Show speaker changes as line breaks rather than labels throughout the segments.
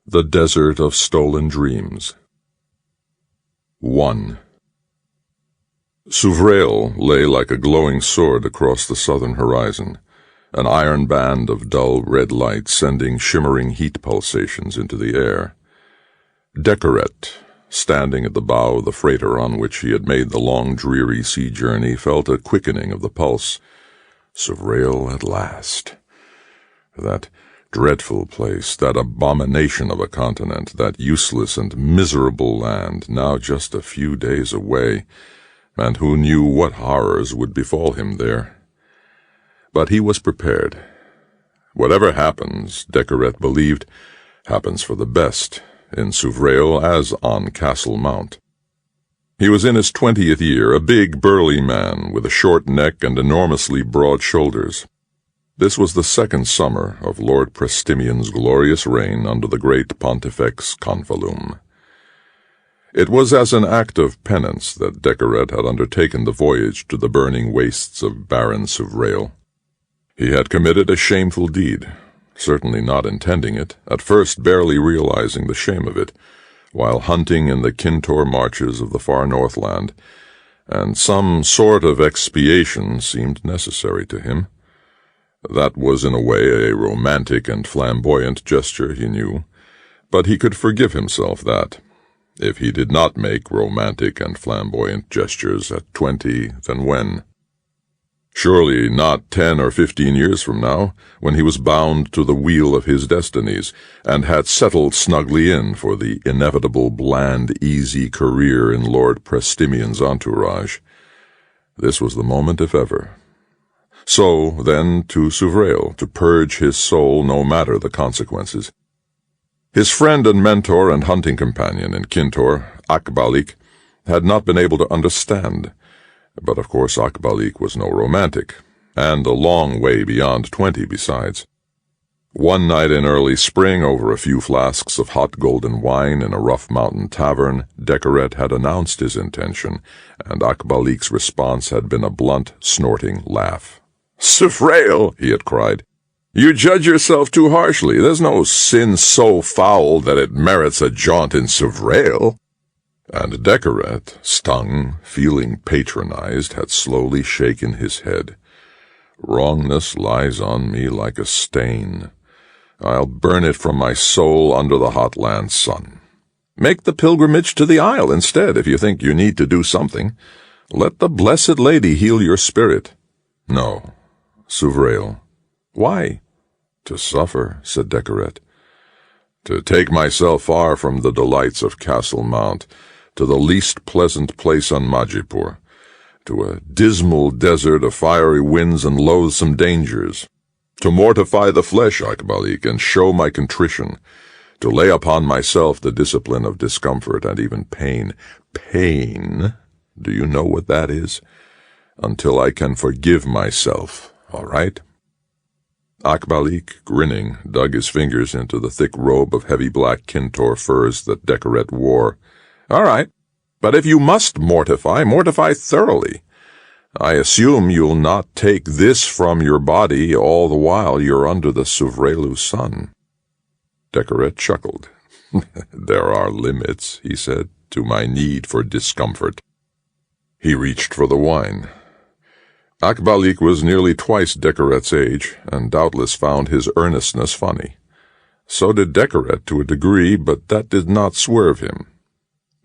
The Desert of Stolen Dreams. 1. Souvrail lay like a glowing sword across the southern horizon, an iron band of dull red light sending shimmering heat pulsations into the air. Decoret, standing at the bow of the freighter on which he had made the long, dreary sea journey, felt a quickening of the pulse. Souvrail at last. That dreadful place, that abomination of a continent, that useless and miserable land, now just a few days away, and who knew what horrors would befall him there? But he was prepared. Whatever happens, Decoret believed, happens for the best, in Souvrail as on Castle Mount. He was in his 20th year, a big, burly man, with a short neck and enormously broad shoulders. This was the second summer of Lord Prestimian's glorious reign under the great Pontifex Confalum. It was as an act of penance that Decoret had undertaken the voyage to the burning wastes of barren Souvrail. He had committed a shameful deed, certainly not intending it, at first barely realizing the shame of it, while hunting in the Kintor marches of the far Northland, and some sort of expiation seemed necessary to him. That was in a way a romantic and flamboyant gesture, he knew, but he could forgive himself that. If he did not make romantic and flamboyant gestures at 20, then when? Surely not 10 or 15 years from now, when he was bound to the wheel of his destinies, and had settled snugly in for the inevitable bland, easy career in Lord Prestimian's entourage. This was the moment, if ever. So, then, to Souvrail, to purge his soul no matter the consequences. His friend and mentor and hunting companion in Kintor, Akbalik, had not been able to understand. But of course Akbalik was no romantic, and a long way beyond 20 besides. One night in early spring, over a few flasks of hot golden wine in a rough mountain tavern, Decoret had announced his intention, and Akbalik's response had been a blunt, snorting laugh. "Souvrail," he had cried, "you judge yourself too harshly. There's no sin so foul that it merits a jaunt in Souvrail." And Decoret, stung, feeling patronized, had slowly shaken his head. "Wrongness lies on me like a stain. I'll burn it from my soul under the hot land sun. Make the pilgrimage to the Isle instead, if you think you need to do something. Let the Blessed Lady heal your spirit." "No, Souvrail." "Why?" "To suffer," said Decoret. "To take myself far from the delights of Castle Mount, to the least pleasant place on Majipur, to a dismal desert of fiery winds and loathsome dangers, to mortify the flesh, Akbalik, and show my contrition, to lay upon myself the discipline of discomfort and even pain. Pain, do you know what that is? Until I can forgive myself, all right?" Akbalik, grinning, dug his fingers into the thick robe of heavy black Kintor furs that Decoret wore. "All right, but if you must mortify, mortify thoroughly. I assume you'll not take this from your body all the while you're under the Souvrailu sun." Decoret chuckled. "There are limits," he said, "to my need for discomfort." He reached for the wine. Akbalik was nearly twice Decoret's age, and doubtless found his earnestness funny. So did Decoret to a degree, but that did not swerve him.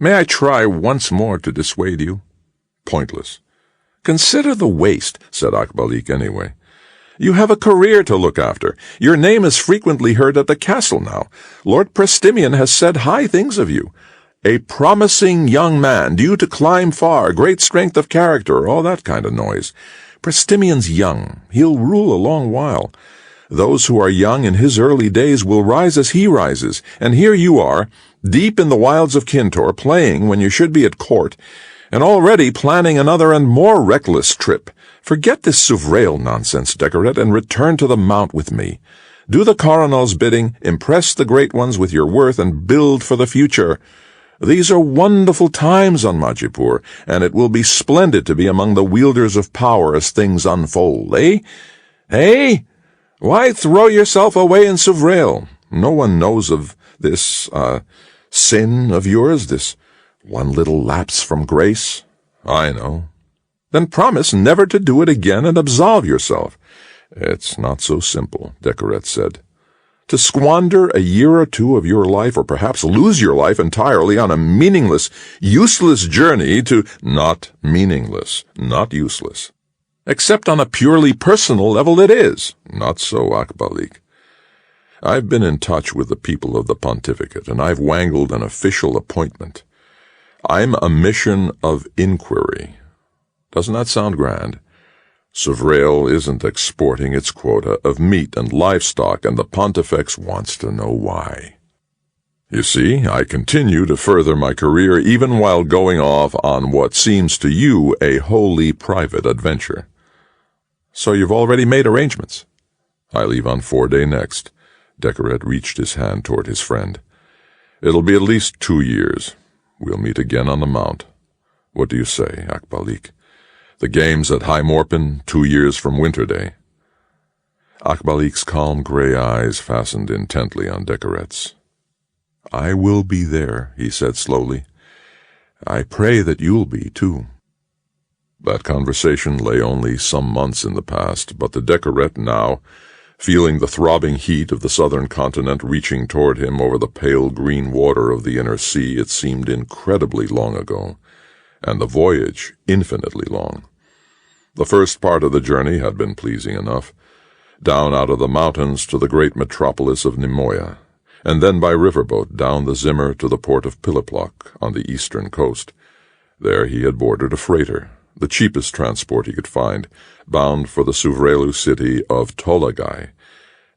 "May I try once more to dissuade you?" "Pointless." "Consider the waste," said Akbalik anyway. "You have a career to look after. Your name is frequently heard at the castle now. Lord Prestimian has said high things of you. A promising young man, due to climb far, great strength of character, all that kind of noise. Prestimian's young. He'll rule a long while. Those who are young in his early days will rise as he rises, and here you are, deep in the wilds of Kintor, playing when you should be at court, and already planning another and more reckless trip. Forget this Souvrail nonsense, Decoret, and return to the Mount with me. Do the coronel's bidding, impress the great ones with your worth, and build for the future. These are wonderful times on Majipur, and it will be splendid to be among the wielders of power as things unfold, eh? Eh? Why throw yourself away in Souvrail? No one knows of This, sin of yours, this one little lapse from grace? I know. Then promise never to do it again and absolve yourself. It's not so simple, Decoret said. To squander a year or two of your life, or perhaps lose your life entirely on a meaningless, useless journey to— Not meaningless, not useless. Except on a purely personal level it is. Not so, Akbalik. I've been in touch with the people of the pontificate, and I've wangled an official appointment. I'm a mission of inquiry. Doesn't that sound grand? Souvrail isn't exporting its quota of meat and livestock, and the Pontifex wants to know why. You see, I continue to further my career even while going off on what seems to you a wholly private adventure. So you've already made arrangements? I leave on 4-day next. Decoret reached his hand toward his friend. It'll be at least 2 years. We'll meet again on the Mount. What do you say, Akbalik? The games at High Morpin, 2 years from Winter Day. Akbalik's calm gray eyes fastened intently on Decoret's. I will be there, he said slowly. I pray that you'll be, too. That conversation lay only some months in the past, but the Decoret now, feeling the throbbing heat of the southern continent reaching toward him over the pale green water of the inner sea, it seemed incredibly long ago, and the voyage infinitely long. The first part of the journey had been pleasing enough, down out of the mountains to the great metropolis of Nemoya, and then by riverboat down the Zimmer to the port of Piliplok on the eastern coast. There he had boarded a freighter, the cheapest transport he could find, bound for the Suvrelu city of Tolagai,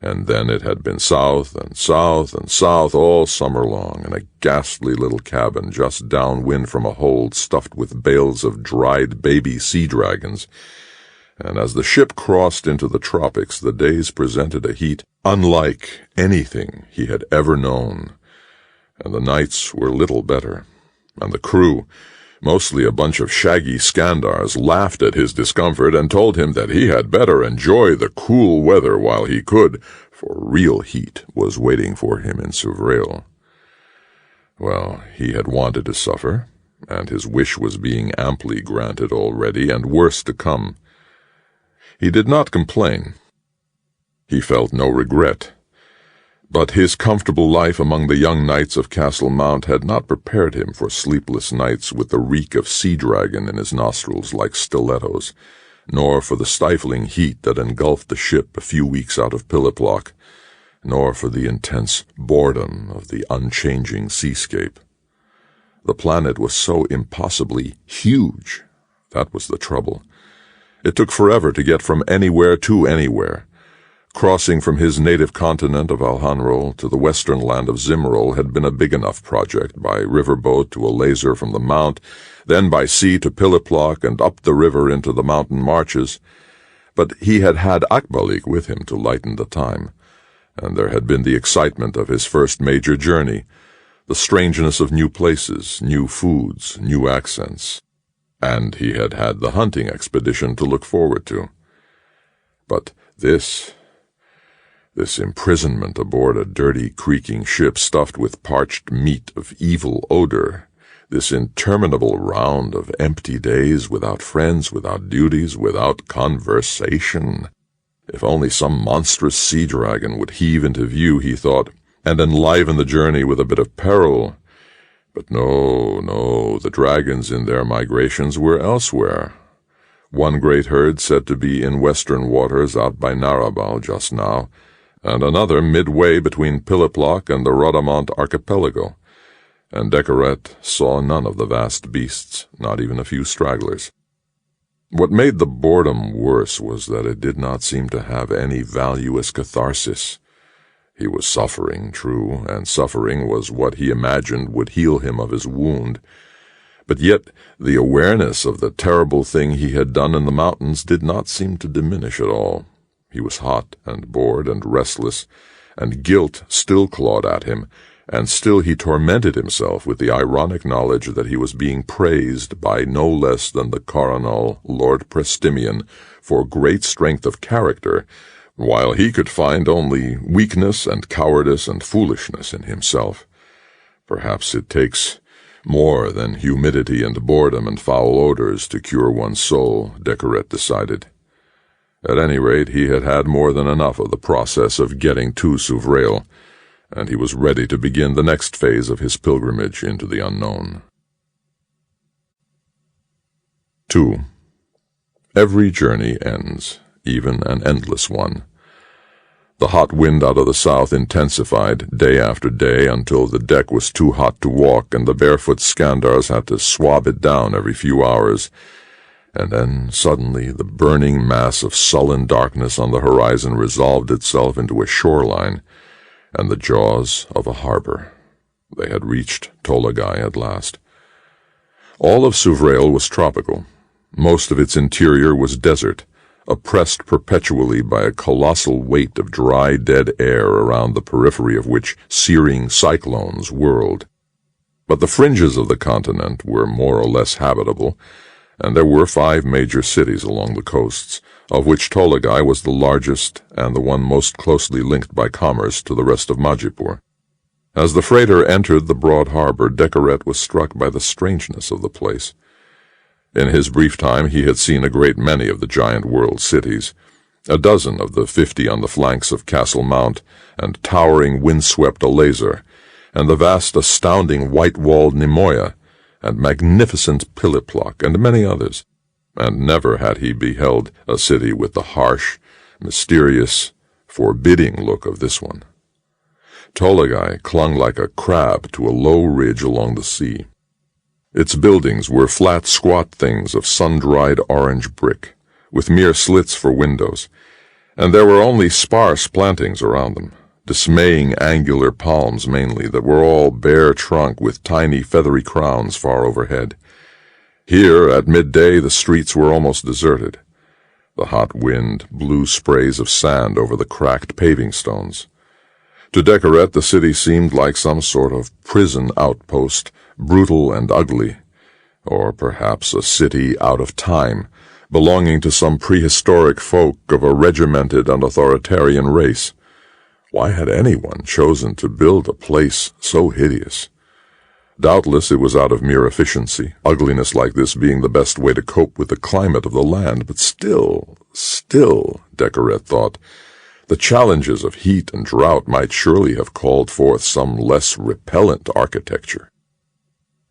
and then it had been south and south and south all summer long in a ghastly little cabin just downwind from a hold stuffed with bales of dried baby sea dragons. And as the ship crossed into the tropics, the days presented a heat unlike anything he had ever known, and the nights were little better, and the crew, mostly a bunch of shaggy Skandars, laughed at his discomfort and told him that he had better enjoy the cool weather while he could, for real heat was waiting for him in Souvrail. Well, he had wanted to suffer, and his wish was being amply granted already, and worse to come. He did not complain. He felt no regret. But his comfortable life among the young knights of Castle Mount had not prepared him for sleepless nights with the reek of sea dragon in his nostrils like stilettos, nor for the stifling heat that engulfed the ship a few weeks out of Piliplok, nor for the intense boredom of the unchanging seascape. The planet was so impossibly huge. That was the trouble. It took forever to get from anywhere to anywhere. Crossing from his native continent of Alhanrol to the western land of Zimrol had been a big enough project, by riverboat to a laser from the Mount, then by sea to Piliplok and up the river into the mountain marches. But he had had Akbalik with him to lighten the time, and there had been the excitement of his first major journey, the strangeness of new places, new foods, new accents, and he had had the hunting expedition to look forward to. But this imprisonment aboard a dirty, creaking ship stuffed with parched meat of evil odor, this interminable round of empty days without friends, without duties, without conversation. If only some monstrous sea dragon would heave into view, he thought, and enliven the journey with a bit of peril. But no, the dragons in their migrations were elsewhere. One great herd said to be in western waters out by Narabal just now, and another midway between Piliplok and the Rhodamont archipelago, and Decoret saw none of the vast beasts, not even a few stragglers. What made the boredom worse was that it did not seem to have any valuous catharsis. He was suffering, true, and suffering was what he imagined would heal him of his wound, but yet the awareness of the terrible thing he had done in the mountains did not seem to diminish at all. He was hot and bored and restless, and guilt still clawed at him, and still he tormented himself with the ironic knowledge that he was being praised by no less than the coronal Lord Prestimian for great strength of character, while he could find only weakness and cowardice and foolishness in himself. Perhaps it takes more than humidity and boredom and foul odors to cure one's soul, Decoret decided. At any rate, he had had more than enough of the process of getting to Souvrail, and he was ready to begin the next phase of his pilgrimage into the unknown. 2. Every journey ends, even an endless one. The hot wind out of the south intensified day after day until the deck was too hot to walk and the barefoot Skandars had to swab it down every few hours. And then, suddenly, the burning mass of sullen darkness on the horizon resolved itself into a shoreline and the jaws of a harbor. They had reached Tolagai at last. All of Souvrail was tropical. Most of its interior was desert, oppressed perpetually by a colossal weight of dry, dead air around the periphery of which searing cyclones whirled. But the fringes of the continent were more or less habitable, and there were 5 major cities along the coasts, of which Tolagai was the largest and the one most closely linked by commerce to the rest of Majipur. As the freighter entered the broad harbor, Decoret was struck by the strangeness of the place. In his brief time he had seen a great many of the giant world cities, a dozen of the 50 on the flanks of Castle Mount and towering windswept Alazar, and the vast astounding white-walled Nimoya, and magnificent Piliplok, and many others, and never had he beheld a city with the harsh, mysterious, forbidding look of this one. Tolagai clung like a crab to a low ridge along the sea. Its buildings were flat, squat things of sun-dried orange brick, with mere slits for windows, and there were only sparse plantings around them, dismaying angular palms mainly, that were all bare trunk with tiny feathery crowns far overhead. Here, at midday, the streets were almost deserted. The hot wind blew sprays of sand over the cracked paving stones. To Decoret, the city seemed like some sort of prison outpost, brutal and ugly, or perhaps a city out of time, belonging to some prehistoric folk of a regimented and authoritarian race. Why had anyone chosen to build a place so hideous? Doubtless it was out of mere efficiency, ugliness like this being the best way to cope with the climate of the land, but still, Decoret thought, the challenges of heat and drought might surely have called forth some less repellent architecture.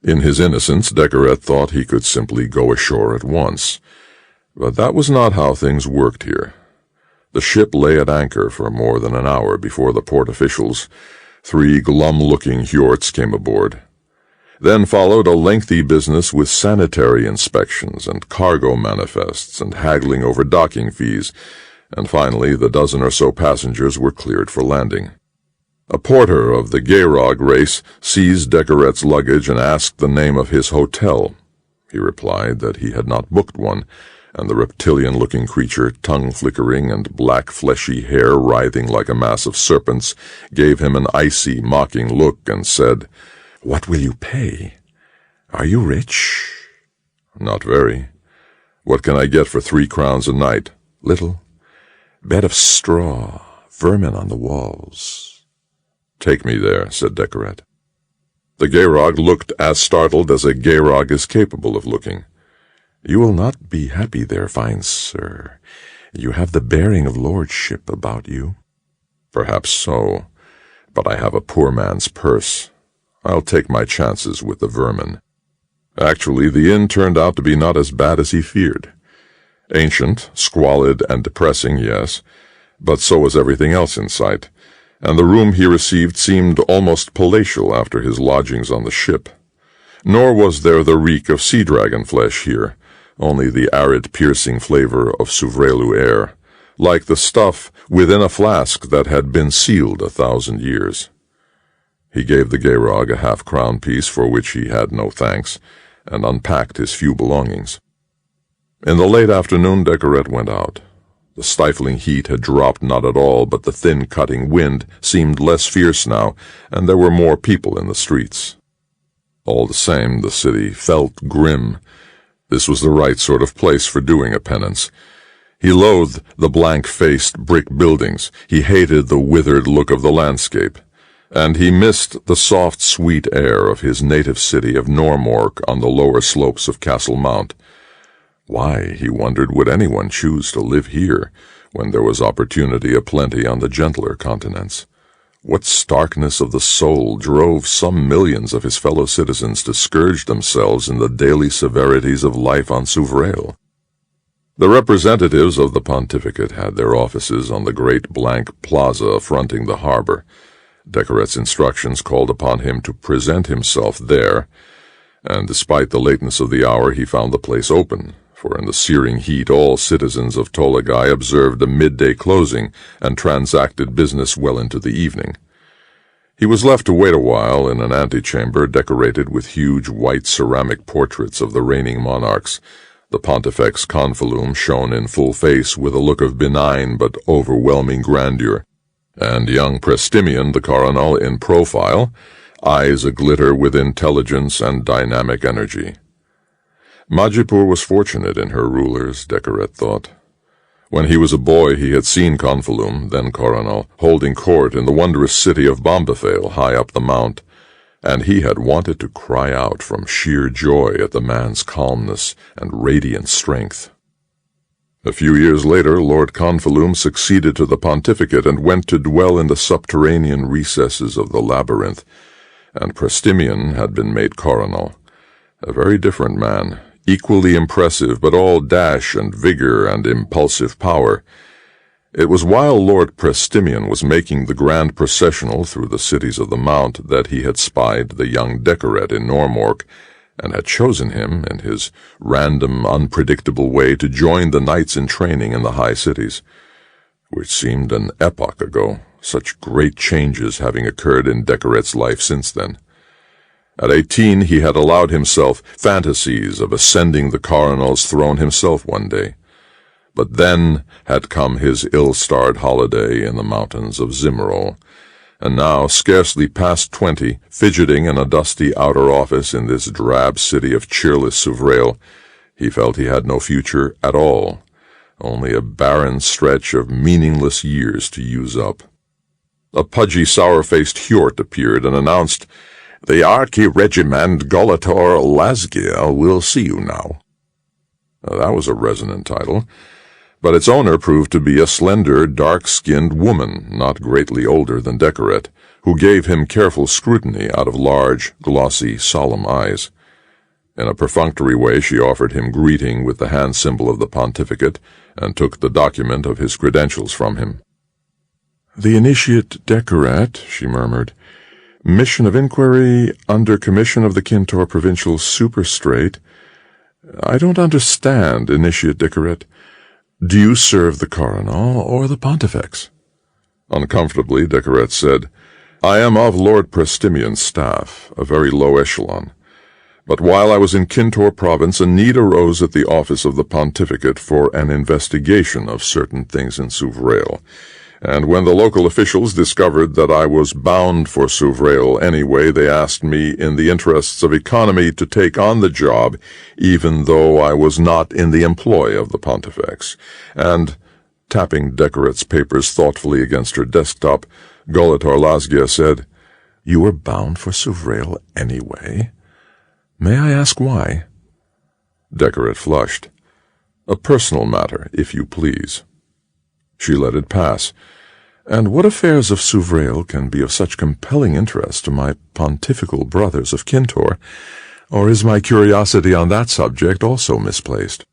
In his innocence, Decoret thought he could simply go ashore at once, but that was not how things worked here. The ship lay at anchor for more than an hour before the port officials, 3 glum-looking hjorts, came aboard. Then followed a lengthy business with sanitary inspections and cargo manifests and haggling over docking fees, and finally the dozen or so passengers were cleared for landing. A porter of the Gayrog race seized Decoret's luggage and asked the name of his hotel. He replied that he had not booked one, and the reptilian-looking creature, tongue-flickering and black fleshy hair writhing like a mass of serpents, gave him an icy, mocking look and said, "What will you pay? Are you rich?" "Not very. What can I get for 3 crowns a night?" "Little. Bed of straw, vermin on the walls." "Take me there," said Decoret. The Gayrog looked as startled as a Gayrog is capable of looking. "You will not be happy there, fine sir. You have the bearing of lordship about you." "Perhaps so, but I have a poor man's purse. I'll take my chances with the vermin." Actually, the inn turned out to be not as bad as he feared. Ancient, squalid, and depressing, yes, but so was everything else in sight, and the room he received seemed almost palatial after his lodgings on the ship. Nor was there the reek of sea-dragon flesh here, only the arid piercing flavor of Souvrailou air, like the stuff within a flask that had been sealed 1,000 years. He gave the Gayrog a half-crown piece for which he had no thanks, and unpacked his few belongings. In the late afternoon, Decoret went out. The stifling heat had dropped not at all, but the thin cutting wind seemed less fierce now, and there were more people in the streets. All the same, the city felt grim. This was the right sort of place for doing a penance. He loathed the blank-faced brick buildings. He hated the withered look of the landscape. And he missed the soft, sweet air of his native city of Normork on the lower slopes of Castle Mount. Why, he wondered, would anyone choose to live here when there was opportunity aplenty on the gentler continents? What starkness of the soul drove some millions of his fellow citizens to scourge themselves in the daily severities of life on Souvrail? The representatives of the pontificate had their offices on the great blank plaza fronting the harbor. Decoret's instructions called upon him to present himself there, and despite the lateness of the hour he found the place open, for in the searing heat all citizens of Tolagai observed a midday closing and transacted business well into the evening. He was left to wait a while in an antechamber decorated with huge white ceramic portraits of the reigning monarchs. The pontifex confalum shone in full face with a look of benign but overwhelming grandeur, and young Prestimion the coronel in profile, eyes aglitter with intelligence and dynamic energy. Majipur was fortunate in her rulers, Decoret thought. When he was a boy he had seen Confalum, then coronel, holding court in the wondrous city of Bombafale high up the mount, and he had wanted to cry out from sheer joy at the man's calmness and radiant strength. A few years later, Lord Confalum succeeded to the pontificate and went to dwell in the subterranean recesses of the labyrinth, and Prestimion had been made coronel. A very different man, equally impressive, but all dash and vigor and impulsive power. It was while Lord Prestimion was making the grand processional through the cities of the Mount that he had spied the young Decoret in Normork, and had chosen him, in his random, unpredictable way, to join the knights in training in the high cities, which seemed an epoch ago, such great changes having occurred in Decoret's life since then. At 18 he had allowed himself fantasies of ascending the coronel's throne himself one day. But then had come his ill-starred holiday in the mountains of Zimmerol, and now, scarcely past 20, fidgeting in a dusty outer office in this drab city of cheerless Souvrail, he felt he had no future at all, only a barren stretch of meaningless years to use up. A pudgy, sour-faced Hjort appeared and announced, "The Archy-Regiment Golator Lasgia will see you now." That was a resonant title, but its owner proved to be a slender, dark-skinned woman, not greatly older than Decoret, who gave him careful scrutiny out of large, glossy, solemn eyes. In a perfunctory way she offered him greeting with the hand symbol of the pontificate, and took the document of his credentials from him. "The initiate Decoret," she murmured. "Mission of inquiry under commission of the Kintor Provincial Superstrate. I don't understand, Initiate Decoret. Do you serve the coronel or the pontifex?" Uncomfortably, Decoret said, "I am of Lord Prestimion's staff, a very low echelon. But while I was in Kintor province, a need arose at the office of the pontificate for an investigation of certain things in Souvrail, and when the local officials discovered that I was bound for Souvrail anyway, they asked me, in the interests of economy, to take on the job, even though I was not in the employ of the pontifex. And," tapping Decoret's papers thoughtfully against her desktop, Golator Lasgia said, "You were bound for Souvrail anyway? May I ask why?" Decoret flushed. "A personal matter, if you please." She let it pass. "And what affairs of Souvrail can be of such compelling interest to my pontifical brothers of Kintor? Or is my curiosity on that subject also misplaced?"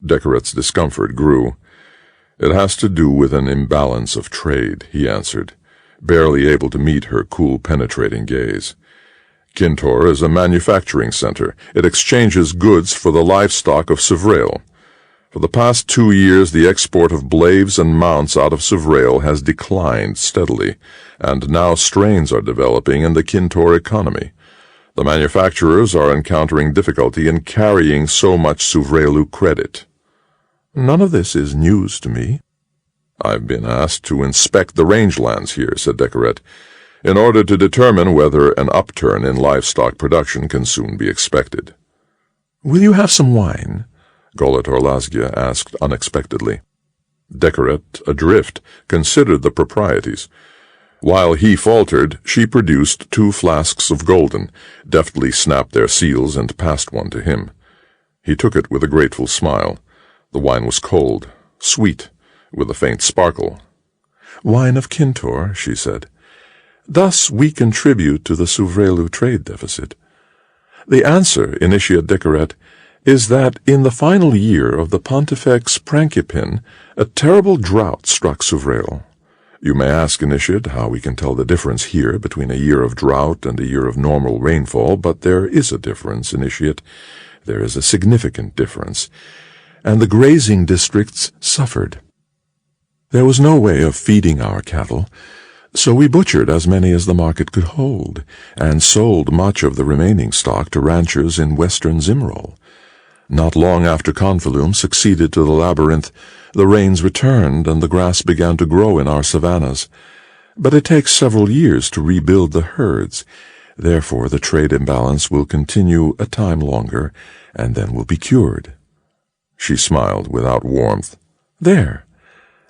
Decoret's discomfort grew. "It has to do with an imbalance of trade," he answered, barely able to meet her cool, penetrating gaze. "Kintor is a manufacturing center. It exchanges goods for the livestock of Souvrail. For the past 2 years the export of blaves and mounts out of Souvrail has declined steadily, and now strains are developing in the Kintor economy. The manufacturers are encountering difficulty in carrying so much Souvrailu credit." "None of this is news to me." "I've been asked to inspect the rangelands here," said Decoret, "in order to determine whether an upturn in livestock production can soon be expected." "Will you have some wine?" Golator Lasgia asked unexpectedly. Decoret, adrift, considered the proprieties. While he faltered, she produced 2 flasks of golden, deftly snapped their seals, and passed one to him. He took it with a grateful smile. The wine was cold, sweet, with a faint sparkle. "Wine of Kintor," she said. "Thus we contribute to the Suvrelu trade deficit." The answer, Initiate Decoret, is that in the final year of the Pontifex Principin, a terrible drought struck Suvrel. You may ask, Initiate, how we can tell the difference here between a year of drought and a year of normal rainfall, but there is a difference, Initiate. There is a significant difference, and the grazing districts suffered. There was no way of feeding our cattle, so we butchered as many as the market could hold, and sold much of the remaining stock to ranchers in western Zimrol. Not long after Confilum succeeded to the labyrinth, the rains returned and the grass began to grow in our savannas. But it takes several years to rebuild the herds. Therefore, the trade imbalance will continue a time longer, and then will be cured. She smiled without warmth. There!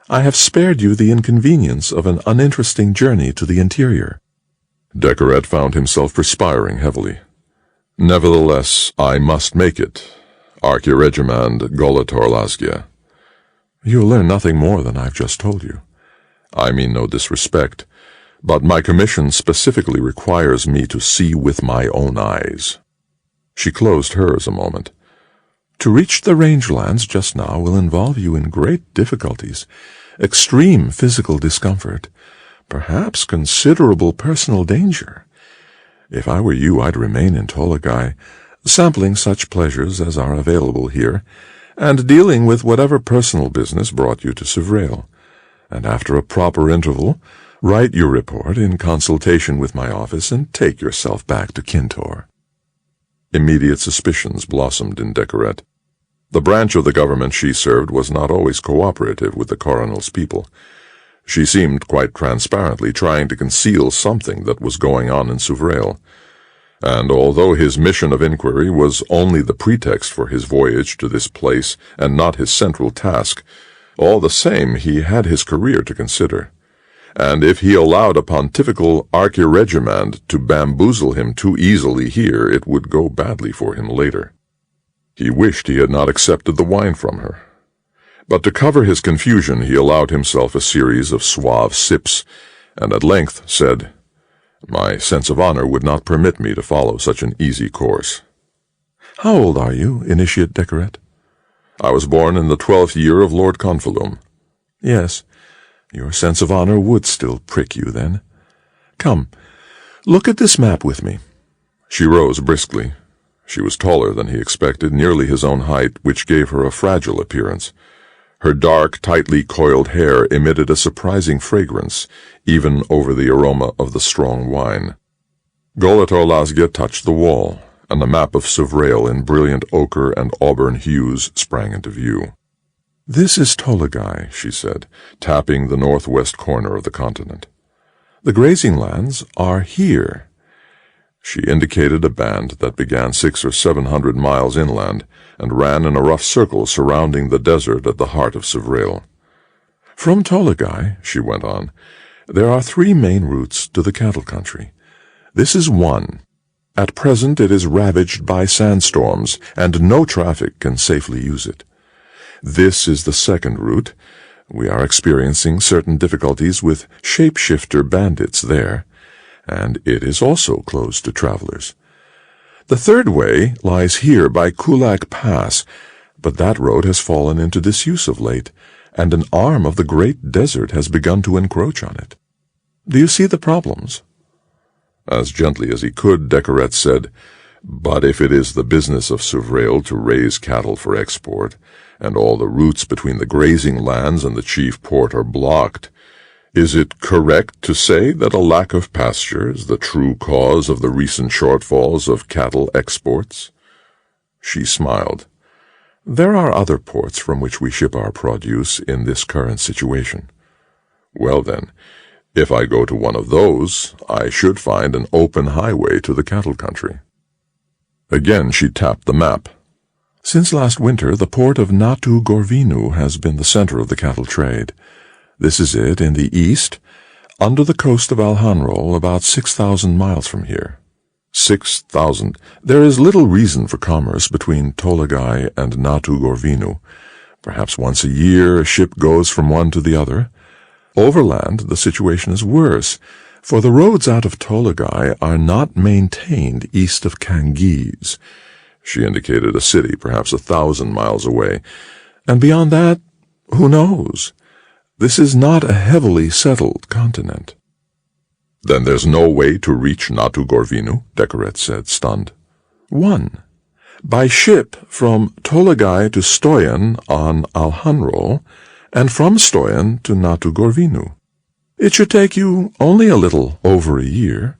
I have spared you the inconvenience of an uninteresting journey to the interior. Decoret found himself perspiring heavily. Nevertheless, I must make it. Archiregimand Golator Lasgia. You'll learn nothing more than I've just told you. I mean no disrespect, but my commission specifically requires me to see with my own eyes. She closed hers a moment. To reach the rangelands just now will involve you in great difficulties, extreme physical discomfort, perhaps considerable personal danger. If I were you, I'd remain in Tolagai, sampling such pleasures as are available here, and dealing with whatever personal business brought you to Suvrel. And after a proper interval, write your report in consultation with my office and take yourself back to Kintor. Immediate suspicions blossomed in Decoret. The branch of the government she served was not always cooperative with the coronel's people. She seemed quite transparently trying to conceal something that was going on in Suvrel. And although his mission of inquiry was only the pretext for his voyage to this place and not his central task, all the same he had his career to consider. And if he allowed a pontifical archiregimand to bamboozle him too easily here, it would go badly for him later. He wished he had not accepted the wine from her. But to cover his confusion he allowed himself a series of suave sips, and at length said, "My sense of honor would not permit me to follow such an easy course." "How old are you, Initiate Decoret?" "I was born in the 12th year of Lord Confilum." "Yes, your sense of honor would still prick you then. Come, look at this map with me." She rose briskly. She was taller than he expected, nearly his own height, which gave her a fragile appearance. Her dark, tightly coiled hair emitted a surprising fragrance, even over the aroma of the strong wine. Golator Lasgia touched the wall, and the map of Suvrel in brilliant ochre and auburn hues sprang into view. "This is Tolagai," she said, tapping the northwest corner of the continent. "The grazing lands are here." She indicated a band that began 600 or 700 miles inland and ran in a rough circle surrounding the desert at the heart of Suvrel. "From Tolagai," she went on, "there are 3 main routes to the cattle country. This is one. At present it is ravaged by sandstorms, and no traffic can safely use it. This is the second route. We are experiencing certain difficulties with shapeshifter bandits there, and it is also closed to travelers. The third way lies here by Kulak Pass, but that road has fallen into disuse of late, and an arm of the great desert has begun to encroach on it. Do you see the problems?" As gently as he could, Decoret said, "But if it is the business of Suvrel to raise cattle for export, and all the routes between the grazing lands and the chief port are blocked, is it correct to say that a lack of pasture is the true cause of the recent shortfalls of cattle exports?" She smiled. "There are other ports from which we ship our produce in this current situation." "Well then, if I go to one of those, I should find an open highway to the cattle country." Again she tapped the map. Since last winter, the port of Natu Gorvinu has been the center of the cattle trade. This is it in the east, under the coast of Alhanrol, about 6,000 miles from here. 6,000. There is little reason for commerce between Tolagai and Natu Gorvinu. Perhaps once a year a ship goes from one to the other. Overland, the situation is worse, for the roads out of Tolagai are not maintained east of Kangiz. She indicated a city perhaps 1,000 miles away, and beyond that, who knows? This is not a heavily settled continent. Then there's no way to reach Natu Gorvinu, Decoret said, stunned. One. By ship from Tolagai to Stoyan on Alhanrol, and from Stoyan to Natu Gorvinu. It should take you only a little over a year.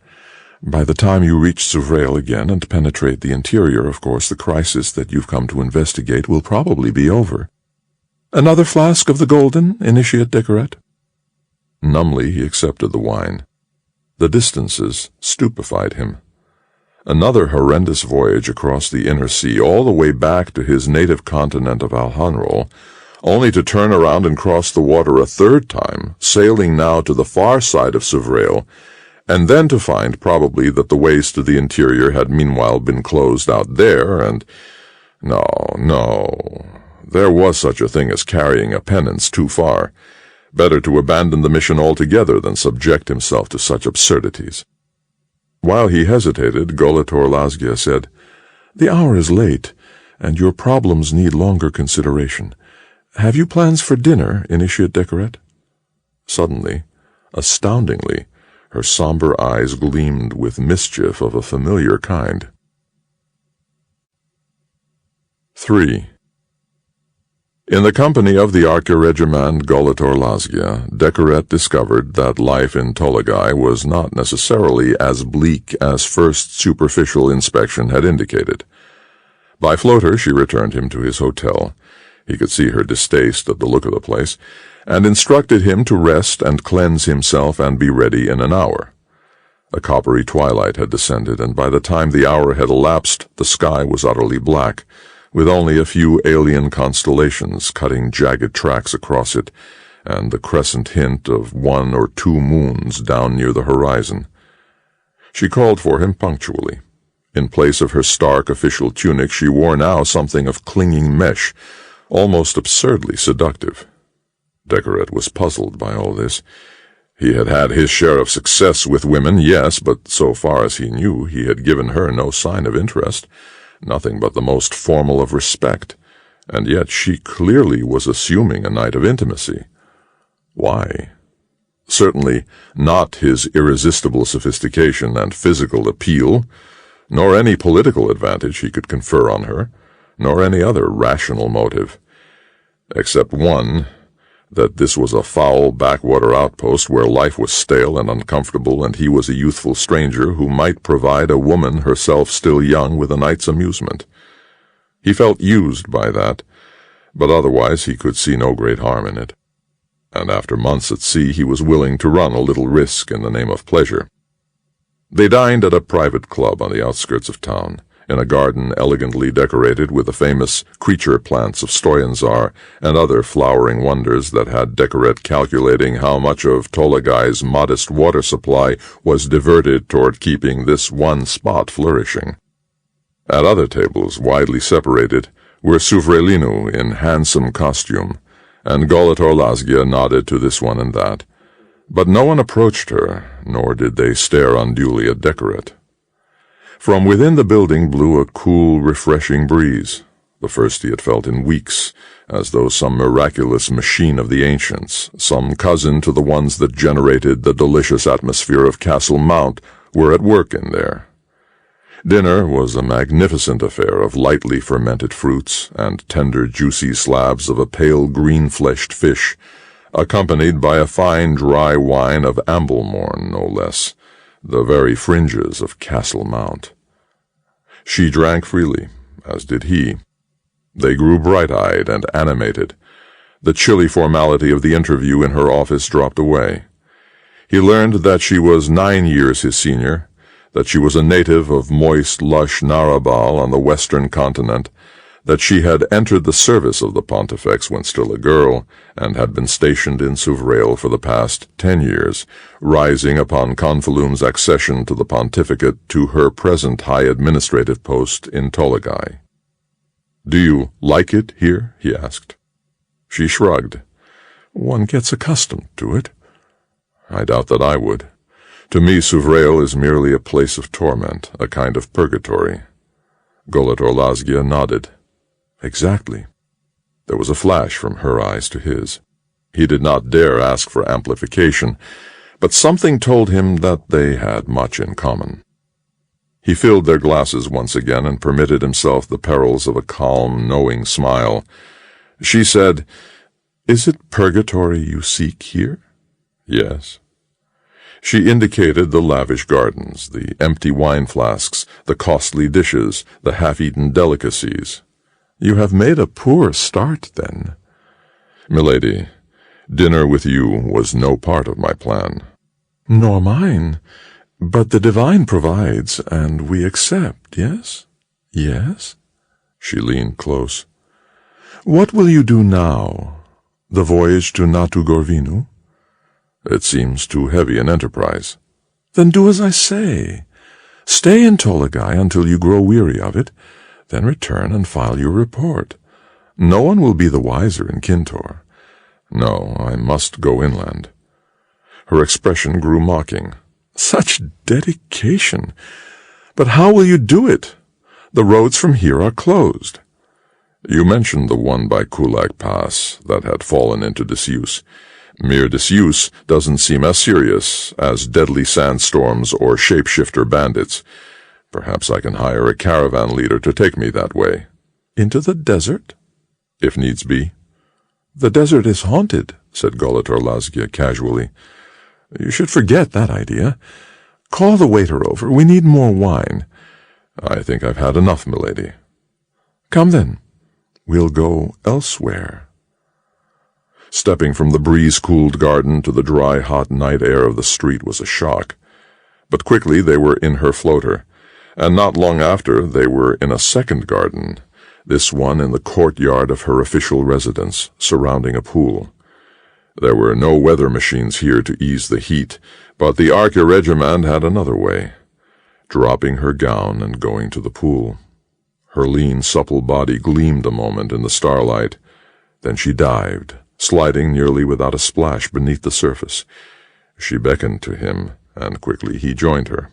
By the time you reach Suvrail again and penetrate the interior, of course, the crisis that you've come to investigate will probably be over. Another flask of the golden, Initiate Decoret? Numbly he accepted the wine. The distances stupefied him. Another horrendous voyage across the inner sea, all the way back to his native continent of Alhanrol, only to turn around and cross the water a third time, sailing now to the far side of Suvrail, and then to find probably that the ways to the interior had meanwhile been closed out there, and— No. There was such a thing as carrying a penance too far. Better to abandon the mission altogether than subject himself to such absurdities. While he hesitated, Golator Lazgia said, "The hour is late, and your problems need longer consideration. Have you plans for dinner, Initiate Decoret?" Suddenly, astoundingly, her somber eyes gleamed with mischief of a familiar kind. 3. In the company of the Archiregiment Golator Lazgia, Decoret discovered that life in Tolagai was not necessarily as bleak as first superficial inspection had indicated. By floater she returned him to his hotel. He could see her distaste at the look of the place, and instructed him to rest and cleanse himself and be ready in an hour. A coppery twilight had descended, and by the time the hour had elapsed, the sky was utterly black, with only a few alien constellations cutting jagged tracks across it, and the crescent hint of 1 or 2 moons down near the horizon. She called for him punctually. In place of her stark official tunic she wore now something of clinging mesh, almost absurdly seductive. Decoret was puzzled by all this. He had had his share of success with women, yes, but so far as he knew he had given her no sign of interest, nothing but the most formal of respect, and yet she clearly was assuming a night of intimacy. Why? Certainly not his irresistible sophistication and physical appeal, nor any political advantage he could confer on her, nor any other rational motive, except one, that this was a foul backwater outpost where life was stale and uncomfortable, and he was a youthful stranger who might provide a woman herself still young with a night's amusement. He felt used by that, but otherwise he could see no great harm in it, and after months at sea he was willing to run a little risk in the name of pleasure. They dined at a private club on the outskirts of town, in a garden elegantly decorated with the famous creature plants of Stoyanzar and other flowering wonders that had Decoret calculating how much of Tolagai's modest water supply was diverted toward keeping this one spot flourishing. At other tables, widely separated, were Suvrelinu in handsome costume, and Golator Lazgia nodded to this one and that, but no one approached her, nor did they stare unduly at Decoret. From within the building blew a cool, refreshing breeze, the first he had felt in weeks, as though some miraculous machine of the ancients, some cousin to the ones that generated the delicious atmosphere of Castle Mount, were at work in there. Dinner was a magnificent affair of lightly fermented fruits and tender, juicy slabs of a pale green-fleshed fish, accompanied by a fine, dry wine of Amblemorn, no less, the very fringes of Castle Mount. She drank freely, as did he. They grew bright-eyed and animated. The chilly formality of the interview in her office dropped away. He learned that she was 9 years his senior, that she was a native of moist, lush Narabal on the western continent, that she had entered the service of the Pontifex when still a girl, and had been stationed in Souvrail for the past 10 years, rising upon Confalum's accession to the pontificate to her present high administrative post in Tolagai. "Do you like it here?" he asked. She shrugged. "One gets accustomed to it." "I doubt that I would. To me, Souvrail is merely a place of torment, a kind of purgatory." Golator Lazgia nodded. "Exactly." There was a flash from her eyes to his. He did not dare ask for amplification, but something told him that they had much in common. He filled their glasses once again and permitted himself the perils of a calm, knowing smile. She said, "Is it purgatory you seek here?" "Yes." She indicated the lavish gardens, the empty wine flasks, the costly dishes, the half-eaten delicacies. "You have made a poor start, then." "Milady, dinner with you was no part of my plan." "Nor mine. But the divine provides, and we accept, yes? Yes?" She leaned close. "What will you do now? The voyage to Natu Gorvinu?" "It seems too heavy an enterprise." "Then do as I say. Stay in Tolagai until you grow weary of it, then return and file your report. No one will be the wiser in Kintor." "No, I must go inland." Her expression grew mocking. "Such dedication! But how will you do it? The roads from here are closed." "You mentioned the one by Kulak Pass that had fallen into disuse. Mere disuse doesn't seem as serious as deadly sandstorms or shapeshifter bandits. Perhaps I can hire a caravan leader to take me that way." "Into the desert?" "If needs be." "The desert is haunted," said Golator Lazgia casually. "You should forget that idea. Call the waiter over. We need more wine." "I think I've had enough, milady." "Come then. We'll go elsewhere." Stepping from the breeze-cooled garden to the dry, hot night air of the street was a shock. But quickly they were in her floater, and not long after they were in a second garden, this one in the courtyard of her official residence, surrounding a pool. There were no weather machines here to ease the heat, but the Archiregiment had another way, dropping her gown and going to the pool. Her lean, supple body gleamed a moment in the starlight. Then she dived, sliding nearly without a splash beneath the surface. She beckoned to him, and quickly he joined her.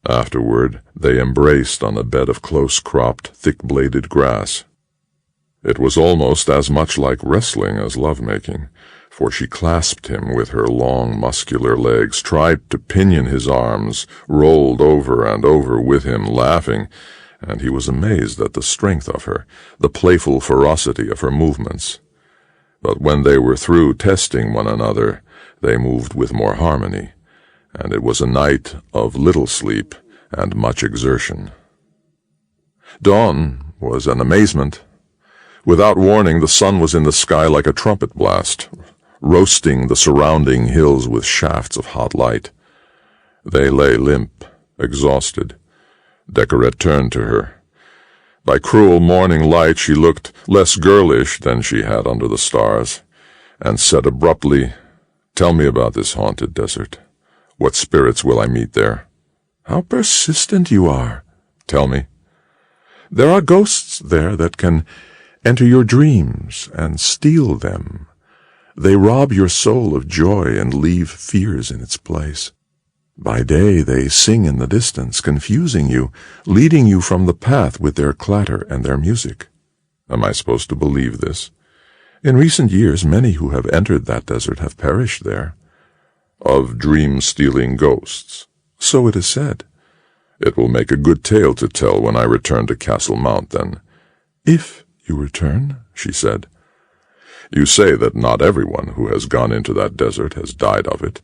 Afterward, they embraced on a bed of close-cropped, thick-bladed grass. It was almost as much like wrestling as lovemaking, for she clasped him with her long, muscular legs, tried to pinion his arms, rolled over and over with him, laughing, and he was amazed at the strength of her, the playful ferocity of her movements. But when they were through testing one another, they moved with more harmony, and it was a night of little sleep and much exertion. Dawn was an amazement. Without warning, the sun was in the sky like a trumpet blast, roasting the surrounding hills with shafts of hot light. They lay limp, exhausted. Decoret turned to her. By cruel morning light she looked less girlish than she had under the stars, and said abruptly, "Tell me about this haunted desert. What spirits will I meet there?" "How persistent you are." "Tell me." "There are ghosts there that can enter your dreams and steal them. They rob your soul of joy and leave fears in its place. By day they sing in the distance, confusing you, leading you from the path with their clatter and their music." "Am I supposed to believe this?" "In recent years many who have entered that desert have perished there." "Of dream-stealing ghosts?" "So it is said." "It will make a good tale to tell when I return to Castle Mount, then." "If you return," she said. "You say that not everyone who has gone into that desert has died of it.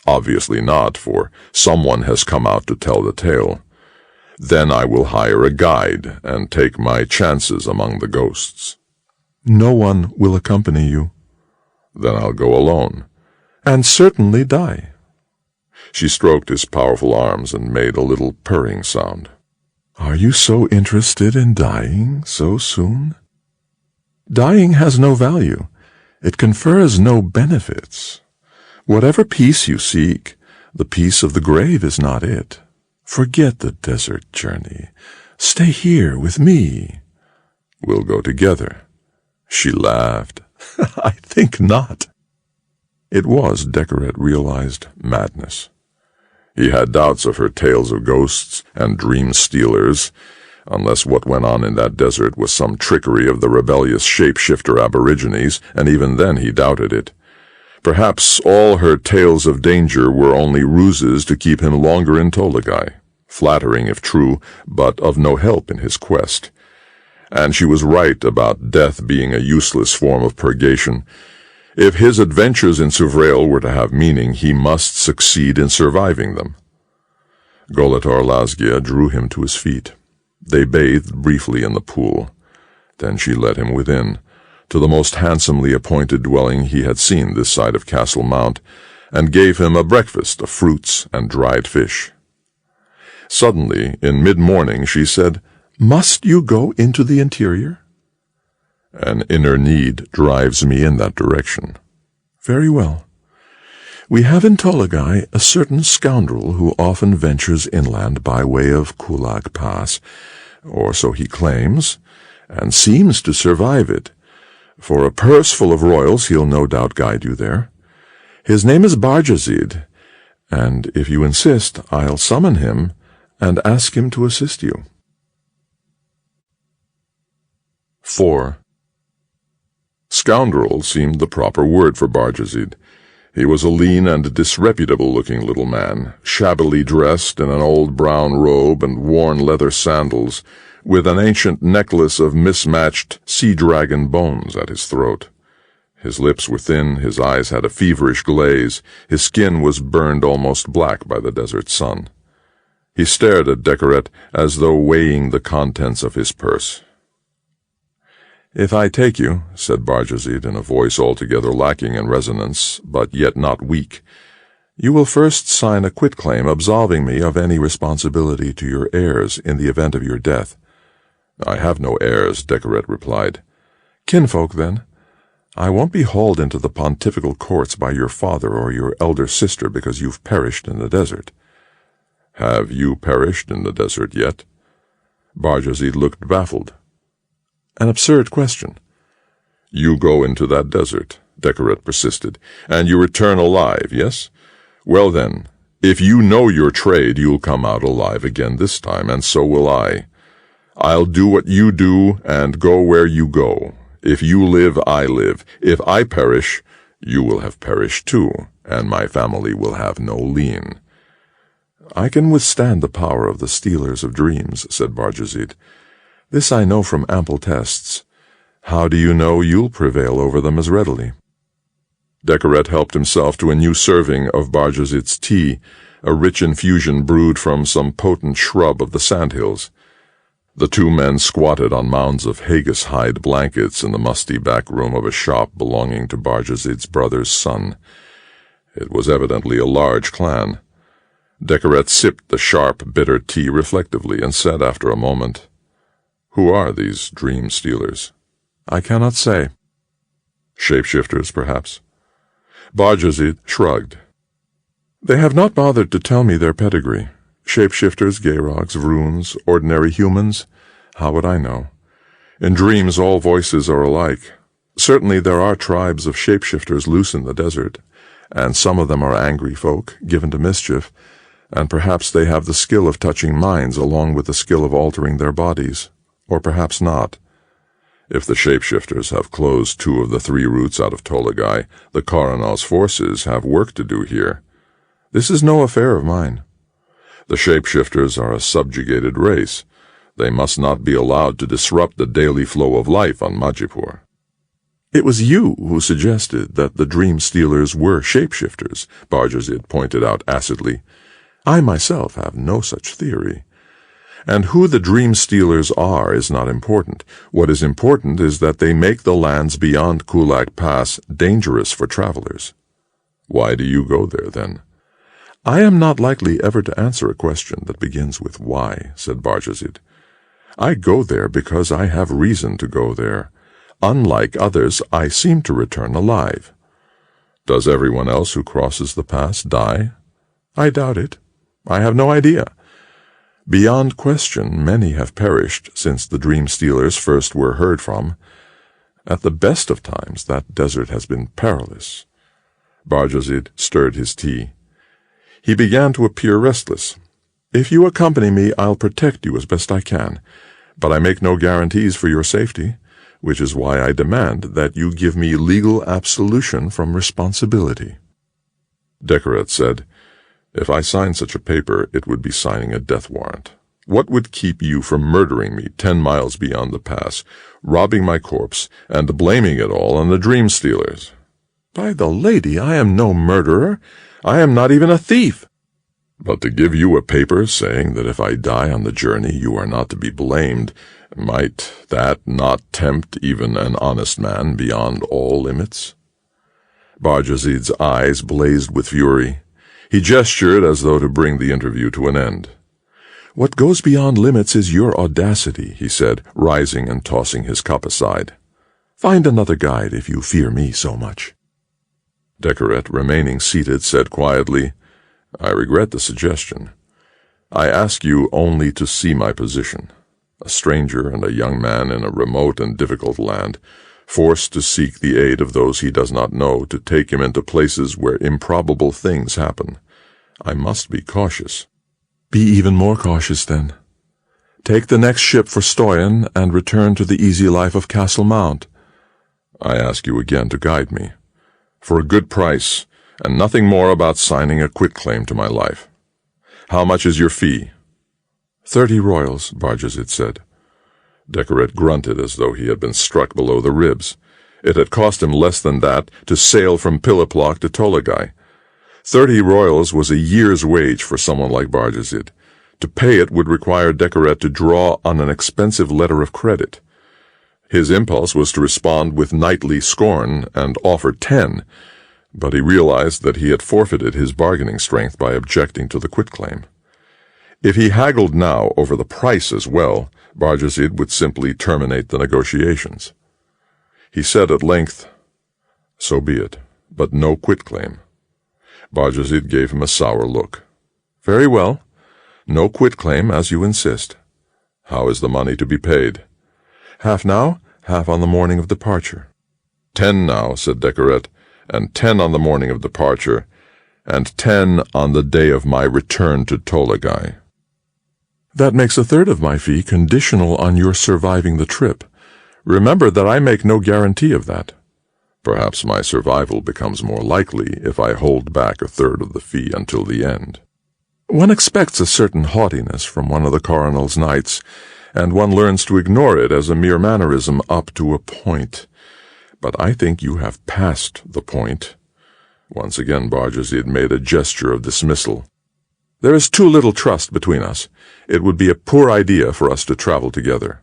Obviously not, for someone has come out to tell the tale. Then I will hire a guide and take my chances among the ghosts." "No one will accompany you." "Then I'll go alone." "And certainly die." She stroked his powerful arms and made a little purring sound. "Are Are you so interested in dying so soon? Dying has no value. It confers no benefits. Whatever peace you seek, the peace of the grave is not it. Forget the desert journey. Stay here with me. We'll go together. She laughed. I think not. It was, Decoret realized, madness. He had doubts of her tales of ghosts and dream stealers, unless what went on in that desert was some trickery of the rebellious shapeshifter aborigines, and even then he doubted it. Perhaps all her tales of danger were only ruses to keep him longer in Tolagai, flattering if true, but of no help in his quest. And she was right about death being a useless form of purgation. If his adventures in Suvrail were to have meaning, he must succeed in surviving them. Golator Lasgia drew him to his feet. They bathed briefly in the pool. Then she led him within, to the most handsomely appointed dwelling he had seen this side of Castle Mount, and gave him a breakfast of fruits and dried fish. Suddenly, in mid-morning, she said, "Must you go into the interior?" "An inner need drives me in that direction." "Very well. We have in Tolagai a certain scoundrel who often ventures inland by way of Kulak Pass, or so he claims, and seems to survive it. For a purse full of royals he'll no doubt guide you there. His name is Barjazid, and if you insist, I'll summon him and ask him to assist you." 4. Scoundrel seemed the proper word for Barjazid. He was a lean and disreputable-looking little man, shabbily dressed in an old brown robe and worn leather sandals, with an ancient necklace of mismatched sea-dragon bones at his throat. His lips were thin, his eyes had a feverish glaze, his skin was burned almost black by the desert sun. He stared at Decoret as though weighing the contents of his purse. "If I take you," said Barjazid in a voice altogether lacking in resonance, but yet not weak, "you will first sign a quitclaim absolving me of any responsibility to your heirs in the event of your death." "I have no heirs," Decoret replied. "Kinfolk, then. I won't be hauled into the pontifical courts by your father or your elder sister because you've perished in the desert." "Have you perished in the desert yet?" Barjazid looked baffled. "An absurd question." "You go into that desert," Decoret persisted, "and you return alive, yes? Well then, if you know your trade, you'll come out alive again this time, and so will I. I'll do what you do and go where you go. If you live, I live. If I perish, you will have perished too, and my family will have no lien." "I can withstand the power of the stealers of dreams," said Barjazid. "This I know from ample tests. How do you know you'll prevail over them as readily?" Decoret helped himself to a new serving of Barjazid's tea, a rich infusion brewed from some potent shrub of the sandhills. The two men squatted on mounds of haggis hide blankets in the musty back room of a shop belonging to Barjazid's brother's son. It was evidently a large clan. Decoret sipped the sharp, bitter tea reflectively and said after a moment, "Who are these dream stealers?" "I cannot say." "Shapeshifters, perhaps?" Barjazid shrugged. "They have not bothered to tell me their pedigree. Shapeshifters, Gayrogs, Runes, ordinary humans, how would I know? In dreams all voices are alike. Certainly there are tribes of shapeshifters loose in the desert, and some of them are angry folk, given to mischief, and perhaps they have the skill of touching minds along with the skill of altering their bodies, or perhaps not. If the shapeshifters have closed 2 of the 3 routes out of Tolagai, the Coronal's forces have work to do here. This is no affair of mine. The shapeshifters are a subjugated race. They must not be allowed to disrupt the daily flow of life on Majipur." "It was you who suggested that the dream stealers were shapeshifters," Barjazid pointed out acidly. "I myself have no such theory. And who the dream stealers are is not important. What is important is that they make the lands beyond Kulak Pass dangerous for travelers." "Why do you go there, then?" "I am not likely ever to answer a question that begins with why," said Barjazid. I go there because I have reason to go there. Unlike others, I seem to return alive. Does everyone else who crosses the pass die? I doubt it. I have no idea. Beyond question, many have perished since the dream stealers first were heard from. At the best of times, that desert has been perilous. Bajazid stirred his tea. He began to appear restless. If you accompany me, I'll protect you as best I can, but I make no guarantees for your safety, which is why I demand that you give me legal absolution from responsibility. Decoret said, If I signed such a paper, it would be signing a death warrant. What would keep you from murdering me 10 miles beyond the pass, robbing my corpse, and blaming it all on the dream stealers? By the lady, I am no murderer. I am not even a thief. But to give you a paper saying that if I die on the journey you are not to be blamed, might that not tempt even an honest man beyond all limits? Bajazid's eyes blazed with fury. He gestured as though to bring the interview to an end. What goes beyond limits is your audacity, he said, rising and tossing his cup aside. Find another guide if you fear me so much. Decoret, remaining seated, said quietly, I regret the suggestion. I ask you only to see my position. A stranger and a young man in a remote and difficult land, forced to seek the aid of those he does not know, to take him into places where improbable things happen. I must be cautious. Be even more cautious, then. Take the next ship for Stoyan and return to the easy life of Castle Mount. I ask you again to guide me, for a good price, and nothing more about signing a quitclaim to my life. How much is your fee? 30 royals, Bajazid said. Decoret grunted as though he had been struck below the ribs. It had cost him less than that to sail from Piliplock to Tolagai. 30 royals was a year's wage for someone like Bajazid. To pay it would require Decoret to draw on an expensive letter of credit. His impulse was to respond with knightly scorn and offer 10, but he realized that he had forfeited his bargaining strength by objecting to the quitclaim. If he haggled now over the price as well, Bajazid would simply terminate the negotiations. He said at length, So be it, but no quitclaim. Bajazid gave him a sour look. Very well. No quitclaim, as you insist. How is the money to be paid? Half now, half on the morning of departure. 10 now, said Decoret, and 10 on the morning of departure, and 10 on the day of my return to Tolagai. That makes a third of my fee conditional on your surviving the trip. Remember that I make no guarantee of that. Perhaps my survival becomes more likely if I hold back a third of the fee until the end. One expects a certain haughtiness from one of the coronel's knights, and one learns to ignore it as a mere mannerism up to a point. But I think you have passed the point. Once again Bajazid made a gesture of dismissal. There is too little trust between us. It would be a poor idea for us to travel together.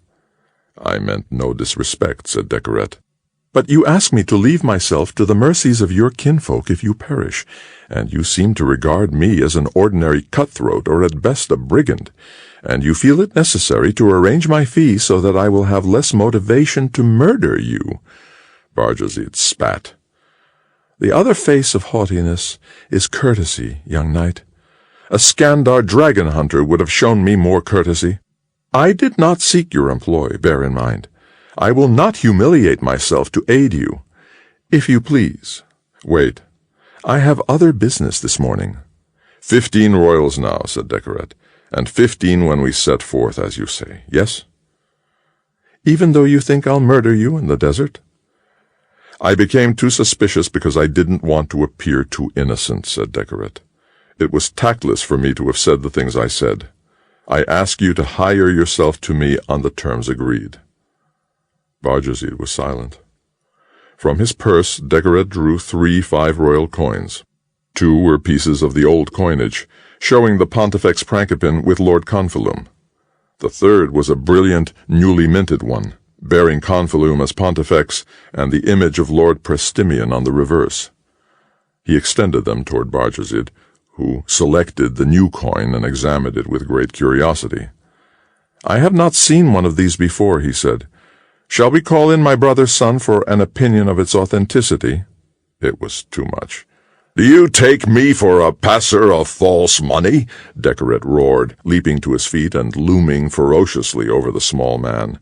I meant no disrespect, said Decoret. But you ask me to leave myself to the mercies of your kinfolk if you perish, and you seem to regard me as an ordinary cutthroat or at best a brigand, and you feel it necessary to arrange my fee so that I will have less motivation to murder you. Bajazid spat. The other face of haughtiness is courtesy, young knight. A Skandar dragon hunter would have shown me more courtesy. I did not seek your employ, bear in mind. I will not humiliate myself to aid you. If you please. Wait. I have other business this morning. 15 royals now, said Decoret, and 15 when we set forth, as you say, yes? Even though you think I'll murder you in the desert? I became too suspicious because I didn't want to appear too innocent, said Decoret. It was tactless for me to have said the things I said. I ask you to hire yourself to me on the terms agreed. Bajazid was silent. From his purse, Decoret drew 3 5-royal coins. 2 were pieces of the old coinage, showing the Pontifex Principin with Lord Confilum. The third was a brilliant, newly minted one, bearing Confilum as Pontifex and the image of Lord Prestimion on the reverse. He extended them toward Bajazid, who selected the new coin and examined it with great curiosity. "I have not seen one of these before," he said. "Shall we call in my brother's son for an opinion of its authenticity?" It was too much. "Do you take me for a passer of false money?" Decoret roared, leaping to his feet and looming ferociously over the small man.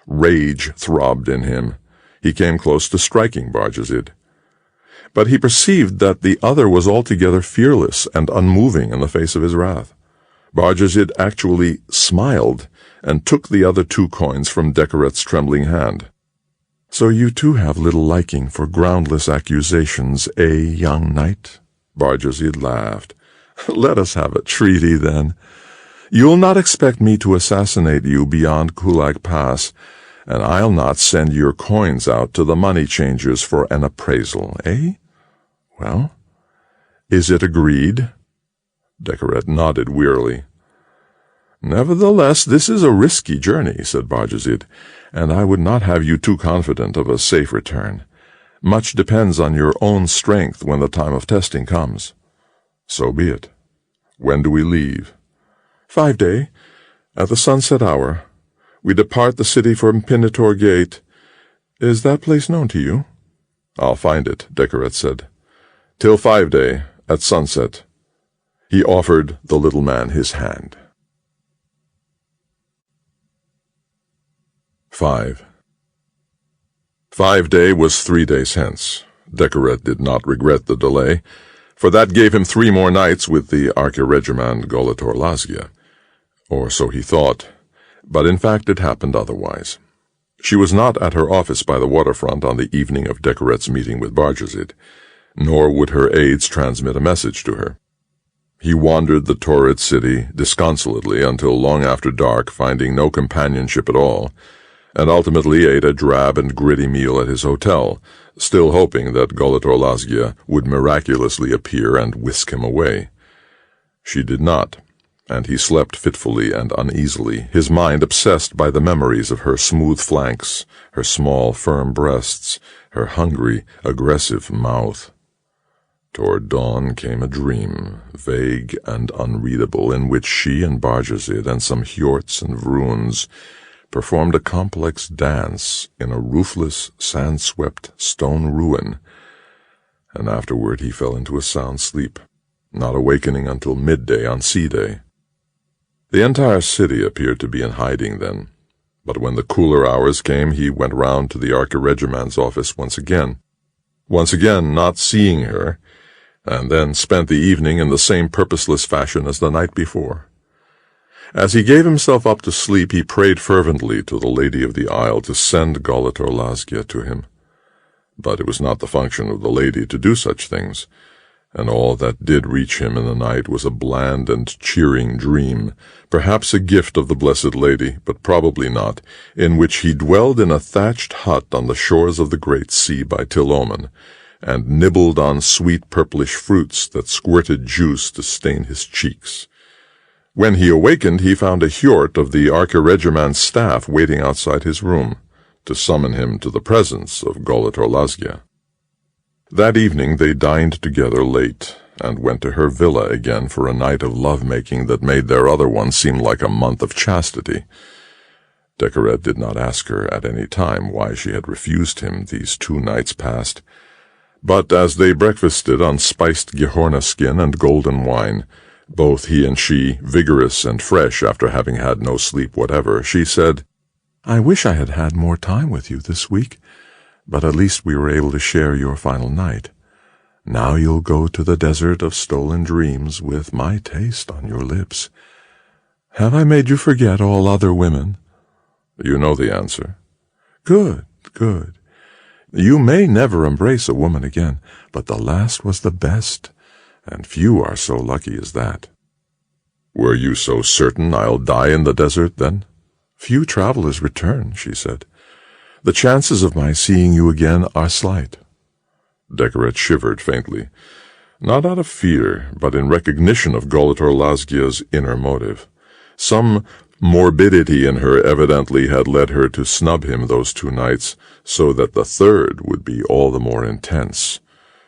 Rage throbbed in him. He came close to striking Bajazid. But he perceived that the other was altogether fearless and unmoving in the face of his wrath. Bajazid actually smiled and took the other 2 coins from Decoret's trembling hand. "So you too have little liking for groundless accusations, young knight?" Bajazid laughed. "Let us have a treaty, then. You'll not expect me to assassinate you beyond Kulak Pass, and I'll not send your coins out to the money changers for an appraisal, eh? Well, is it agreed?" Decoret nodded wearily. "Nevertheless, this is a risky journey," said Bajazid, "and I would not have you too confident of a safe return. Much depends on your own strength when the time of testing comes." "So be it. When do we leave?" 5 days, at the sunset hour. We depart the city from Pinator Gate. Is that place known to you?" "I'll find it," Decoret said. "Till 5 days, at sunset." He offered the little man his hand. 5. 5 days was 3 days hence. Decoret did not regret the delay, for that gave him 3 more nights with the archiregiment Golator Lazgia. Or so he thought, but in fact it happened otherwise. She was not at her office by the waterfront on the evening of Decoret's meeting with Bajazid, nor would her aides transmit a message to her. He wandered the torrid city disconsolately until long after dark, finding no companionship at all, and ultimately ate a drab and gritty meal at his hotel, still hoping that Golator Lazgia would miraculously appear and whisk him away. She did not, and he slept fitfully and uneasily, his mind obsessed by the memories of her smooth flanks, her small, firm breasts, her hungry, aggressive mouth. Toward dawn came a dream, vague and unreadable, in which she and Bajazid and some Hjorts and Vroons performed a complex dance in a roofless, sand-swept stone ruin, and afterward he fell into a sound sleep, not awakening until midday on Sea Day. The entire city appeared to be in hiding then, but when the cooler hours came he went round to the archiregiment's office once again not seeing her, and then spent the evening in the same purposeless fashion as the night before. As he gave himself up to sleep, he prayed fervently to the Lady of the Isle to send Golator Lazgia to him. But it was not the function of the lady to do such things, and all that did reach him in the night was a bland and cheering dream, perhaps a gift of the Blessed Lady, but probably not, in which he dwelled in a thatched hut on the shores of the great sea by Tilomen, and nibbled on sweet purplish fruits that squirted juice to stain his cheeks. When he awakened, he found a Hjort of the archiregiment's staff waiting outside his room, to summon him to the presence of Golator Lazgia. That evening they dined together late, and went to her villa again for a night of love-making that made their other one seem like a month of chastity. Decoret did not ask her at any time why she had refused him these 2 nights past, but as they breakfasted on spiced Gehorna skin and golden wine, both he and she vigorous and fresh after having had no sleep whatever, she said, "I wish I had had more time with you this week, but at least we were able to share your final night. Now you'll go to the desert of stolen dreams with my taste on your lips. Have I made you forget all other women?" "You know the answer." "Good, good. You may never embrace a woman again, but the last was the best, and few are so lucky as that." "Were you so certain I'll die in the desert, then?" "Few travelers return," she said. "The chances of my seeing you again are slight." Decoret shivered faintly, not out of fear, but in recognition of Golator Lazgia's inner motive. Some morbidity in her evidently had led her to snub him those 2 nights, so that the third would be all the more intense.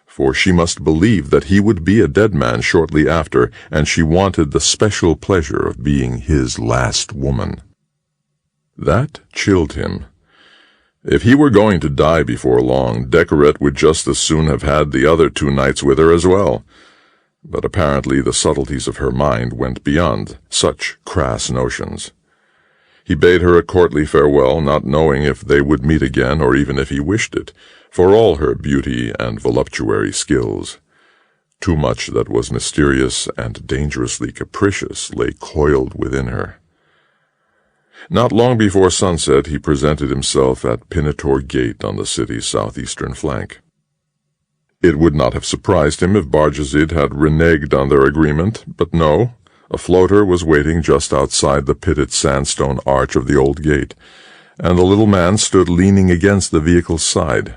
For she must believe that he would be a dead man shortly after, and she wanted the special pleasure of being his last woman. That chilled him. If he were going to die before long, Decoret would just as soon have had the other 2 nights with her as well. But apparently the subtleties of her mind went beyond such crass notions. He bade her a courtly farewell, not knowing if they would meet again or even if he wished it, for all her beauty and voluptuary skills. Too much that was mysterious and dangerously capricious lay coiled within her. Not long before sunset he presented himself at Pinator Gate on the city's southeastern flank. It would not have surprised him if Bajazid had reneged on their agreement, but no, a floater was waiting just outside the pitted sandstone arch of the old gate, and the little man stood leaning against the vehicle's side.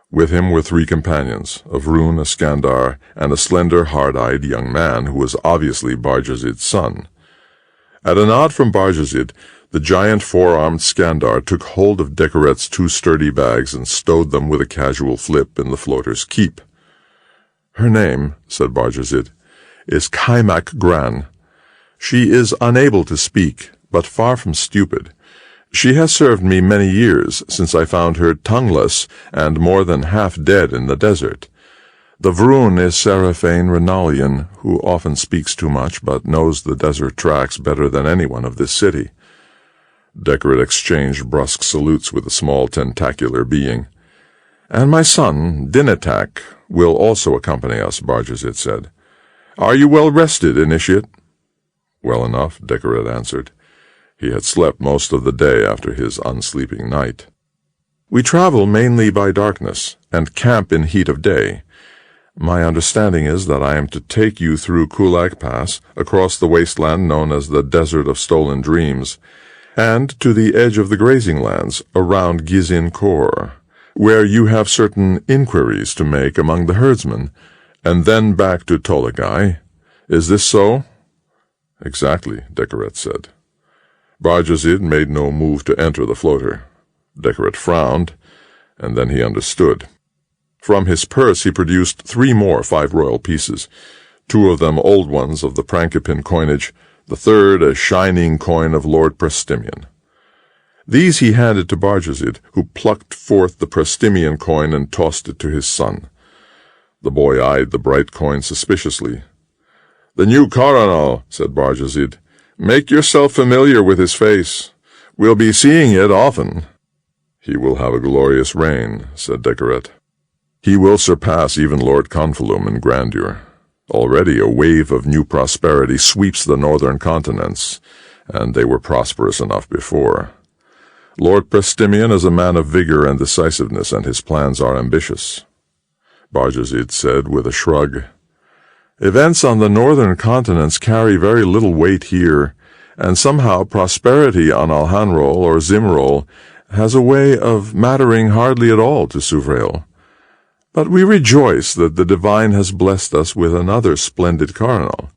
With him were 3 companions, a Vroon, a Skandar, and a slender, hard-eyed young man who was obviously Bajazid's son. At a nod from Bajazid, the giant 4-armed Skandar took hold of Decoret's 2 sturdy bags and stowed them with a casual flip in the floater's keep. "Her name," said Bajazid, "is Kaimak Gran. She is unable to speak, but far from stupid. She has served me many years, since I found her tongueless and more than half dead in the desert. The Vroon is Seraphane Renalian, who often speaks too much, but knows the desert tracks better than anyone of this city." Decoret exchanged brusque salutes with the small tentacular being. "And my son, Dinatak, will also accompany us," Bajazid said. "Are you well rested, Initiate?" "Well enough," Decoret answered. He had slept most of the day after his unsleeping night. "We travel mainly by darkness, and camp in heat of day. My understanding is that I am to take you through Kulak Pass, across the wasteland known as the Desert of Stolen Dreams, and to the edge of the grazing lands around Gizin Khor, where you have certain inquiries to make among the herdsmen, and then back to Tolagai. Is this so?" "Exactly," Decoret said. Bajazid made no move to enter the floater. Decoret frowned, and then he understood. From his purse he produced 3 more 5 royal pieces, 2 of them old ones of the Prankipin coinage, the 3rd a shining coin of Lord Prestimian. These he handed to Bajazid, who plucked forth the Prestimian coin and tossed it to his son. The boy eyed the bright coin suspiciously. "The new Coronel," said Bajazid. "Make yourself familiar with his face. We'll be seeing it often." "He will have a glorious reign," said Decoret. "He will surpass even Lord Confalum in grandeur. Already a wave of new prosperity sweeps the northern continents, and they were prosperous enough before. Lord Prestimian is a man of vigor and decisiveness, and his plans are ambitious." Bajazid said with a shrug, "Events on the northern continents carry very little weight here, and somehow prosperity on Alhanrol or Zimrol has a way of mattering hardly at all to Suvrail. But we rejoice that the Divine has blessed us with another splendid Coronel.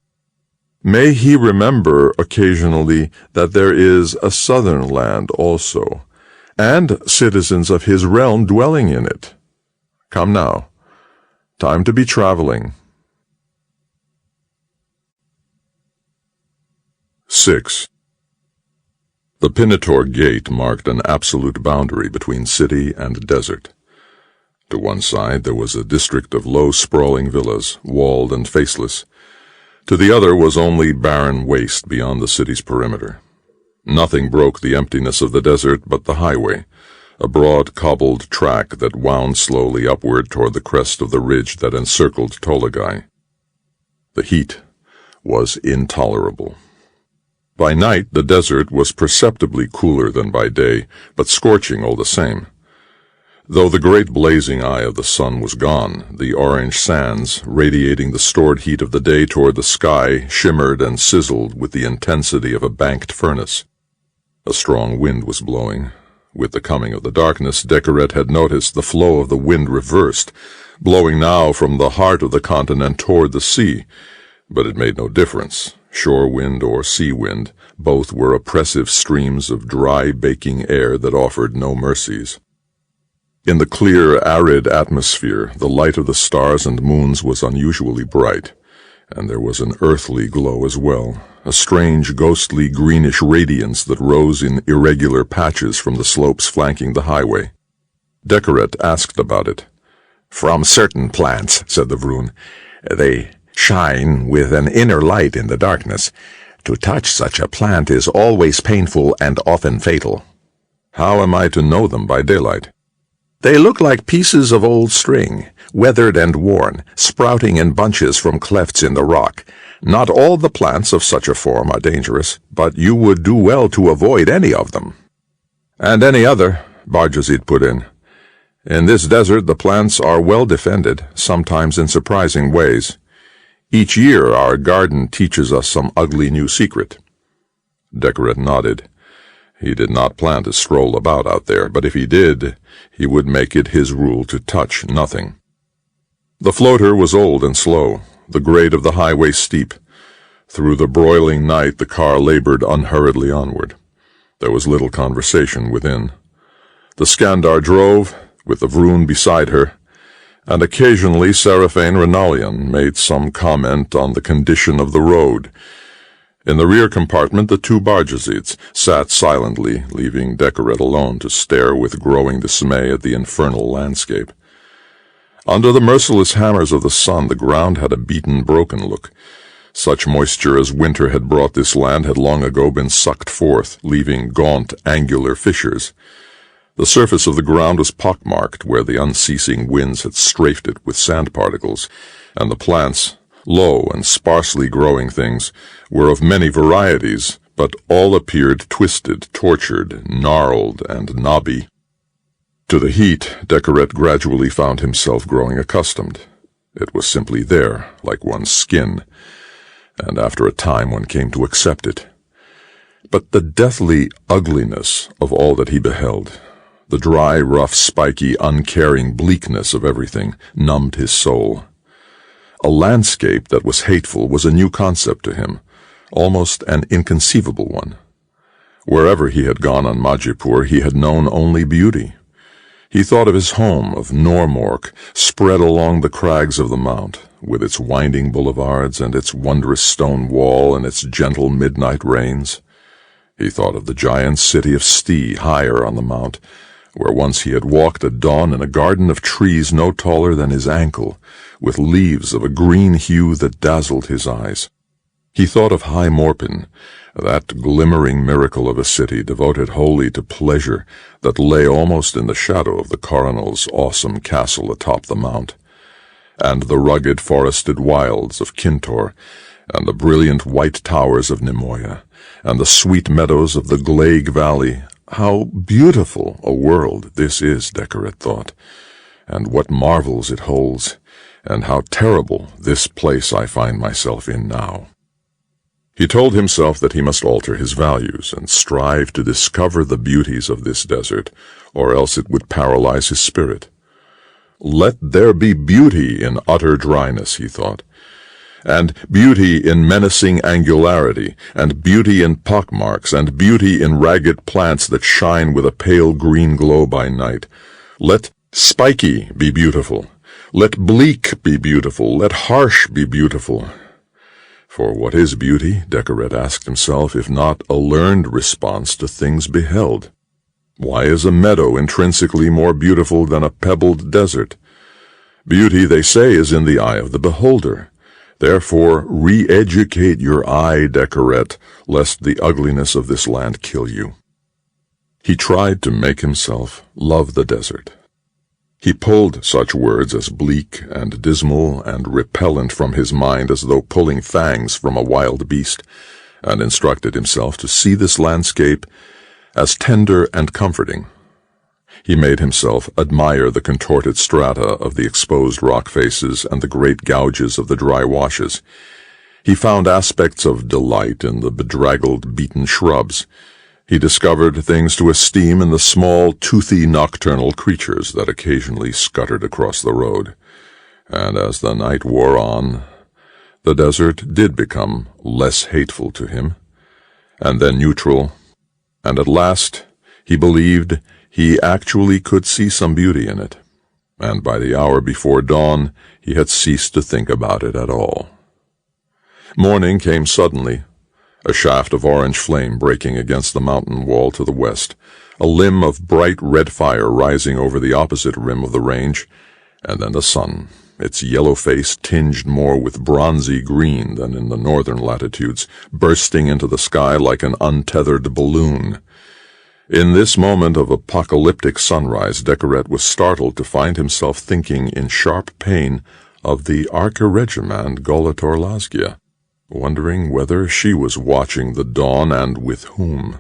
May he remember occasionally that there is a southern land also, and citizens of his realm dwelling in it. Come now, time to be traveling." 6. The Pinator Gate marked an absolute boundary between city and desert. To one side there was a district of low sprawling villas, walled and faceless. To the other was only barren waste beyond the city's perimeter. Nothing broke the emptiness of the desert but the highway, a broad cobbled track that wound slowly upward toward the crest of the ridge that encircled Tolagai. The heat was intolerable. By night the desert was perceptibly cooler than by day, but scorching all the same. Though the great blazing eye of the sun was gone, the orange sands, radiating the stored heat of the day toward the sky, shimmered and sizzled with the intensity of a banked furnace. A strong wind was blowing. With the coming of the darkness, Decoret had noticed the flow of the wind reversed, blowing now from the heart of the continent toward the sea. But it made no difference. Shore wind or sea wind, both were oppressive streams of dry, baking air that offered no mercies. In the clear, arid atmosphere, the light of the stars and moons was unusually bright. and there was an earthly glow as well, a strange ghostly greenish radiance that rose in irregular patches from the slopes flanking the highway. Decoret asked about it.
"From certain plants," said the Vroon. "They shine with an inner light in the darkness. To touch such a plant is always painful and often fatal."
"How am I to know them by daylight?"
"They look like pieces of old string, weathered and worn, sprouting in bunches from clefts in the rock. Not all the plants of such a form are dangerous, but you would do well to avoid any of them."
"And any other," Barjazid put in. "In this desert the plants are well defended, sometimes in surprising ways. Each year our garden teaches us some ugly new secret." Decoret nodded. He did not plan to stroll about out there, but if he did, he would make it his rule to touch nothing. The floater was old and slow, the grade of the highway steep. Through the broiling night the car labored unhurriedly onward. There was little conversation within. The Skandar drove, with the Vroon beside her, and occasionally Seraphane Renalian made some comment on the condition of the road. In the rear compartment the two Barjazids sat silently, leaving Decoret alone to stare with growing dismay at the infernal landscape. Under the merciless hammers of the sun the ground had a beaten, broken look. Such moisture as winter had brought this land had long ago been sucked forth, leaving gaunt, angular fissures. The surface of the ground was pockmarked where the unceasing winds had strafed it with sand particles, and the plants, low and sparsely growing things, were of many varieties, but all appeared twisted, tortured, gnarled, and knobby. To the heat, Decoret gradually found himself growing accustomed. It was simply there, like one's skin, and after a time one came to accept it. But the deathly ugliness of all that he beheld, the dry, rough, spiky, uncaring bleakness of everything, numbed his soul. A landscape that was hateful was a new concept to him, almost an inconceivable one. Wherever he had gone on Majipur he had known only beauty. He thought of his home of Normork, spread along the crags of the mount, with its winding boulevards and its wondrous stone wall and its gentle midnight rains. He thought of the giant city of Stee higher on the mount, where once he had walked at dawn in a garden of trees no taller than his ankle, with leaves of a green hue that dazzled his eyes. He thought of High Morpin, that glimmering miracle of a city devoted wholly to pleasure that lay almost in the shadow of the coronel's awesome castle atop the mount, and the rugged forested wilds of Kintor, and the brilliant white towers of Nemoya, and the sweet meadows of the Glaig Valley. How beautiful a world this is, Decoret thought, and what marvels it holds, and how terrible this place I find myself in now. He told himself that he must alter his values and strive to discover the beauties of this desert, or else it would paralyze his spirit. Let there be beauty in utter dryness, he thought, and beauty in menacing angularity, and beauty in pockmarks, and beauty in ragged plants that shine with a pale green glow by night. Let spiky be beautiful. Let bleak be beautiful. Let harsh be beautiful. For what is beauty, Decoret asked himself, if not a learned response to things beheld? Why is a meadow intrinsically more beautiful than a pebbled desert? Beauty, they say, is in the eye of the beholder. Therefore, re-educate your eye, Decoret, lest the ugliness of this land kill you. He tried to make himself love the desert. He pulled such words as bleak and dismal and repellent from his mind as though pulling fangs from a wild beast, and instructed himself to see this landscape as tender and comforting. He made himself admire the contorted strata of the exposed rock faces and the great gouges of the dry washes. He found aspects of delight in the bedraggled, beaten shrubs. He discovered things to esteem in the small, toothy nocturnal creatures that occasionally scuttered across the road. And as the night wore on, the desert did become less hateful to him, and then neutral, and at last he believed he actually could see some beauty in it, and by the hour before dawn he had ceased to think about it at all. Morning came suddenly, a shaft of orange flame breaking against the mountain wall to the west, a limb of bright red fire rising over the opposite rim of the range, and then the sun, its yellow face tinged more with bronzy green than in the northern latitudes, bursting into the sky like an untethered balloon. In this moment of apocalyptic sunrise, Decoret was startled to find himself thinking in sharp pain of the archiregiment Golatorlazgia, wondering whether she was watching the dawn and with whom.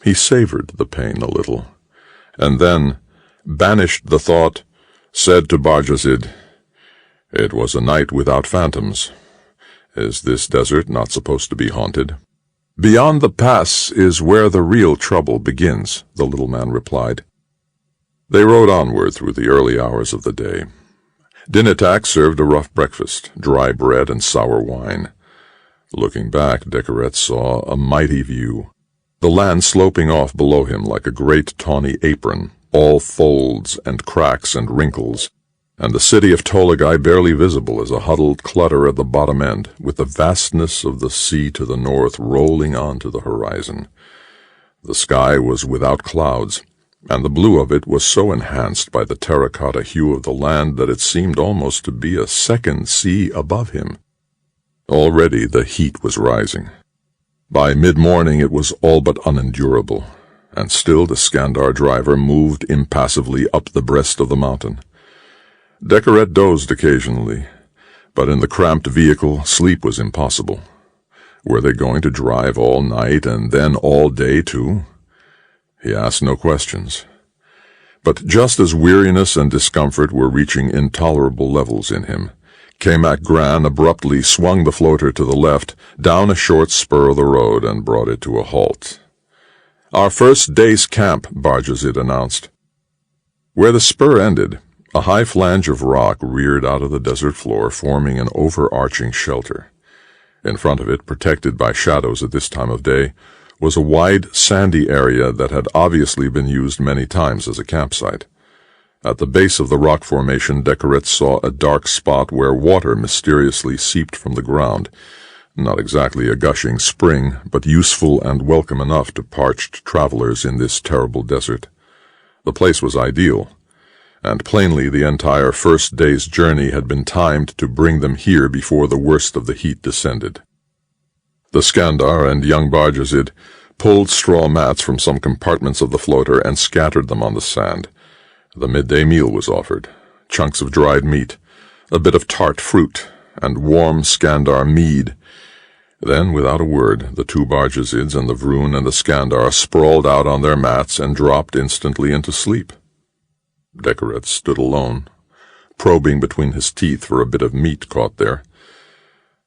He savored the pain a little, and then banished the thought, said to Bajazid, "It was a night without phantoms. Is this desert not supposed to be haunted?" "Beyond the pass is where the real trouble begins," the little man replied. They rode onward through the early hours of the day. Dinatak served a rough breakfast, dry bread and sour wine. Looking back, Decoret saw a mighty view, the land sloping off below him like a great tawny apron, all folds and cracks and wrinkles, and the city of Tolagai barely visible as a huddled clutter at the bottom end, with the vastness of the sea to the north rolling on to the horizon. The sky was without clouds, and the blue of it was so enhanced by the terracotta hue of the land that it seemed almost to be a second sea above him. Already the heat was rising. By mid-morning it was all but unendurable, and still the Skandar driver moved impassively up the breast of the mountain. Decoret dozed occasionally, but in the cramped vehicle sleep was impossible. Were they going to drive all night and then all day too? He asked no questions. But just as weariness and discomfort were reaching intolerable levels in him, Kamak Gran abruptly swung the floater to the left, down a short spur of the road, and brought it to a halt. "Our first day's camp," Bajazid announced. Where the spur ended, a high flange of rock reared out of the desert floor, forming an overarching shelter. In front of it, protected by shadows at this time of day, was a wide, sandy area that had obviously been used many times as a campsite. At the base of the rock formation, Decoret saw a dark spot where water mysteriously seeped from the ground, not exactly a gushing spring, but useful and welcome enough to parched travelers in this terrible desert. The place was ideal, and plainly the entire first day's journey had been timed to bring them here before the worst of the heat descended. The Skandar and young Bajazid pulled straw mats from some compartments of the floater and scattered them on the sand. The midday meal was offered, chunks of dried meat, a bit of tart fruit, and warm Skandar mead. Then, without a word, the two Bajazids and the Vroon and the Skandar sprawled out on their mats and dropped instantly into sleep. Decoret stood alone, probing between his teeth for a bit of meat caught there.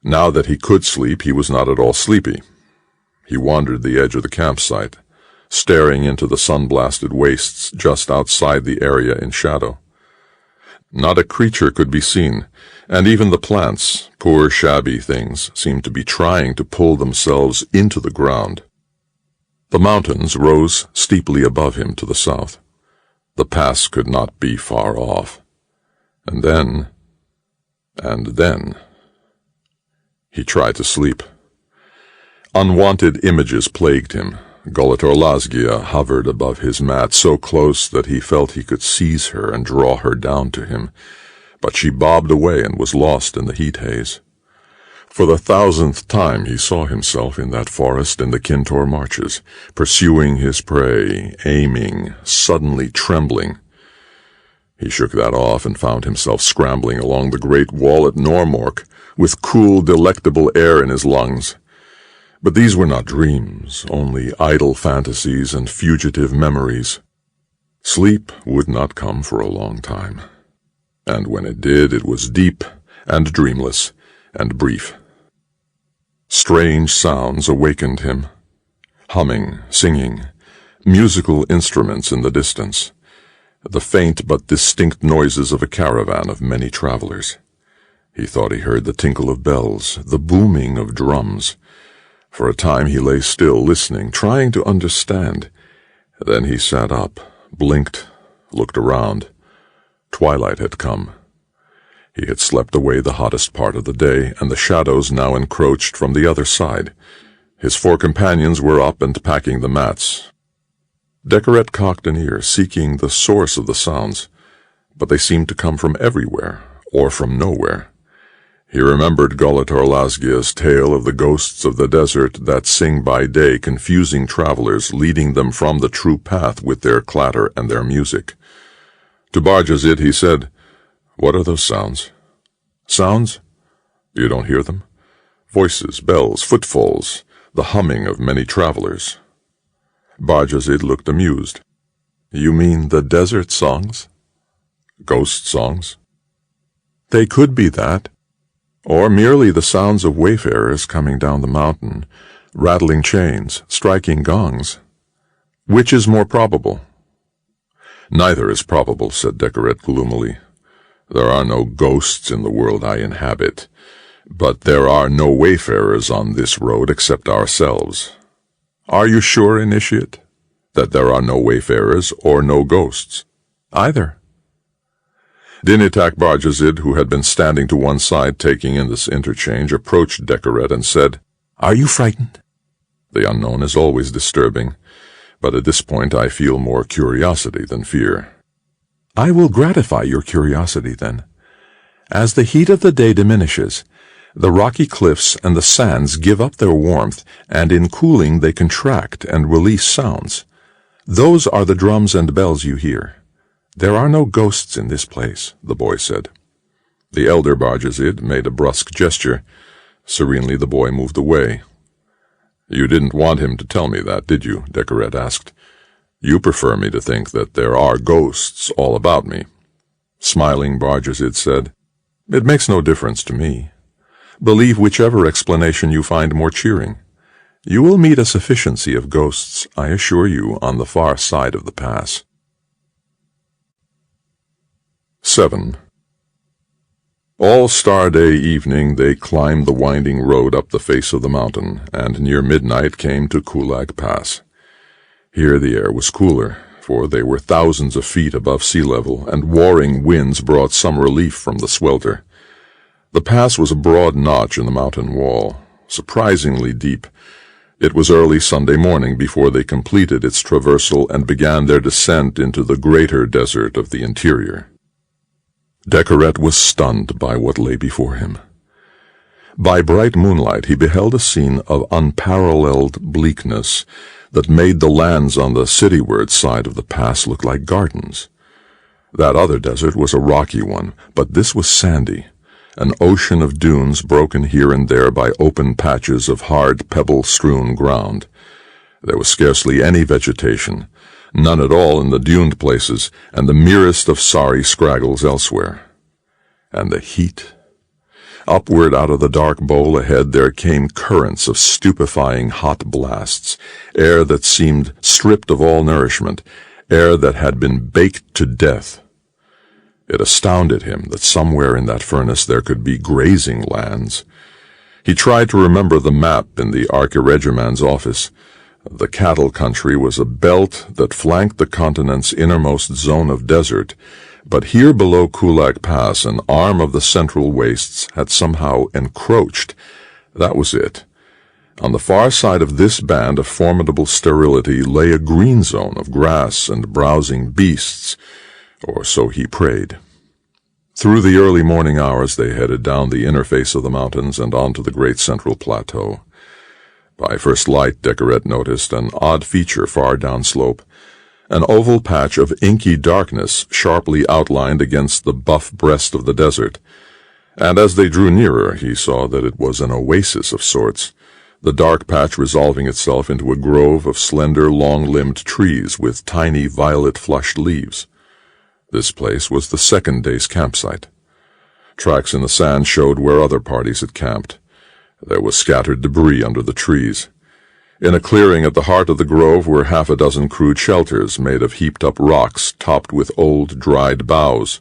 Now that he could sleep, he was not at all sleepy. He wandered the edge of the campsite, staring into the sun-blasted wastes just outside the area in shadow. Not a creature could be seen, and even the plants, poor shabby things, seemed to be trying to pull themselves into the ground. The mountains rose steeply above him to the south. The pass could not be far off. And then... He tried to sleep. Unwanted images plagued him. Golatorlazgia hovered above his mat so close that he felt he could seize her and draw her down to him, but she bobbed away and was lost in the heat haze. For the 1000th time he saw himself in that forest in the Kintor marches, pursuing his prey, aiming, suddenly trembling. He shook that off and found himself scrambling along the great wall at Normork, with cool, delectable air in his lungs. But these were not dreams, only idle fantasies and fugitive memories. Sleep would not come for a long time, and when it did, it was deep and dreamless and brief. Strange sounds awakened him. Humming, singing, musical instruments in the distance, the faint but distinct noises of a caravan of many travelers. He thought he heard the tinkle of bells, the booming of drums. For a time he lay still, listening, trying to understand. Then he sat up, blinked, looked around. Twilight had come. He had slept away the hottest part of the day, and the shadows now encroached from the other side. His 4 companions were up and packing the mats. Decoret cocked an ear, seeking the source of the sounds, but they seemed to come from everywhere, or from nowhere. He remembered Gulator Lasgia's tale of the ghosts of the desert that sing by day, confusing travelers, leading them from the true path with their clatter and their music. To Bajazid he said, "What are those sounds?" "Sounds? You don't hear them? Voices, bells, footfalls, the humming of many travelers." Bajazid looked amused. "You mean the desert songs?" "Ghost songs?" "They could be that. Or merely the sounds of wayfarers coming down the mountain, rattling chains, striking gongs. Which is more probable?" "Neither is probable," said Decoret gloomily. "There are no ghosts in the world I inhabit, but there are no wayfarers on this road except ourselves." "Are you sure, Initiate, that there are no wayfarers or no ghosts?" "Either." Dinitak Bajazid, who had been standing to one side taking in this interchange, approached Decoret and said, "Are you frightened?" The unknown is always disturbing, but at this point I feel more curiosity than fear. "I will gratify your curiosity, then. As the heat of the day diminishes, the rocky cliffs and the sands give up their warmth, and in cooling they contract and release sounds. Those are the drums and bells you hear. There are no ghosts in this place," the boy said. The elder Bajazid made a brusque gesture. Serenely the boy moved away. "You didn't want him to tell me that, did you?" Decoret asked. "You prefer me to think that there are ghosts all about me." Smiling, Bajazid said, "It makes no difference to me. Believe whichever explanation you find more cheering. You will meet a sufficiency of ghosts, I assure you, on the far side of the pass." 7. All Star Day evening they climbed the winding road up the face of the mountain, and near midnight came to Kulag Pass. Here the air was cooler, for they were thousands of feet above sea level, and warring winds brought some relief from the swelter. The pass was a broad notch in the mountain wall, surprisingly deep. It was early Sunday morning before they completed its traversal and began their descent into the greater desert of the interior. Decoret was stunned by what lay before him. By bright moonlight he beheld a scene of unparalleled bleakness that made the lands on the cityward side of the pass look like gardens. That other desert was a rocky one, but this was sandy, an ocean of dunes broken here and there by open patches of hard pebble-strewn ground. There was scarcely any vegetation, none at all in the duned places, and the merest of sorry scraggles elsewhere. And the heat. Upward out of the dark bowl ahead there came currents of stupefying hot blasts, air that seemed stripped of all nourishment, air that had been baked to death. It astounded him that somewhere in that furnace there could be grazing lands. He tried to remember the map in the archiregiman's office. The cattle country was a belt that flanked the continent's innermost zone of desert, but here below Kulag Pass an arm of the central wastes had somehow encroached. That was it. On the far side of this band of formidable sterility lay a green zone of grass and browsing beasts, or so he prayed. Through the early morning hours they headed down the inner face of the mountains and onto the great central plateau. By first light Decoret noticed an odd feature far downslope, an oval patch of inky darkness sharply outlined against the buff breast of the desert, and as they drew nearer he saw that it was an oasis of sorts, the dark patch resolving itself into a grove of slender, long-limbed trees with tiny violet-flushed leaves. This place was the second day's campsite. Tracks in the sand showed where other parties had camped. There was scattered debris under the trees. In a clearing at the heart of the grove were half a dozen crude shelters made of heaped-up rocks topped with old, dried boughs.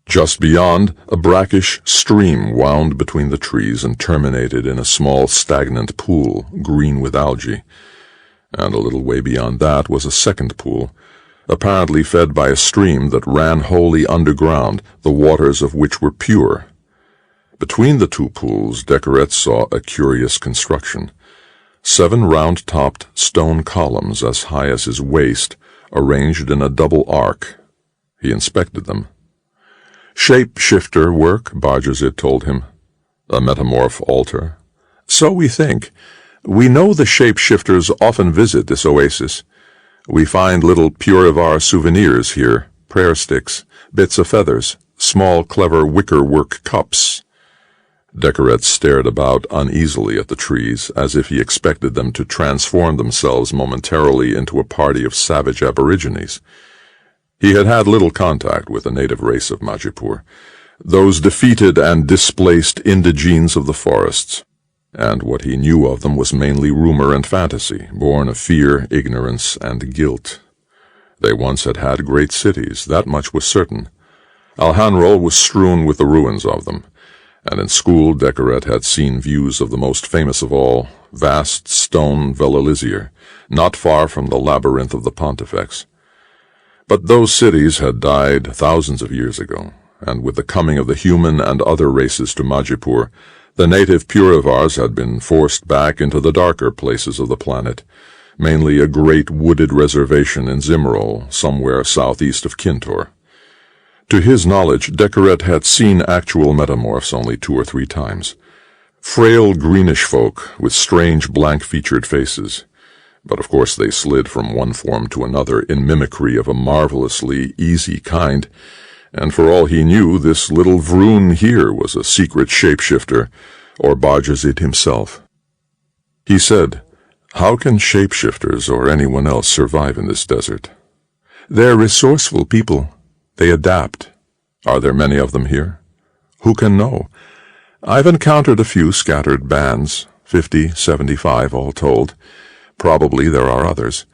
Just beyond, a brackish stream wound between the trees and terminated in a small, stagnant pool, green with algae. And a little way beyond that was a second pool, apparently fed by a stream that ran wholly underground, the waters of which were pure. Between the two pools, Decoret saw a curious construction. 7 round-topped stone columns as high as his waist, arranged in a double arc. He inspected them. "Shape-shifter work," Bajazet told him. "A metamorph altar." "So we think. We know the shape-shifters often visit this oasis. We find little Purivar souvenirs here, prayer sticks, bits of feathers, small clever wicker-work cups." Decoret stared about uneasily at the trees, as if he expected them to transform themselves momentarily into a party of savage aborigines. He had had little contact with the native race of Majipur, those defeated and displaced indigenes of the forests, and what he knew of them was mainly rumor and fantasy, born of fear, ignorance, and guilt. They once had had great cities, that much was certain. Alhanrol was strewn with the ruins of them, and in school Decoret had seen views of the most famous of all, vast stone Velalizir, not far from the labyrinth of the Pontifex. But those cities had died thousands of years ago, and with the coming of the human and other races to Majipur, the native Purivars had been forced back into the darker places of the planet, mainly a great wooded reservation in Zimrol, somewhere southeast of Kintor. To his knowledge, Decoret had seen actual metamorphs only 2 or 3 times. Frail greenish folk with strange blank-featured faces. But of course they slid from one form to another in mimicry of a marvelously easy kind, and for all he knew this little Vroon here was a secret shapeshifter, or Bajazet himself. He said, "How can shapeshifters or anyone else survive in this desert?" "They're resourceful people. They adapt." "Are there many of them here?" "Who can know? I've encountered a few scattered bands, 50, 75 all told. Probably there are others.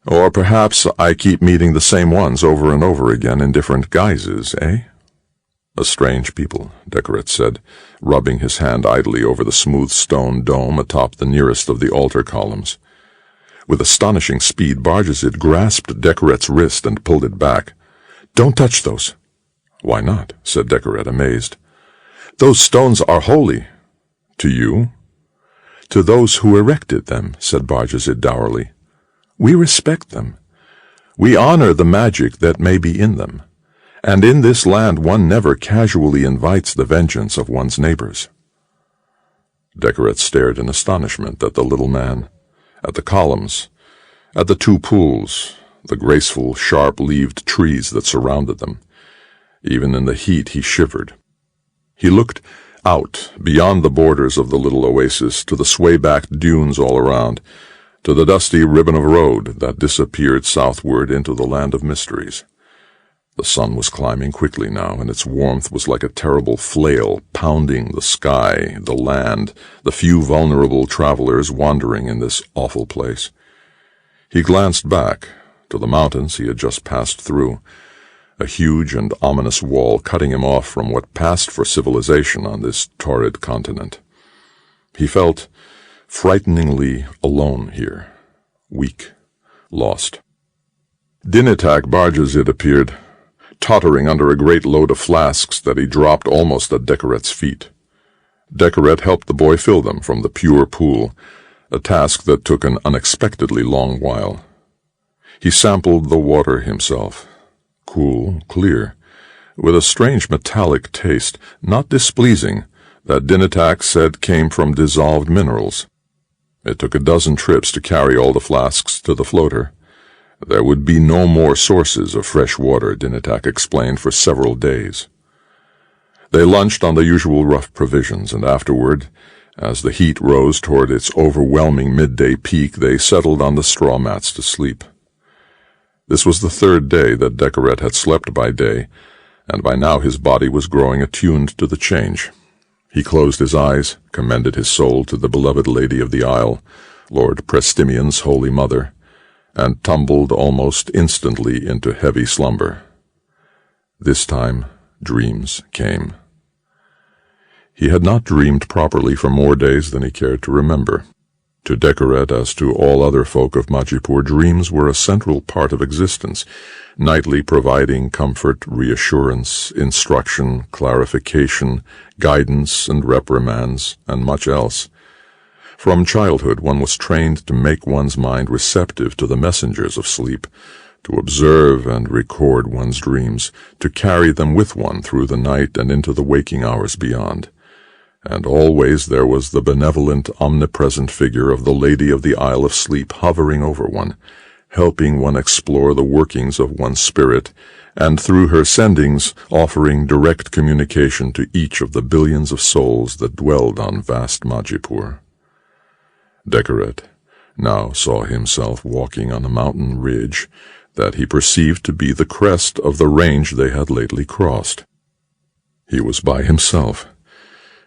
Or perhaps I keep meeting the same ones over and over again in different guises, eh?" "A strange people," Decoret said, rubbing his hand idly over the smooth stone dome atop the nearest of the altar columns. With astonishing speed, Bajazet grasped Decoret's wrist and pulled it back. "Don't touch those." "Why not?" said Decoret, amazed. "Those stones are holy." "To you?" "To those who erected them," said Bajazet dourly. "We respect them. We honor the magic that may be in them. And in this land one never casually invites the vengeance of one's neighbors." Decoret stared in astonishment at the little man, at the columns, at the 2 pools, the graceful, sharp-leaved trees that surrounded them. Even in the heat he shivered. He looked out, beyond the borders of the little oasis, to the sway-backed dunes all around, to the dusty ribbon of road that disappeared southward into the land of mysteries. The sun was climbing quickly now, and its warmth was like a terrible flail pounding the sky, the land, the few vulnerable travelers wandering in this awful place. He glanced back to the mountains he had just passed through, a huge and ominous wall cutting him off from what passed for civilization on this torrid continent. He felt frighteningly alone here, weak, lost. Dinitak Bajazet appeared, tottering under a great load of flasks that he dropped almost at Decoret's feet. Decoret helped the boy fill them from the pure pool, a task that took an unexpectedly long while. He sampled the water himself. Cool, clear, with a strange metallic taste, not displeasing, that Dinitak said came from dissolved minerals. It took a dozen trips to carry all the flasks to the floater. There would be no more sources of fresh water, Dinitak explained, for several days. They lunched on the usual rough provisions, and afterward, as the heat rose toward its overwhelming midday peak, they settled on the straw mats to sleep. This was the 3rd day that Decoret had slept by day, and by now his body was growing attuned to the change. He closed his eyes, commended his soul to the beloved Lady of the Isle, Lord Prestimian's Holy Mother, and tumbled almost instantly into heavy slumber. This time, dreams came. He had not dreamed properly for more days than he cared to remember. To Decoret, as to all other folk of Majipur, dreams were a central part of existence, nightly providing comfort, reassurance, instruction, clarification, guidance and reprimands, and much else. From childhood one was trained to make one's mind receptive to the messengers of sleep, to observe and record one's dreams, to carry them with one through the night and into the waking hours beyond. And always there was the benevolent, omnipresent figure of the Lady of the Isle of Sleep hovering over one, helping one explore the workings of one's spirit, and through her sendings offering direct communication to each of the billions of souls that dwelled on vast Majipur. Decoret now saw himself walking on a mountain ridge that he perceived to be the crest of the range they had lately crossed. He was by himself,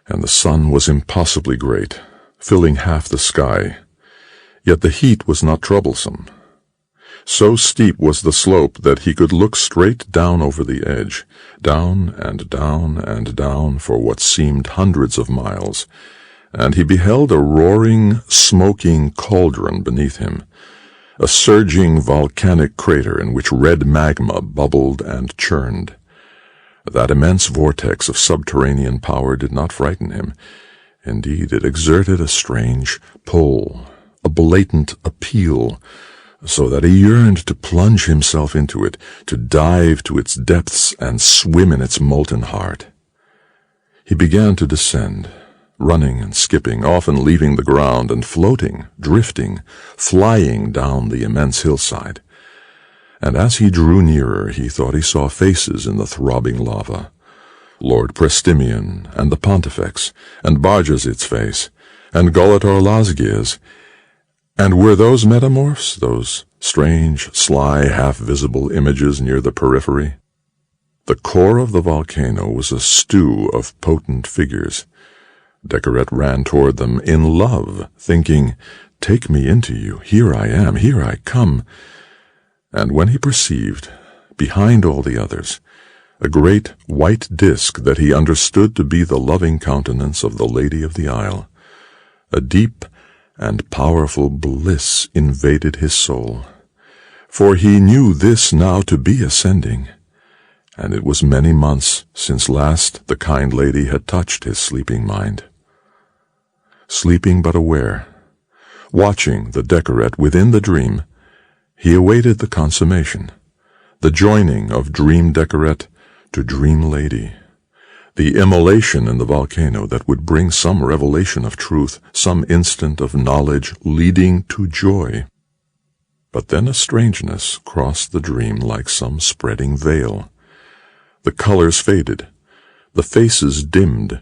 and the sun was impossibly great, filling half the sky, yet the heat was not troublesome. So steep was the slope that he could look straight down over the edge, down and down and down for what seemed hundreds of miles, and he beheld a roaring, smoking cauldron beneath him, a surging volcanic crater in which red magma bubbled and churned. That immense vortex of subterranean power did not frighten him. Indeed, it exerted a strange pull, a blatant appeal, so that he yearned to plunge himself into it, to dive to its depths and swim in its molten heart. He began to descend, running and skipping, often leaving the ground and floating, drifting, flying down the immense hillside. And as he drew nearer, he thought he saw faces in the throbbing lava. Lord Prestimion, and the Pontifex, and Bajazid's face, and Gulator Lazgia's. And were those metamorphs, those strange, sly, half-visible images near the periphery? The core of the volcano was a stew of potent figures. Decoret ran toward them in love, thinking, "Take me into you, here I am, here I come." And when he perceived, behind all the others, a great white disk that he understood to be the loving countenance of the Lady of the Isle, a deep and powerful bliss invaded his soul, for he knew this now to be ascending, and it was many months since last the kind lady had touched his sleeping mind. Sleeping but aware, watching the Decoret within the dream, he awaited the consummation, the joining of dream Decoret to dream lady, the immolation in the volcano that would bring some revelation of truth, some instant of knowledge leading to joy. But then a strangeness crossed the dream like some spreading veil. The colors faded, the faces dimmed.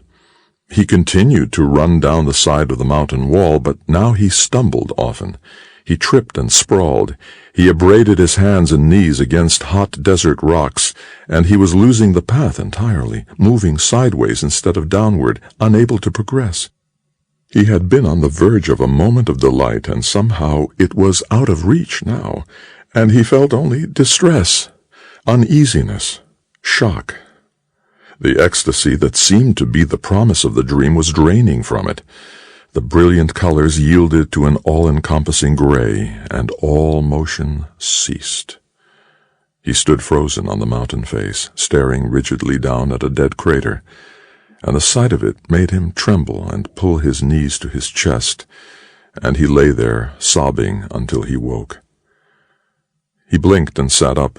He continued to run down the side of the mountain wall, but now he stumbled often. He tripped and sprawled. He abraded his hands and knees against hot desert rocks, and he was losing the path entirely, moving sideways instead of downward, unable to progress. He had been on the verge of a moment of delight, and somehow it was out of reach now, and he felt only distress, uneasiness, shock. The ecstasy that seemed to be the promise of the dream was draining from it. The brilliant colors yielded to an all-encompassing gray, and all motion ceased. He stood frozen on the mountain face, staring rigidly down at a dead crater, and the sight of it made him tremble and pull his knees to his chest, and he lay there, sobbing until he woke. He blinked and sat up.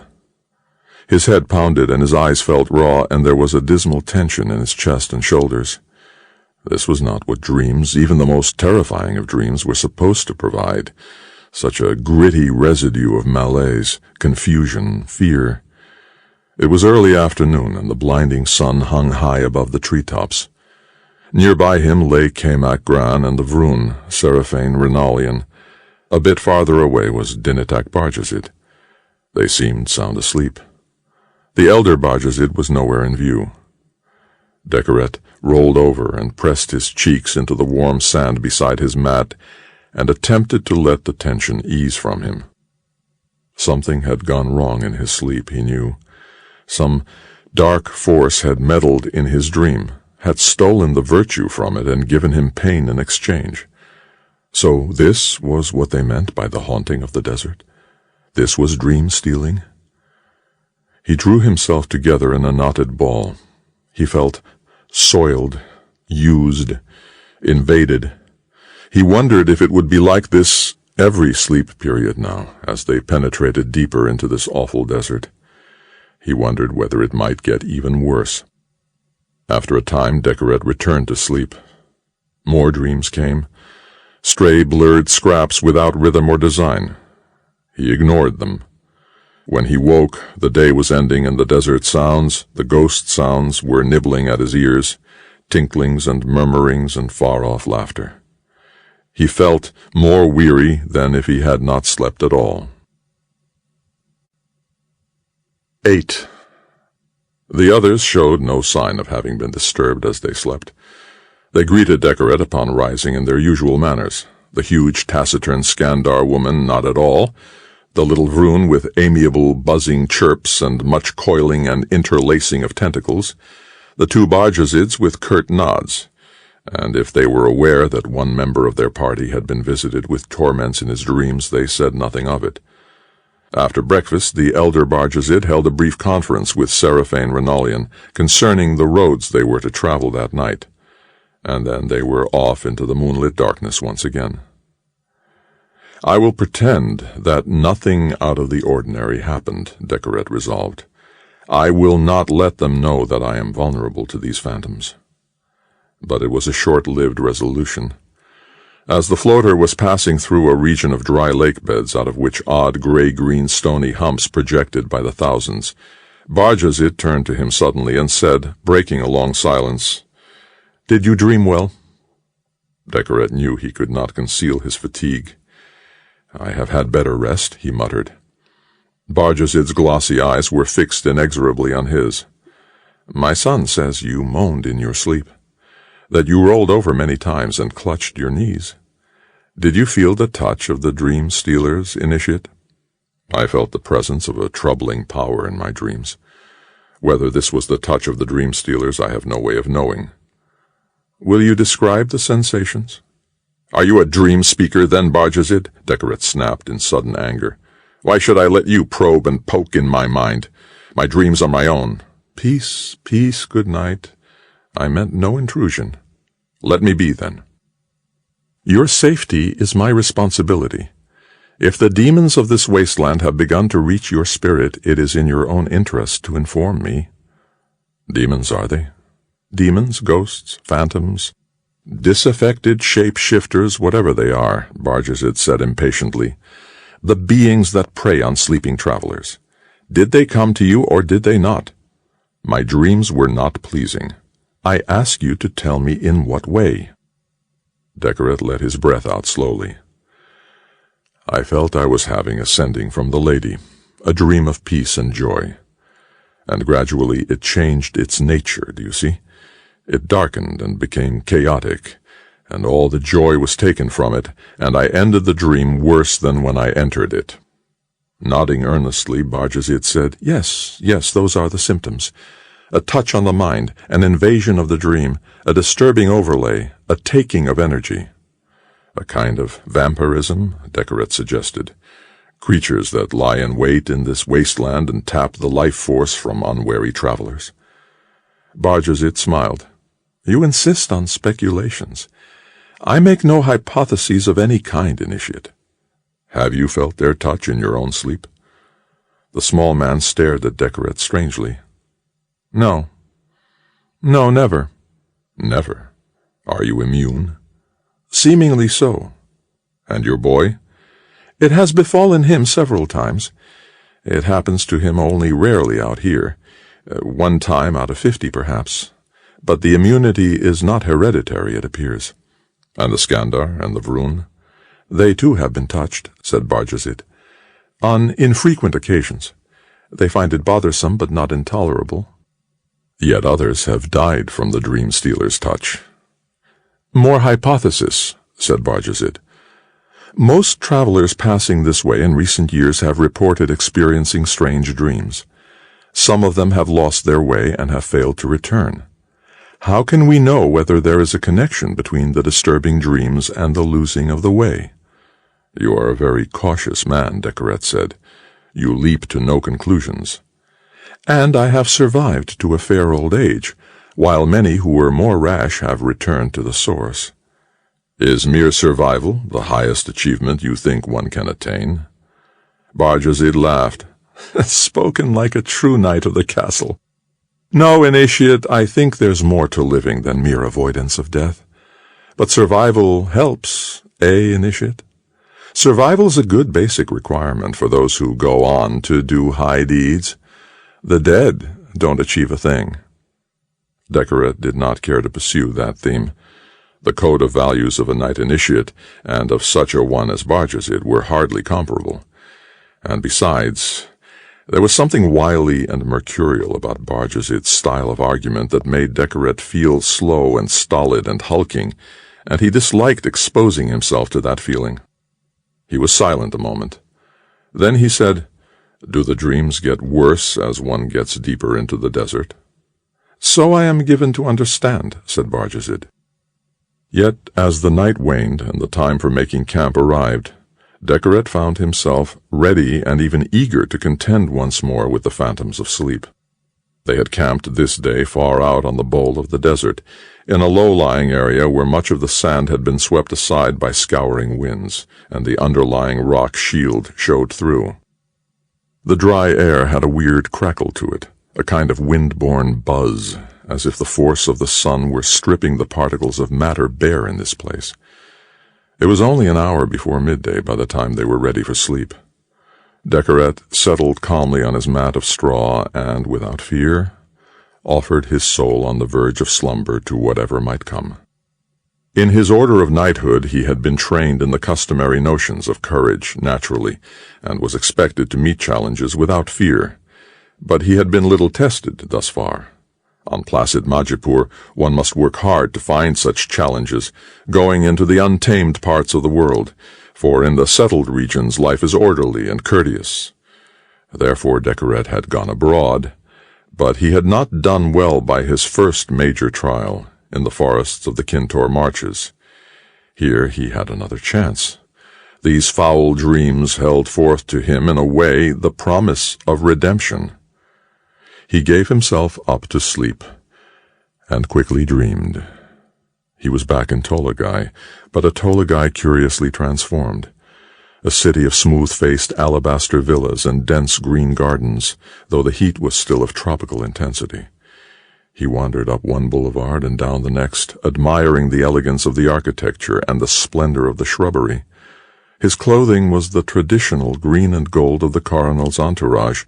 His head pounded and his eyes felt raw, and there was a dismal tension in his chest and shoulders. This was not what dreams, even the most terrifying of dreams, were supposed to provide. Such a gritty residue of malaise, confusion, fear. It was early afternoon, and the blinding sun hung high above the treetops. Nearby him lay Kamak Gran and the Vroon, Seraphane Rinalian. A bit farther away was Dinitak Bajazid. They seemed sound asleep. The elder Bajazid was nowhere in view. Decoret rolled over and pressed his cheeks into the warm sand beside his mat and attempted to let the tension ease from him. Something had gone wrong in his sleep, he knew. Some dark force had meddled in his dream, had stolen the virtue from it and given him pain in exchange. So this was what they meant by the haunting of the desert? This was dream-stealing? He drew himself together in a knotted ball. He felt soiled, used, invaded. He wondered if it would be like this every sleep period now, as they penetrated deeper into this awful desert. He wondered whether it might get even worse. After a time, Decoret returned to sleep. More dreams came, stray blurred scraps without rhythm or design. He ignored them. When he woke, the day was ending and the desert sounds, the ghost sounds, were nibbling at his ears, tinklings and murmurings and far-off laughter. He felt more weary than if he had not slept at all. 8. The others showed no sign of having been disturbed as they slept. They greeted Decoret upon rising in their usual manners. The huge, taciturn Skandar woman not at all, the little Vroon with amiable, buzzing chirps and much coiling and interlacing of tentacles, the two Barjazids with curt nods, and if they were aware that one member of their party had been visited with torments in his dreams, they said nothing of it. After breakfast, the elder Barjazid held a brief conference with Seraphane Renalian concerning the roads they were to travel that night, and then they were off into the moonlit darkness once again. "I will pretend that nothing out of the ordinary happened," Decoret resolved. "I will not let them know that I am vulnerable to these phantoms." But it was a short-lived resolution. As the floater was passing through a region of dry lake beds out of which odd gray-green stony humps projected by the thousands, Barjazid turned to him suddenly and said, breaking a long silence, "Did you dream well?" Decoret knew he could not conceal his fatigue. "I have had better rest," he muttered. Barjazid's glossy eyes were fixed inexorably on his. "My son says you moaned in your sleep, that you rolled over many times and clutched your knees. Did you feel the touch of the dream stealers, initiate?" "I felt the presence of a troubling power in my dreams. Whether this was the touch of the dream stealers, I have no way of knowing." "Will you describe the sensations?" "Are you a dream speaker, then, Barjazid?" Decoret snapped in sudden anger. "Why should I let you probe and poke in my mind? My dreams are my own." "Peace, peace, good night. I meant no intrusion." "Let me be, then." "Your safety is my responsibility. If the demons of this wasteland have begun to reach your spirit, it is in your own interest to inform me." "Demons, are they?" "Demons, ghosts, phantoms, disaffected shape-shifters, whatever they are," Barjazid said impatiently. "The beings that prey on sleeping travelers. Did they come to you or did they not? My dreams were not pleasing. I ask you to tell me in what way." Decoret let his breath out slowly. "I felt I was having a sending from the lady, a dream of peace and joy. And gradually it changed its nature, do you see? It darkened and became chaotic, and all the joy was taken from it, and I ended the dream worse than when I entered it." Nodding earnestly, Barjazid said, Yes, those are the symptoms. A touch on the mind, an invasion of the dream, a disturbing overlay, a taking of energy." "A kind of vampirism," Decoret suggested. "Creatures that lie in wait in this wasteland and tap the life force from unwary travelers." Barjazid smiled. "You insist on speculations. I make no hypotheses of any kind, initiate." "Have you felt their touch in your own sleep?" The small man stared at Decoret strangely. No, never." "Never? Are you immune?" "Seemingly so." "And your boy?" "It has befallen him several times. It happens to him only rarely out here, 1 time out of 50 perhaps. But the immunity is not hereditary, it appears." "And the Skandar and the Vroon?" "They too have been touched," said Barjazid. "On infrequent occasions. They find it bothersome but not intolerable." "Yet others have died from the dream stealer's touch." "More hypothesis," said Barjazid. "Most travelers passing this way in recent years have reported experiencing strange dreams. Some of them have lost their way and have failed to return.
How can we know whether there is a connection between the disturbing dreams and the losing of the way?
You are a very cautious man, Decoret said. You leap to no conclusions.
And I have survived to a fair old age, while many who were more rash have returned to the source.
Is mere survival the highest achievement you think one can attain? Bajazid laughed.
Spoken like a true knight of the castle. No, initiate, I think there's more to living than mere avoidance of death. But survival helps, initiate? Survival's a good basic requirement for those who go on to do high deeds. The dead don't achieve a thing.
Decoret did not care to pursue that theme. The code of values of a knight initiate and of such a one as Bajazid were hardly comparable. And besides, there was something wily and mercurial about Bajazid's style of argument that made Decoret feel slow and stolid and hulking, and he disliked exposing himself to that feeling. He was silent a moment. Then he said, "Do the dreams get worse as one gets deeper into the desert?"
"So I am given to understand," said Bajazid.
Yet, as the night waned and the time for making camp arrived, Decoret found himself ready and even eager to contend once more with the phantoms of sleep. They had camped this day far out on the bowl of the desert, in a low-lying area where much of the sand had been swept aside by scouring winds, and the underlying rock shield showed through. The dry air had a weird crackle to it, a kind of wind-borne buzz, as if the force of the sun were stripping the particles of matter bare in this place. It was only an hour before midday by the time they were ready for sleep. Decoret settled calmly on his mat of straw and, without fear, offered his soul on the verge of slumber to whatever might come. In his order of knighthood he had been trained in the customary notions of courage naturally, and was expected to meet challenges without fear. But he had been little tested thus far. On placid Majipur, one must work hard to find such challenges, going into the untamed parts of the world, for in the settled regions life is orderly and courteous. Therefore Decoret had gone abroad, but he had not done well by his first major trial, in the forests of the Kintor Marches. Here he had another chance. These foul dreams held forth to him in a way the promise of redemption. He gave himself up to sleep, and quickly dreamed. He was back in Tolagai, but a Tolagai curiously transformed. A city of smooth-faced alabaster villas and dense green gardens, though the heat was still of tropical intensity. He wandered up one boulevard and down the next, admiring the elegance of the architecture and the splendor of the shrubbery. His clothing was the traditional green and gold of the cardinal's entourage,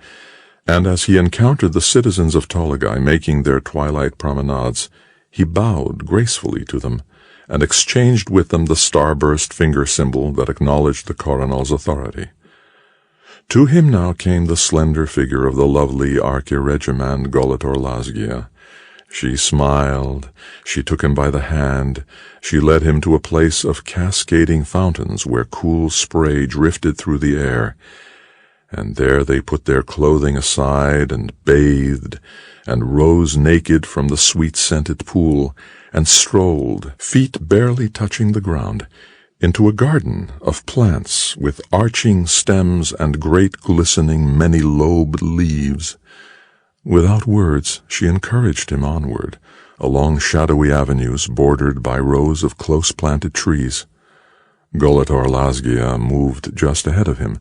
and as he encountered the citizens of Tolagai making their twilight promenades, he bowed gracefully to them, and exchanged with them the starburst finger symbol that acknowledged the cardinal's authority. To him now came the slender figure of the lovely archiregiman Golator Lasgia. She smiled, she took him by the hand, she led him to a place of cascading fountains where cool spray drifted through the air, and there they put their clothing aside and bathed, and rose naked from the sweet-scented pool, and strolled, feet barely touching the ground, into a garden of plants with arching stems and great glistening many-lobed leaves. Without words, she encouraged him onward, along shadowy avenues bordered by rows of close-planted trees. Golator Lasgia moved just ahead of him,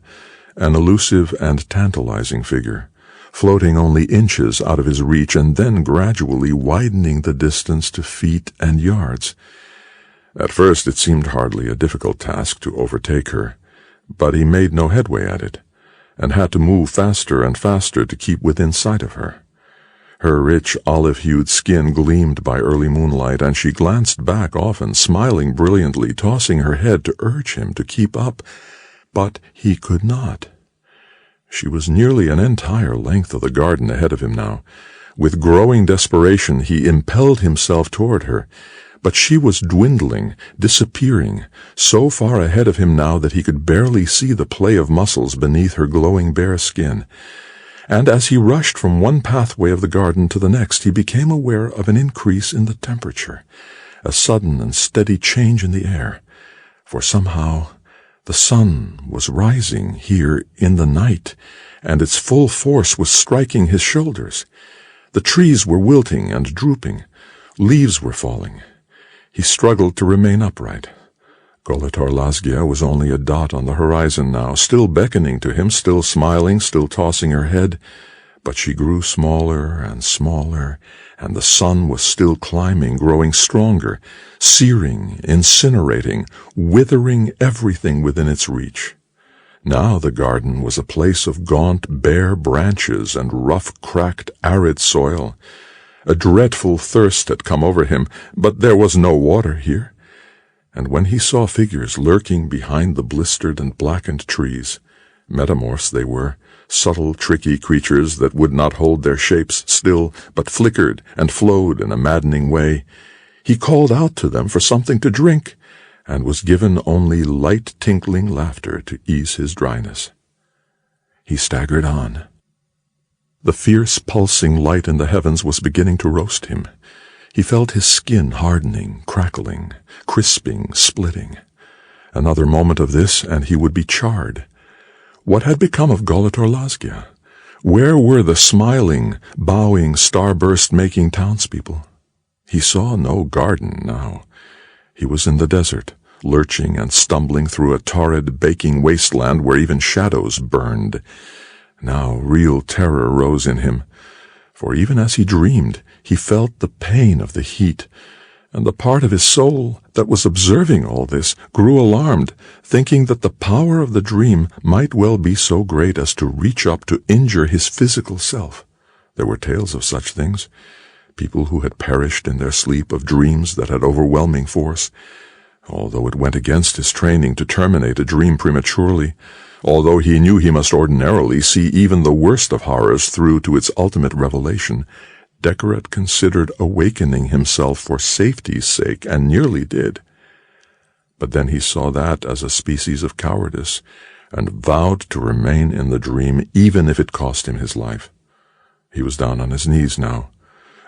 an elusive and tantalizing figure, floating only inches out of his reach and then gradually widening the distance to feet and yards. At first it seemed hardly a difficult task to overtake her, but he made no headway at it, and had to move faster and faster to keep within sight of her. Her rich olive-hued skin gleamed by early moonlight, and she glanced back often, smiling brilliantly, tossing her head to urge him to keep up, but he could not. She was nearly an entire length of the garden ahead of him now. With growing desperation he impelled himself toward her, but she was dwindling, disappearing, so far ahead of him now that he could barely see the play of muscles beneath her glowing bare skin.
and as he rushed from one pathway of the garden to the next, he became aware of an increase in the temperature, a sudden and steady change in the air, for somehow the sun was rising here in the night, and its full force was striking his shoulders. The trees were wilting and drooping. Leaves were falling. He struggled to remain upright. Golitor Lasgia was only a dot on the horizon now, still beckoning to him, still smiling, still tossing her head. But she grew smaller and smaller, and the sun was still climbing, growing stronger, searing, incinerating, withering everything within its reach. Now the garden was a place of gaunt, bare branches and rough, cracked, arid soil. A dreadful thirst had come over him, but there was no water here. And when he saw figures lurking behind the blistered and blackened trees, metamorphs they were, subtle, tricky creatures that would not hold their shapes still, but flickered and flowed in a maddening way, he called out to them for something to drink, and was given only light tinkling laughter to ease his dryness. He staggered on. The fierce, pulsing light in the heavens was beginning to roast him. He felt his skin hardening, crackling, crisping, splitting. Another moment of this, and he would be charred. What had become of Golitor Lasgia? Where were the smiling, bowing, starburst-making townspeople? He saw no garden now. He was in the desert, lurching and stumbling through a torrid, baking wasteland where even shadows burned. Now real terror rose in him, for even as he dreamed, he felt the pain of the heat, and the part of his soul that was observing all this grew alarmed, thinking that the power of the dream might well be so great as to reach up to injure his physical self. There were tales of such things, people who had perished in their sleep of dreams that had overwhelming force. Although it went against his training to terminate a dream prematurely, although he knew he must ordinarily see even the worst of horrors through to its ultimate revelation, Decoret considered awakening himself for safety's sake, and nearly did. But then he saw that as a species of cowardice, and vowed to remain in the dream even if it cost him his life. He was down on his knees now,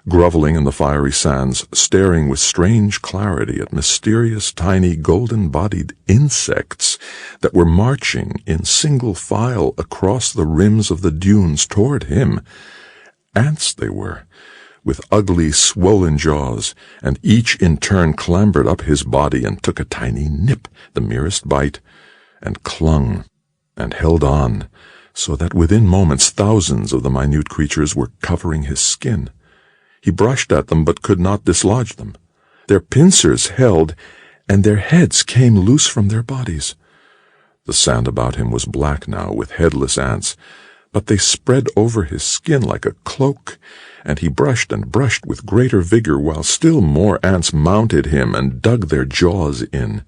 groveling in the fiery sands, staring with strange clarity at mysterious tiny golden-bodied insects that were marching in single file across the rims of the dunes toward him. Ants they were, with ugly, swollen jaws, and each in turn clambered up his body and took a tiny nip, the merest bite, and clung and held on, so that within moments thousands of the minute creatures were covering his skin. He brushed at them but could not dislodge them. Their pincers held, and their heads came loose from their bodies. The sand about him was black now with headless ants, but they spread over his skin like a cloak, and he brushed and brushed with greater vigor while still more ants mounted him and dug their jaws in.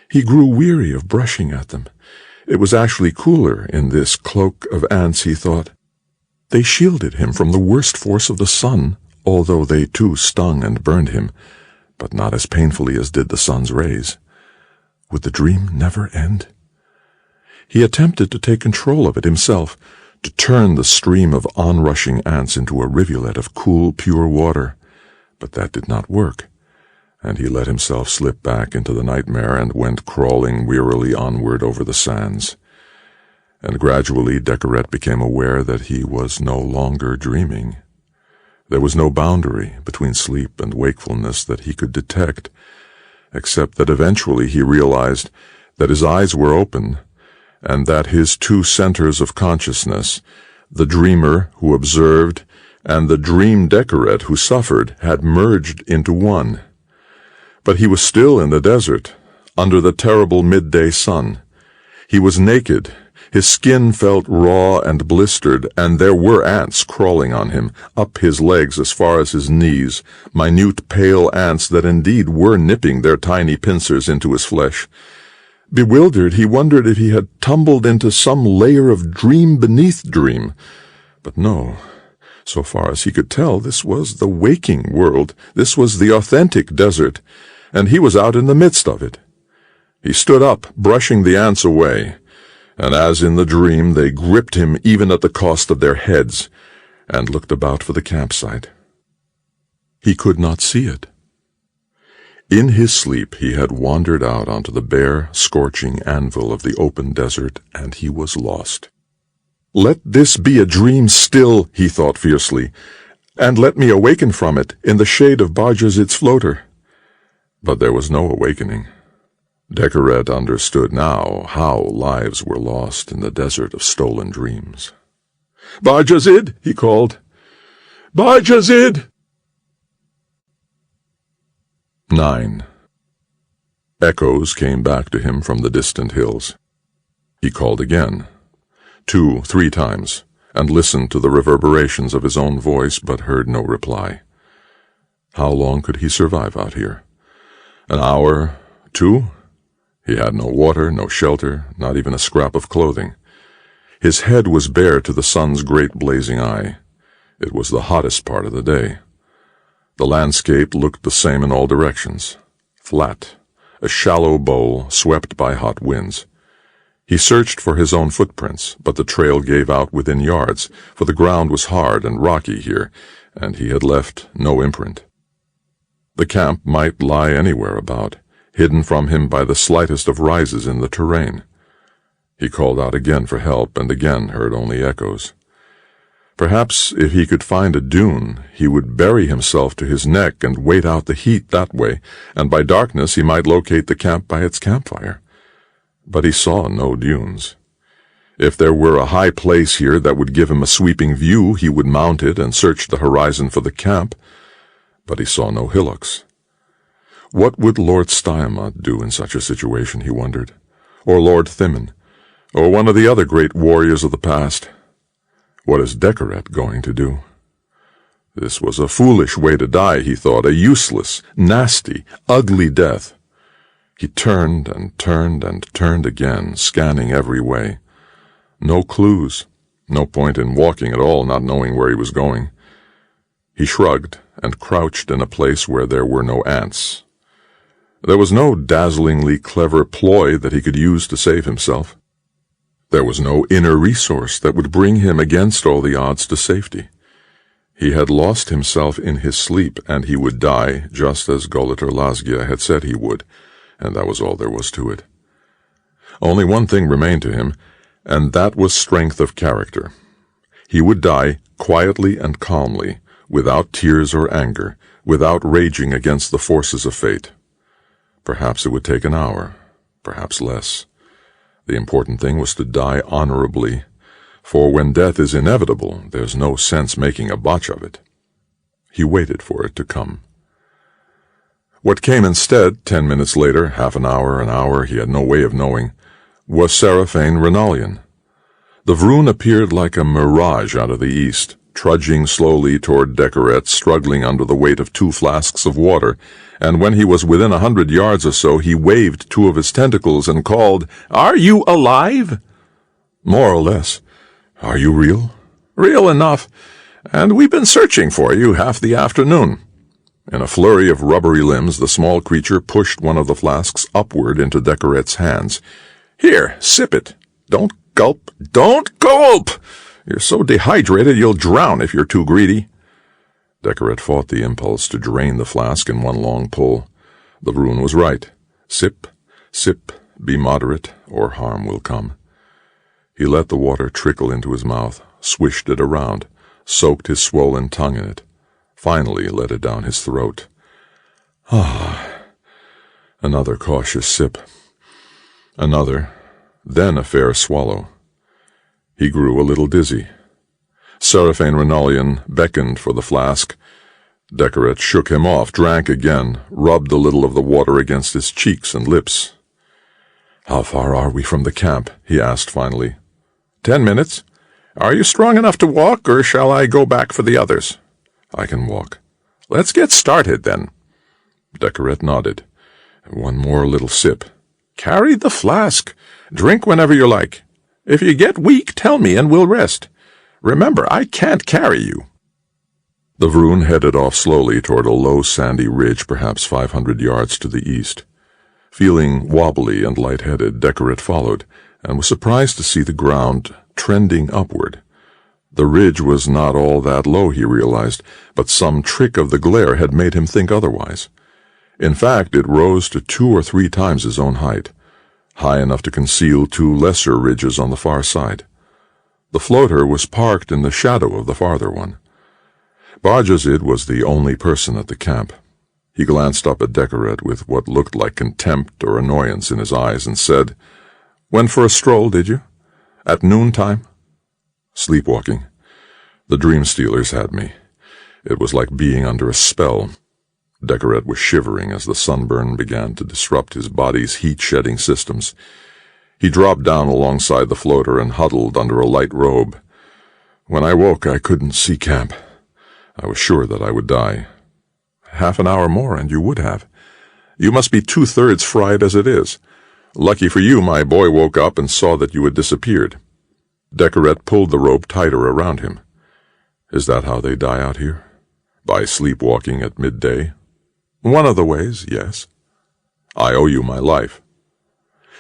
He grew weary of brushing at them. It was actually cooler in this cloak of ants, he thought. They shielded him from the worst force of the sun, although they too stung and burned him, but not as painfully as did the sun's rays. Would the dream never end? He attempted to take control of it himself, to turn the stream of onrushing ants into a rivulet of cool, pure water, but that did not work, and he let himself slip back into the nightmare and went crawling wearily onward over the sands. And gradually Decoret became aware that he was no longer dreaming. There was no boundary between sleep and wakefulness that he could detect, except that eventually he realized that his eyes were open, and that his two centers of consciousness, the dreamer who observed and the dream Decoret who suffered, had merged into one. But he was still in the desert, under the terrible midday sun. He was naked. His skin felt raw and blistered, and there were ants crawling on him, up his legs as far as his knees, minute pale ants that indeed were nipping their tiny pincers into his flesh. Bewildered, he wondered if he had tumbled into some layer of dream beneath dream. But no. So far as he could tell, this was the waking world. This was the authentic desert, and he was out in the midst of it. He stood up, brushing the ants away,
and as in the dream they gripped him even at the cost of their heads, and looked about for the campsite. He could not see it. In his sleep he had wandered out onto the bare, scorching anvil of the open desert, and he was lost. "Let this be a dream still," he thought fiercely, "and let me awaken from it in the shade of Bajazid's floater." But there was no awakening. Decoret understood now how lives were lost in the desert of stolen dreams. "Bajazid!" he called. "Bajazid!" 9. Echoes came back to him from the distant hills. He called again, 2, 3 times, and listened to the reverberations of his own voice, but heard no reply. How long could he survive out here? An hour, 2? He had no water, no shelter, not even a scrap of clothing. His head was bare to the sun's great blazing eye. It was the hottest part of the day. The landscape looked the same in all directions, flat, a shallow bowl swept by hot winds. He searched for his own footprints, but the trail gave out within yards, for the ground was hard and rocky here, and he had left no imprint. The camp might lie anywhere about, hidden from him by the slightest of rises in the terrain. He called out again for help, and again heard only echoes. Perhaps if he could find a dune, he would bury himself to his neck and wait out the heat that way, and by darkness he might locate the camp by its campfire. But he saw no dunes. If there were a high place here that would give him a sweeping view, he would mount it and search the horizon for the camp. But he saw no hillocks. What would Lord Steinmont do in such a situation, he wondered, or Lord Thimmen, or one of the other great warriors of the past? What is Decoret going to do? This was a foolish way to die, he thought, a useless, nasty, ugly death. He turned and turned and turned again, scanning every way. No clues, no point in walking at all, not knowing where he was going. He shrugged and crouched in a place where there were no ants. There was no dazzlingly clever ploy that he could use to save himself. There was no inner resource that would bring him against all the odds to safety. He had lost himself in his sleep, and he would die just as Golitor Lasgia had said he would, and that was all there was to it. Only one thing remained to him, and that was strength of character. He would die quietly and calmly, without tears or anger, without raging against the forces of fate. Perhaps it would take an hour, perhaps less. The important thing was to die honorably, for when death is inevitable, there's no sense making a botch of it. He waited for it to come. What came instead, 10 minutes later, half an hour, he had no way of knowing, was Seraphane Renalian. The Vroon appeared like a mirage out of the east, trudging slowly toward Decoret, struggling under the weight of 2 flasks of water, and when he was within 100 yards or so, he waved 2 of his tentacles and called, "Are you alive?" "More or less." "Are you real?" "Real enough, and we've been searching for you half the afternoon." In a flurry of rubbery limbs, the small creature pushed one of the flasks upward into Decoret's hands. "Here, sip it. Don't gulp. Don't gulp! You're so dehydrated you'll drown if you're too greedy." Decoret fought the impulse to drain the flask in one long pull. The Vroon was right. Sip, sip, be moderate, or harm will come. He let the water trickle into his mouth, swished it around, soaked his swollen tongue in it, finally let it down his throat. Another cautious sip. Another, then a fair swallow. He grew a little dizzy. Seraphane Renalian beckoned for the flask. Decoret shook him off, drank again, rubbed a little of the water against his cheeks and lips. "How far are we from the camp?" he asked finally. 10 minutes. Are you strong enough to walk, or shall I go back for the others?" "I can walk." "Let's get started, then." Decoret nodded. "One more little sip." "Carry the flask. Drink whenever you like. If you get weak, tell me and we'll rest. Remember, I can't carry you." The Vroon headed off slowly toward a low sandy ridge perhaps 500 yards to the east. Feeling wobbly and light-headed, Decoret followed, and was surprised to see the ground trending upward. The ridge was not all that low, he realized, but some trick of the glare had made him think otherwise. In fact, it rose to 2 or 3 times his own height, high enough to conceal 2 lesser ridges on the far side. The floater was parked in the shadow of the farther one. Bajazid was the only person at the camp. He glanced up at Decoret with what looked like contempt or annoyance in his eyes and said, "Went for a stroll, did you? At noontime?" "Sleepwalking. The dream stealers had me. It was like being under a spell." Decoret was shivering as the sunburn began to disrupt his body's heat-shedding systems. He dropped down alongside the floater and huddled under a light robe. "When I woke, I couldn't see camp. I was sure that I would die." "Half an hour more and you would have. You must be 2/3 fried as it is. Lucky for you, my boy woke up and saw that you had disappeared." Decoret pulled the robe tighter around him. "Is that how they die out here? By sleepwalking at midday?" "One of the ways, yes." "I owe you my life."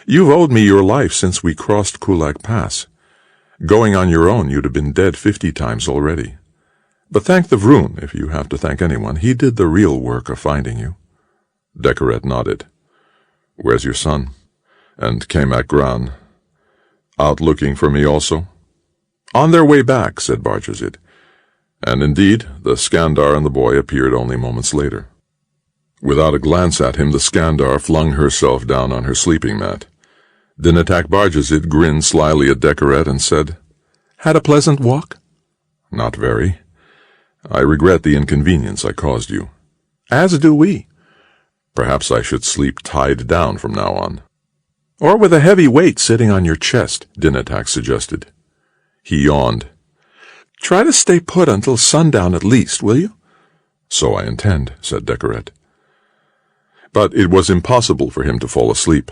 "You've owed me your life since we crossed Kulak Pass. Going on your own, you'd have been dead 50 times already. But thank the Vroon, if you have to thank anyone. He did the real work of finding you." Decoret nodded. "Where's your son? And Kamak Gran? Out looking for me also?" "On their way back," said Bajazid. And indeed, the Skandar and the boy appeared only moments later. Without a glance at him, the Skandar flung herself down on her sleeping mat. Dinatak Bajazid grinned slyly at Decoret and said, "Had a pleasant walk?" "Not very. I regret the inconvenience I caused you." "As do we." "Perhaps I should sleep tied down from now on." "Or with a heavy weight sitting on your chest," Dinatak suggested. He yawned. "Try to stay put until sundown at least, will you?" "So I intend," said Decoret. But it was impossible for him to fall asleep.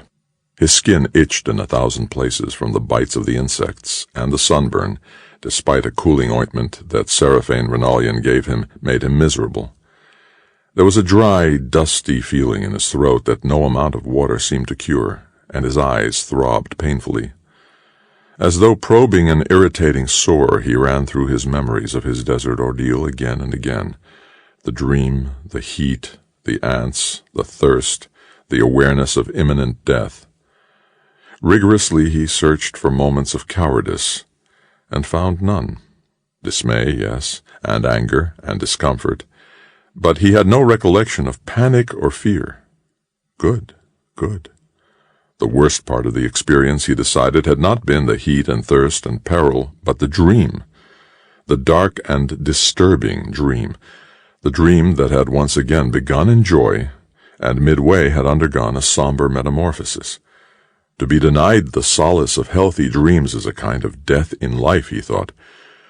His skin itched in 1,000 places from the bites of the insects, and the sunburn, despite a cooling ointment that Seraphane Renalian gave him, made him miserable. There was a dry, dusty feeling in his throat that no amount of water seemed to cure, and his eyes throbbed painfully. As though probing an irritating sore, he ran through his memories of his desert ordeal again and again. The dream, the heat, the ants, the thirst, the awareness of imminent death. Rigorously he searched for moments of cowardice, and found none. Dismay, yes, and anger, and discomfort, but he had no recollection of panic or fear. Good, good. The worst part of the experience, he decided, had not been the heat and thirst and peril, but the dream. The dark and disturbing dream. The dream that had once again begun in joy, and midway had undergone a somber metamorphosis. To be denied the solace of healthy dreams is a kind of death in life, he thought,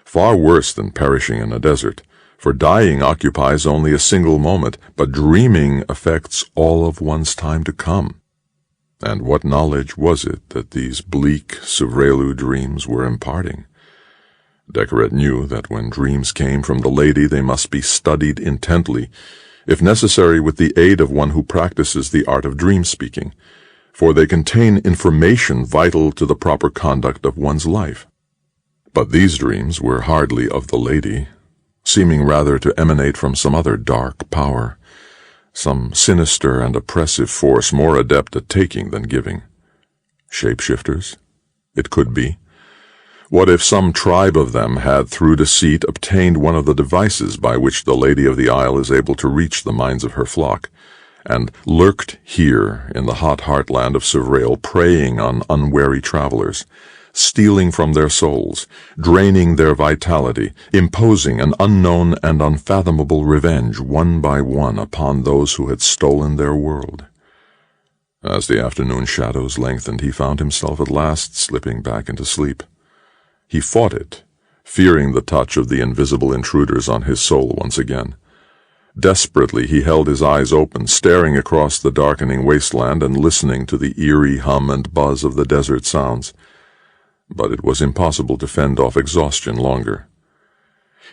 far worse than perishing in a desert, for dying occupies only a single moment, but dreaming affects all of one's time to come. And what knowledge was it that these bleak Suvrelu dreams were imparting? Decoret knew that when dreams came from the lady they must be studied intently, if necessary with the aid of one who practices the art of dream-speaking, for they contain information vital to the proper conduct of one's life. But these dreams were hardly of the lady, seeming rather to emanate from some other dark power, some sinister and oppressive force more adept at taking than giving. Shapeshifters? It could be. What if some tribe of them had, through deceit, obtained one of the devices by which the Lady of the Isle is able to reach the minds of her flock, and lurked here in the hot heartland of Suvrail, preying on unwary travelers, stealing from their souls, draining their vitality, imposing an unknown and unfathomable revenge one by one upon those who had stolen their world? As the afternoon shadows lengthened, he found himself at last slipping back into sleep. He fought it, fearing the touch of the invisible intruders on his soul once again. Desperately he held his eyes open, staring across the darkening wasteland and listening to the eerie hum and buzz of the desert sounds. But it was impossible to fend off exhaustion longer.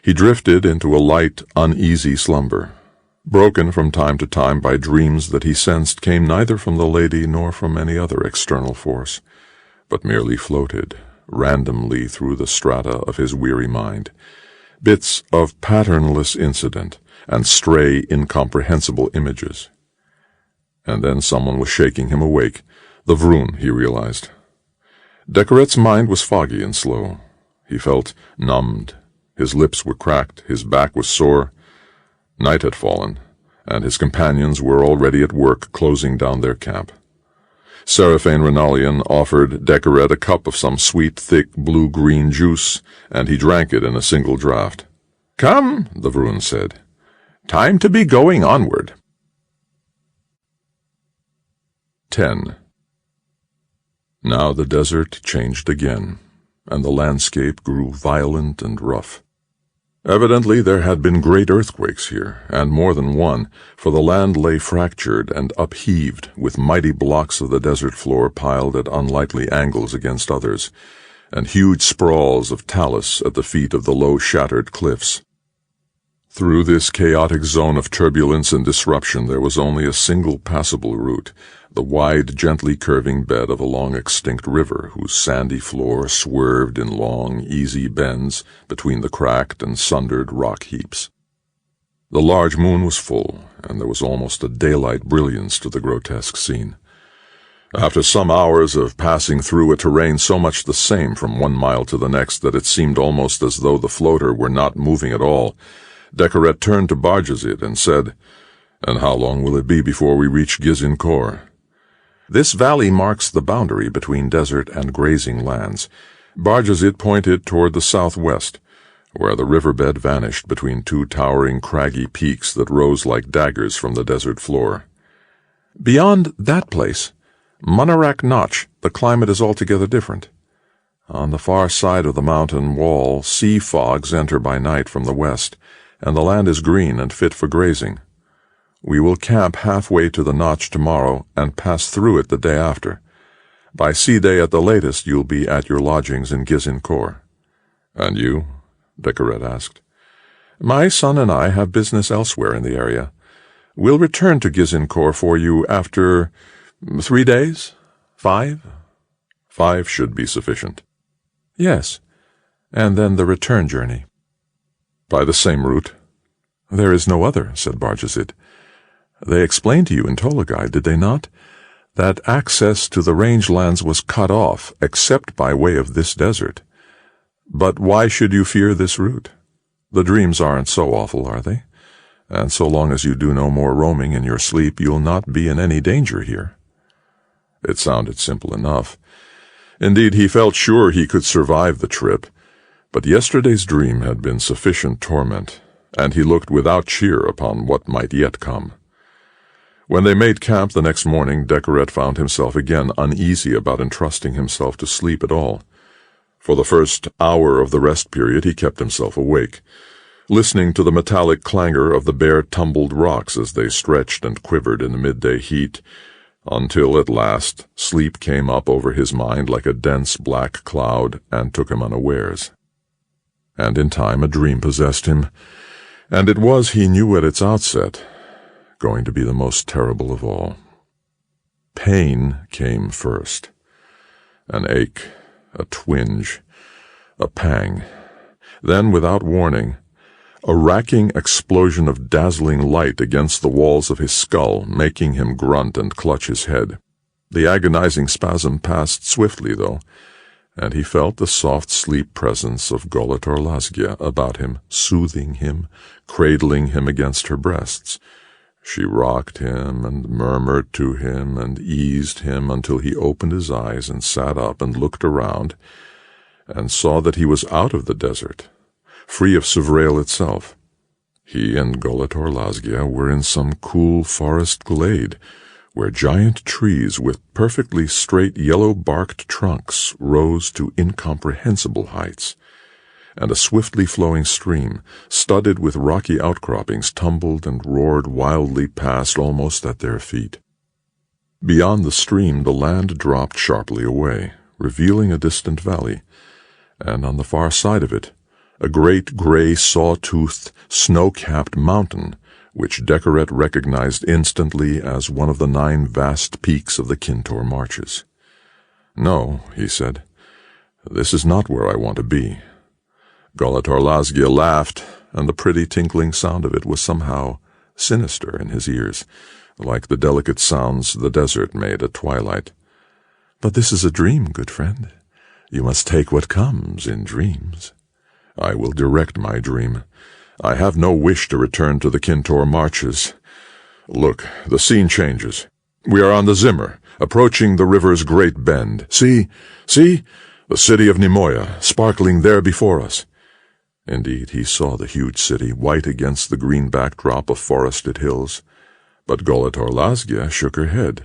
He drifted into a light, uneasy slumber, broken from time to time by dreams that he sensed came neither from the lady nor from any other external force. but merely floated randomly through the strata of his weary mind, bits of patternless incident and stray, incomprehensible images. And then someone was shaking him awake. The Vroon, he realized. Decoret's mind was foggy and slow. He felt numbed. His lips were cracked. His back was sore. Night had fallen, and his companions were already at work closing down their camp. Seraphine Renalian offered Decoret a cup of some sweet, thick, blue-green juice, and he drank it in a single draught. "Come," the Vroon said. "Time to be going onward." 10. Now the desert changed again, and the landscape grew violent and rough. Evidently there had been great earthquakes here, and more than one, for the land lay fractured and upheaved, with mighty blocks of the desert floor piled at unlikely angles against others, and huge sprawls of talus at the feet of the low shattered cliffs. Through this chaotic zone of turbulence and disruption there was only a single passable route, the wide, gently curving bed of a long-extinct river whose sandy floor swerved in long, easy bends between the cracked and sundered rock heaps. The large moon was full, and there was almost a daylight brilliance to the grotesque scene. After some hours of passing through a terrain so much the same from 1 mile to the next that it seemed almost as though the floater were not moving at all, Decoret turned to Barjazid and said, "And how long will it be before we reach Gizin Khor?" "This valley marks the boundary between desert and grazing lands." Barjazid pointed toward the southwest, where the riverbed vanished between two towering craggy peaks that rose like daggers from the desert floor. "Beyond that place, Munarak Notch, the climate is altogether different. On the far side of the mountain wall, sea fogs enter by night from the west, and the land is green and fit for grazing. We will camp halfway to the notch tomorrow and pass through it the day after. By sea day at the latest you'll be at your lodgings in Gizin Khor." "And you?" Decoret asked. "My son and I have business elsewhere in the area. We'll return to Gizin Khor for you after 3 days? 5? 5 should be sufficient."
"Yes, and then the return journey."
"By the same route?"
"There is no other," said Barjazid. "They explained to you in Tolagai, did they not, that access to the rangelands was cut off except by way of this desert? But why should you fear this route? The dreams aren't so awful, are they? And so long as you do no more roaming in your sleep, you'll not be in any danger here."
It sounded simple enough. Indeed, he felt sure he could survive the trip, but yesterday's dream had been sufficient torment, and he looked without cheer upon what might yet come. When they made camp the next morning, Decoret found himself again uneasy about entrusting himself to sleep at all. For the first hour of the rest period he kept himself awake, listening to the metallic clangor of the bare tumbled rocks as they stretched and quivered in the midday heat, until at last sleep came up over his mind like a dense black cloud and took him unawares. And in time a dream possessed him, and it was, he knew at its outset, going to be the most terrible of all. Pain came first. An ache, a twinge, a pang. Then, without warning, a racking explosion of dazzling light against the walls of his skull, making him grunt and clutch his head. The agonizing spasm passed swiftly, though, and he felt the soft sleep presence of Golator Lasgia about him, soothing him, cradling him against her breasts. She rocked him and murmured to him and eased him until he opened his eyes and sat up and looked around and saw that he was out of the desert, free of Suvrail itself. He and Golator Lasgia were in some cool forest glade, where giant trees with perfectly straight yellow-barked trunks rose to incomprehensible heights, and a swiftly flowing stream, studded with rocky outcroppings, tumbled and roared wildly past almost at their feet. Beyond the stream the land dropped sharply away, revealing a distant valley, and on the far side of it, a great gray saw-toothed, snow-capped mountain, which Decoret recognized instantly as one of the 9 vast peaks of the Kintor Marches. "No," he said. "This is not where I want to be." Golatorlazgia laughed, and the pretty tinkling sound of it was somehow sinister in his ears, like the delicate sounds the desert made at twilight. "But this is a dream, good friend. You must take what comes in dreams." "I will direct my dream. I have no wish to return to the Kintor marches. Look, the scene changes. We are on the Zimmer, approaching the river's great bend. See, the city of Nemoya, sparkling there before us." Indeed, he saw the huge city, white against the green backdrop of forested hills. But Golatorlazgia shook her head.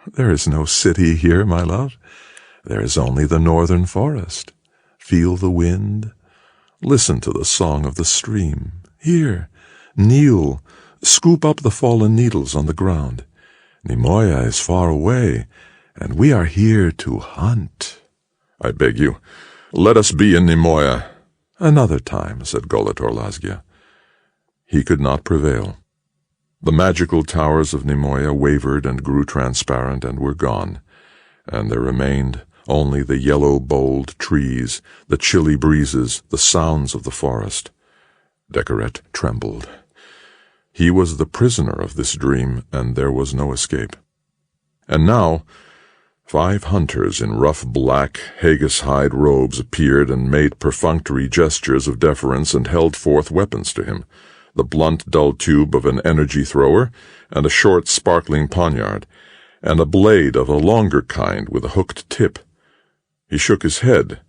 "There is no city here, my love. There is only the northern forest. Feel the wind. Listen to the song of the stream. Here, kneel, scoop up the fallen needles on the ground. Nemoya is far away, and we are here to hunt." "I beg you, let us be in Nemoya." "Another time," said Golatorlazgia. He could not prevail. The magical towers of Nemoya wavered and grew transparent and were gone, and there remained only the yellow-boled trees, the chilly breezes, the sounds of the forest. Decoret trembled. He was the prisoner of this dream, and there was no escape. And now 5 hunters in rough black haggis-hide robes appeared and made perfunctory gestures of deference and held forth weapons to him, the blunt, dull tube of an energy-thrower, and a short, sparkling poniard, and a blade of a longer kind with a hooked tip. He shook his head,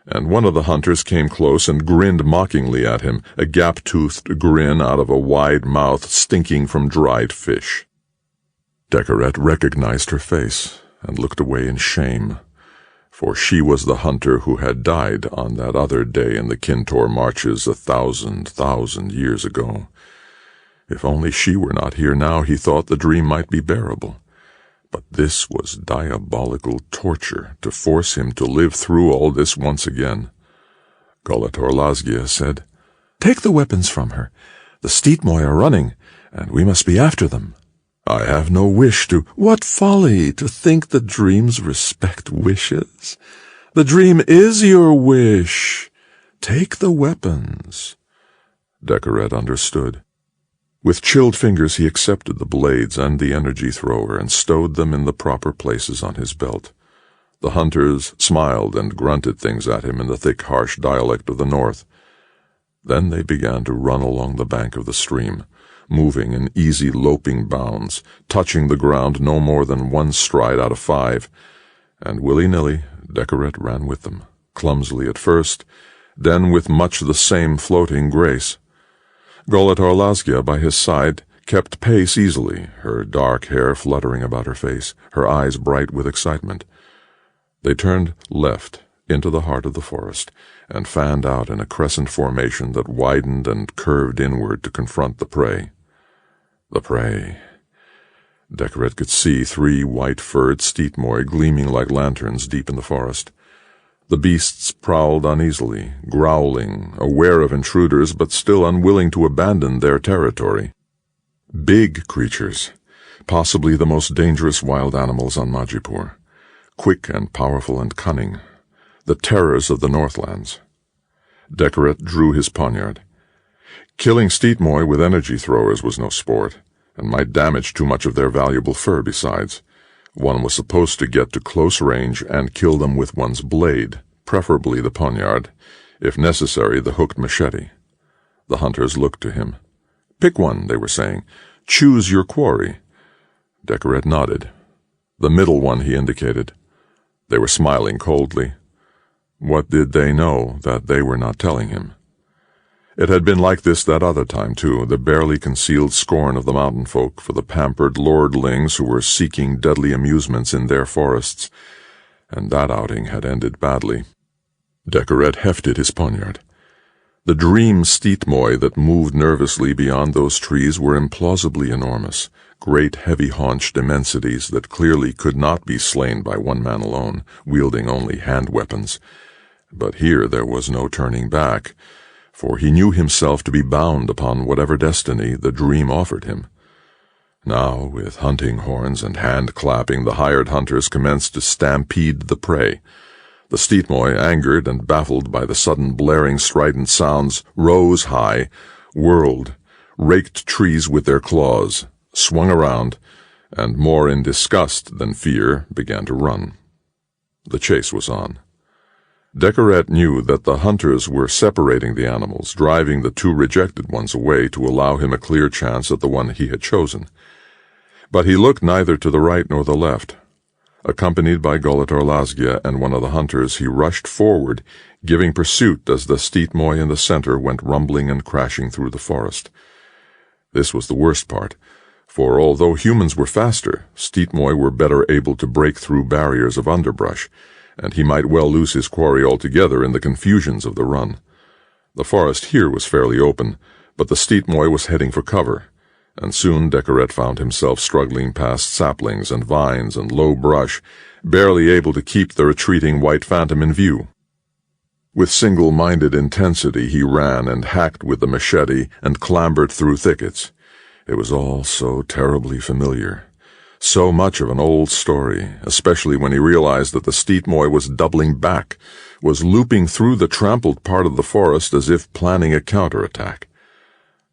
and one of the hunters came close and grinned mockingly at him, a gap-toothed grin out of a wide mouth stinking from dried fish. Decoret recognized her face and looked away in shame, for she was the hunter who had died on that other day in the Kintor marches 1,000 years ago. If only she were not here now, he thought the dream might be bearable. But this was diabolical torture, to force him to live through all this once again. Golatorlazgia said, "Take the weapons from her. The Steetmoy are running, and we must be after them." "I have no wish to—" "What folly to think that dreams respect wishes. The dream is your wish. Take the weapons." Decoret understood. With chilled fingers he accepted the blades and the energy-thrower and stowed them in the proper places on his belt. The hunters smiled and grunted things at him in the thick, harsh dialect of the north. Then they began to run along the bank of the stream, moving in easy loping bounds, touching the ground no more than 1 stride out of 5, and willy-nilly Decoret ran with them, clumsily at first, then with much the same floating grace. Golatorlazgia by his side kept pace easily, her dark hair fluttering about her face, her eyes bright with excitement. They turned left into the heart of the forest, and fanned out in a crescent formation that widened and curved inward to confront the prey. The prey. Decoret could see 3 white-furred Steetmoy gleaming like lanterns deep in the forest. The beasts prowled uneasily, growling, aware of intruders, but still unwilling to abandon their territory. Big creatures, possibly the most dangerous wild animals on Majipur, quick and powerful and cunning, the terrors of the Northlands. Decoret drew his poniard. Killing Steetmoy with energy-throwers was no sport, and might damage too much of their valuable fur besides. One was supposed to get to close range and kill them with one's blade, preferably the poniard, if necessary the hooked machete. The hunters looked to him. "Pick one," they were saying. "Choose your quarry." Decoret nodded. The middle one he indicated. They were smiling coldly. What did they know that they were not telling him? It had been like this that other time, too, the barely concealed scorn of the mountain folk for the pampered lordlings who were seeking deadly amusements in their forests, and that outing had ended badly. Decoret hefted his poniard. The dream Steetmoy that moved nervously beyond those trees were implausibly enormous, great heavy-haunched immensities that clearly could not be slain by one man alone, wielding only hand weapons. But here there was no turning back, for he knew himself to be bound upon whatever destiny the dream offered him. Now, with hunting horns and hand-clapping, the hired hunters commenced to stampede the prey. The steatmoy, angered and baffled by the sudden blaring strident sounds, rose high, whirled, raked trees with their claws, swung around, and more in disgust than fear began to run. The chase was on. Decoret knew that the hunters were separating the animals, driving the two rejected ones away to allow him a clear chance at the one he had chosen. But he looked neither to the right nor the left. Accompanied by Golator Lasgia and one of the hunters, he rushed forward, giving pursuit as the steatmoy in the center went rumbling and crashing through the forest. This was the worst part, for although humans were faster, steatmoy were better able to break through barriers of underbrush, and he might well lose his quarry altogether in the confusions of the run. The forest here was fairly open, but the steatmoy was heading for cover, and soon Decoret found himself struggling past saplings and vines and low brush, barely able to keep the retreating white phantom in view. With single-minded intensity he ran and hacked with the machete and clambered through thickets. It was all so terribly familiar. So much of an old story, especially when he realized that the steatmoy was doubling back, was looping through the trampled part of the forest as if planning a counterattack.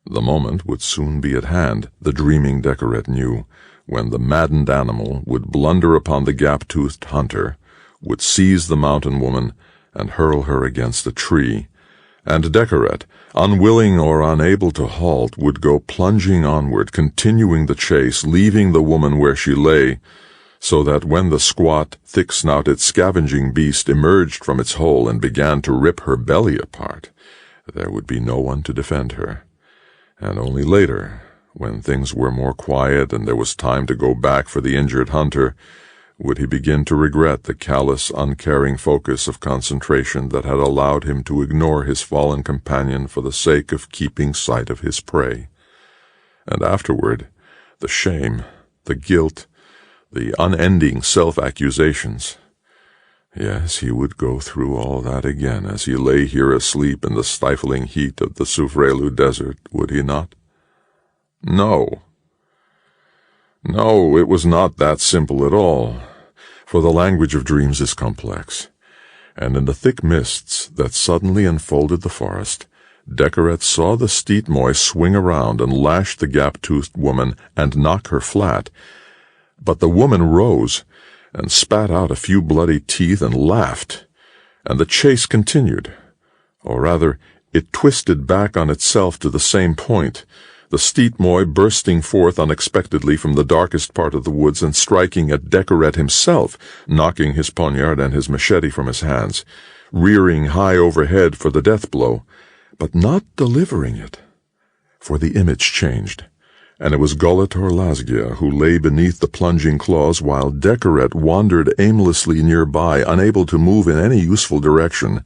The moment would soon be at hand, the dreaming Decoret knew, when the maddened animal would blunder upon the gap-toothed hunter, would seize the mountain woman, and hurl her against a tree, and Decoret, unwilling or unable to halt, would go plunging onward, continuing the chase, leaving the woman where she lay, so that when the squat, thick-snouted scavenging beast emerged from its hole and began to rip her belly apart, there would be no one to defend her. And only later, when things were more quiet and there was time to go back for the injured hunter, would he begin to regret the callous, uncaring focus of concentration that had allowed him to ignore his fallen companion for the sake of keeping sight of his prey. And afterward, the shame, the guilt, the unending self-accusations. Yes, he would go through all that again as he lay here asleep in the stifling heat of the Soufrelu desert, would he not? No. No, it was not that simple at all, for the language of dreams is complex, and in the thick mists that suddenly enfolded the forest, Decoret saw the steatmoy swing around and lash the gap-toothed woman and knock her flat, but the woman rose and spat out a few bloody teeth and laughed, and the chase continued. Or rather, it twisted back on itself to the same point, the steatmoy bursting forth unexpectedly from the darkest part of the woods and striking at Decoret himself, knocking his poniard and his machete from his hands, rearing high overhead for the death blow, but not delivering it. For the image changed, and it was Golator Lasgia who lay beneath the plunging claws while Decoret wandered aimlessly nearby, unable to move in any useful direction.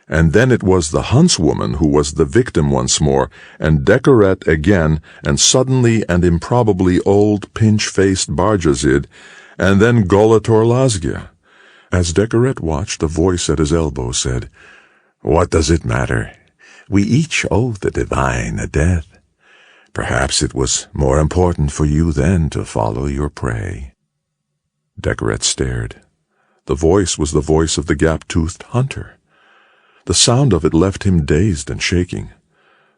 And then it was the huntswoman who was the victim once more, and Decoret again, and suddenly and improbably old pinch-faced Barjazid, and then Golator Lasgia. As Decoret watched, a voice at his elbow said, "What does it matter? We each owe the divine a death. Perhaps it was more important for you then to follow your prey." Decoret stared. The voice was the voice of the gap-toothed hunter. The sound of it left him dazed and shaking.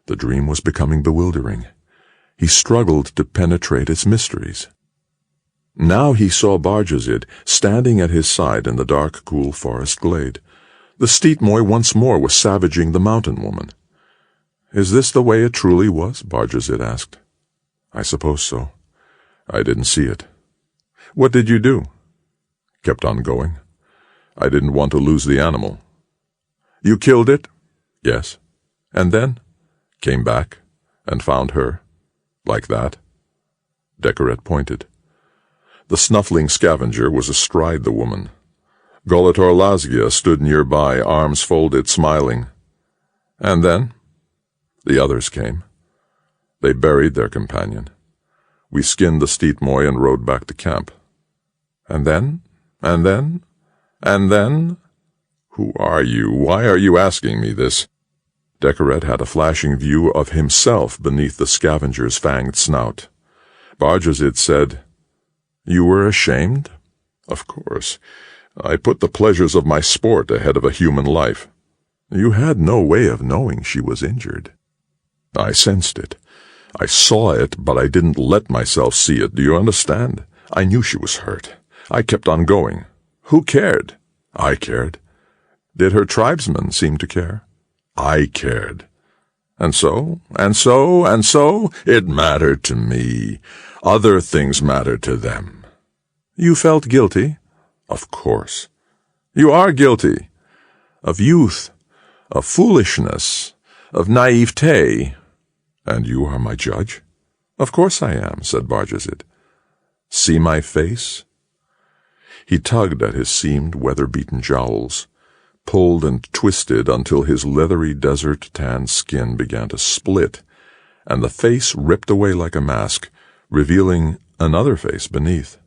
The dream was becoming bewildering. He struggled to penetrate its mysteries. Now he saw Barjazid standing at his side in the dark, cool forest glade. The steatmoy once more was savaging the mountain woman. "Is this the way it truly was?" Barjazid asked. "I suppose so. I didn't see it." "What did you do?" "Kept on going. I didn't want to lose the animal." "You killed it?" "Yes." "And then?" "Came back and found her. Like that." Decoret pointed. The snuffling scavenger was astride the woman. Golator Lasgia stood nearby, arms folded, smiling. "And then?" "The others came. They buried their companion. We skinned the steatmoy and rode back to camp." "And then? And then? And then?" "Who are you? Why are you asking me this?" Decoret had a flashing view of himself beneath the scavenger's fanged snout. Bajazid said, "You were ashamed?" "Of course. I put the pleasures of my sport ahead of a human life." "You had no way of knowing she was injured." "I sensed it. I saw it, but I didn't let myself see it. Do you understand? I knew she was hurt. I kept on going. Who cared? I cared. Did her tribesmen seem to care? I cared. And so, it mattered to me. Other things mattered to them." "You felt guilty?" "Of course." "You are guilty. Of youth, of foolishness, of naivete." "And you are my judge?" "Of course I am," said Bajazid. "See my face?" He tugged at his seamed, weather-beaten jowls, pulled and twisted until his leathery desert-tanned skin began to split, and the face ripped away like a mask, revealing another face beneath.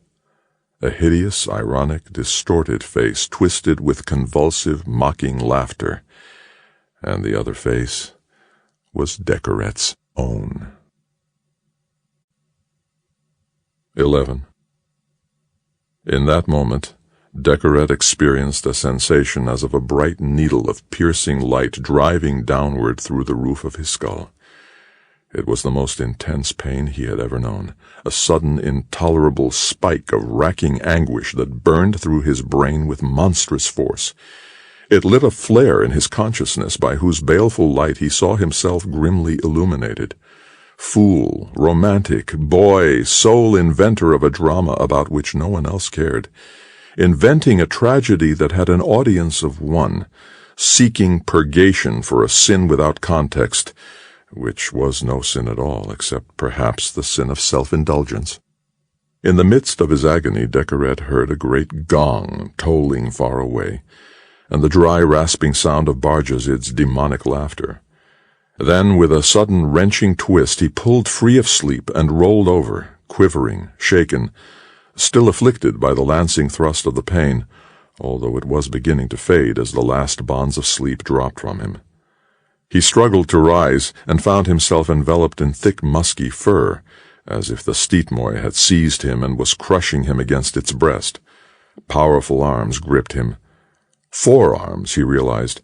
A hideous, ironic, distorted face twisted with convulsive, mocking laughter, and the other face was Decoret's own. 11. In that moment, Decoret experienced a sensation as of a bright needle of piercing light driving downward through the roof of his skull. It was the most intense pain he had ever known, a sudden, intolerable spike of racking anguish that burned through his brain with monstrous force. It lit a flare in his consciousness by whose baleful light he saw himself grimly illuminated. Fool, romantic, boy, sole inventor of a drama about which no one else cared, inventing a tragedy that had an audience of one, seeking purgation for a sin without context, which was no sin at all, except perhaps the sin of self-indulgence. In the midst of his agony, Decoret heard a great gong tolling far away, and the dry, rasping sound of Bajazid's demonic laughter. Then, with a sudden wrenching twist, he pulled free of sleep and rolled over, quivering, shaken, still afflicted by the lancing thrust of the pain, although it was beginning to fade as the last bonds of sleep dropped from him. He struggled to rise and found himself enveloped in thick, musky fur, as if the steetmoy had seized him and was crushing him against its breast. Powerful arms gripped him. 4 arms, he realized,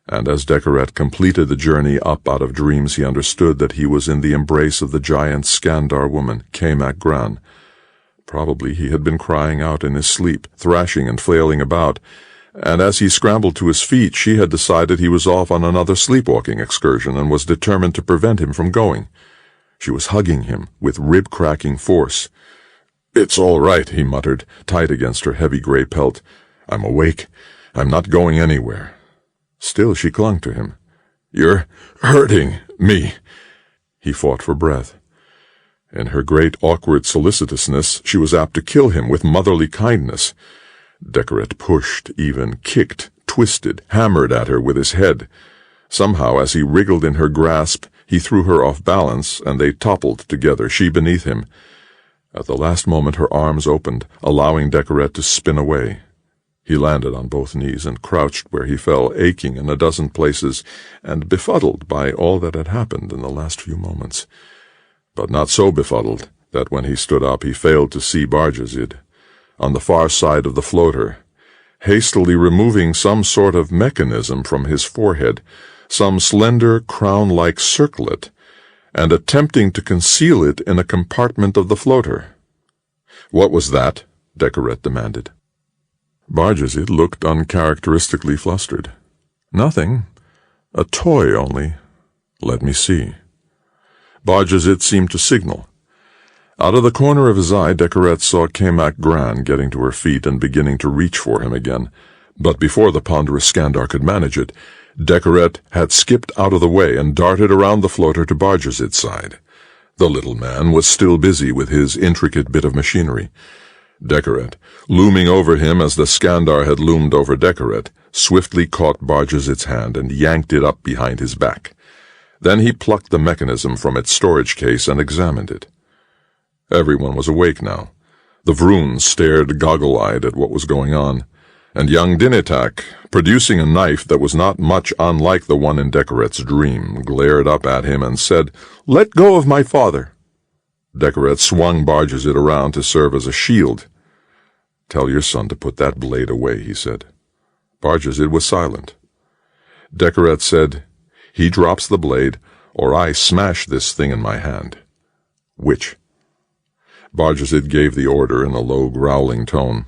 and as Decoret completed the journey up out of dreams, he understood that he was in the embrace of the giant Skandar woman, Kamak Gran. Probably he had been crying out in his sleep, thrashing and flailing about, and as he scrambled to his feet, she had decided he was off on another sleepwalking excursion and was determined to prevent him from going. She was hugging him with rib-cracking force. "It's all right," he muttered, tight against her heavy gray pelt. "I'm awake. I'm not going anywhere." Still she clung to him. "You're hurting me." He fought for breath. In her great awkward solicitousness, she was apt to kill him with motherly kindness. Decoret pushed, even kicked, twisted, hammered at her with his head. Somehow, as he wriggled in her grasp, he threw her off balance, and they toppled together, she beneath him. At the last moment her arms opened, allowing Decoret to spin away. He landed on both knees and crouched where he fell, aching in a dozen places, and befuddled by all that had happened in the last few moments. But not so befuddled that when he stood up he failed to see Bajazid, on the far side of the floater, hastily removing some sort of mechanism from his forehead, some slender crown-like circlet, and attempting to conceal it in a compartment of the floater. "What was that?" Decoret demanded. Bajazid looked uncharacteristically flustered. "Nothing. A toy only. Let me see." Bajazid seemed to signal. Out of the corner of his eye, Decoret saw Kamak Gran getting to her feet and beginning to reach for him again. But before the ponderous Skandar could manage it, Decoret had skipped out of the way and darted around the floater to Bajazid's side. The little man was still busy with his intricate bit of machinery. Decoret, looming over him as the Skandar had loomed over Decoret, swiftly caught Bajazid's hand and yanked it up behind his back. Then he plucked the mechanism from its storage case and examined it. Everyone was awake now. The Vroons stared goggle-eyed at what was going on, and young Dinitak, producing a knife that was not much unlike the one in Decoret's dream, glared up at him and said, "Let go of my father." Decoret swung Bajazet around to serve as a shield. "Tell your son to put that blade away," he said. Bajazet was silent. Decoret said, "He drops the blade, or I smash this thing in my hand." "Which?" Bajazet gave the order in a low, growling tone.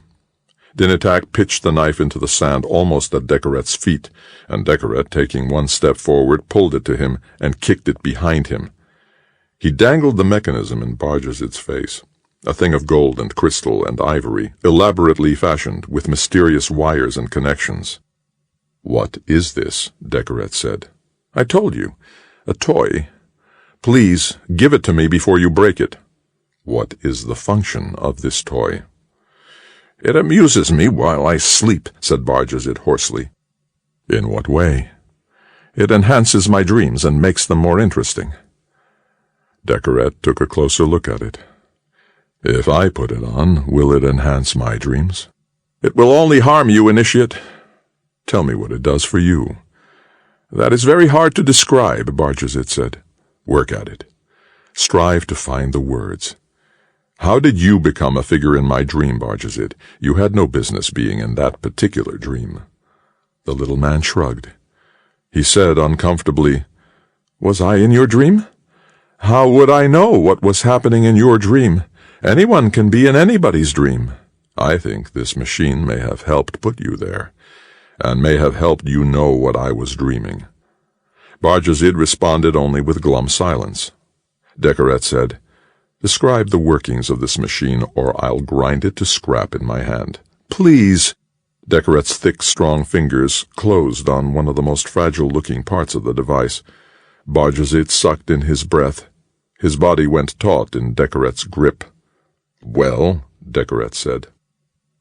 Dinatak pitched the knife into the sand almost at Decoret's feet, and Decoret, taking one step forward, pulled it to him and kicked it behind him. He dangled the mechanism in Bajazet's face, a thing of gold and crystal and ivory, elaborately fashioned, with mysterious wires and connections. "What is this?" Decoret said. "I told you. A toy. Please, give it to me before you break it." "What is the function of this toy?" "It amuses me while I sleep," said Bajazet hoarsely. "In what way?" "It enhances my dreams and makes them more interesting." Decoret took a closer look at it. "If I put it on, will it enhance my dreams?" "It will only harm you, Initiate." "Tell me what it does for you." "That is very hard to describe," Bajazet said. "Work at it. Strive to find the words. How did you become a figure in my dream, Bajazet? You had no business being in that particular dream." The little man shrugged. He said uncomfortably, "Was I in your dream? How would I know what was happening in your dream? Anyone can be in anybody's dream." "I think this machine may have helped put you there, and may have helped you know what I was dreaming." Bajazet responded only with glum silence. Decoret said, "Describe the workings of this machine, or I'll grind it to scrap in my hand." "Please." Decoret's thick, strong fingers closed on one of the most fragile-looking parts of the device. Bajazet sucked in his breath. His body went taut in Decoret's grip. "Well," Decoret said.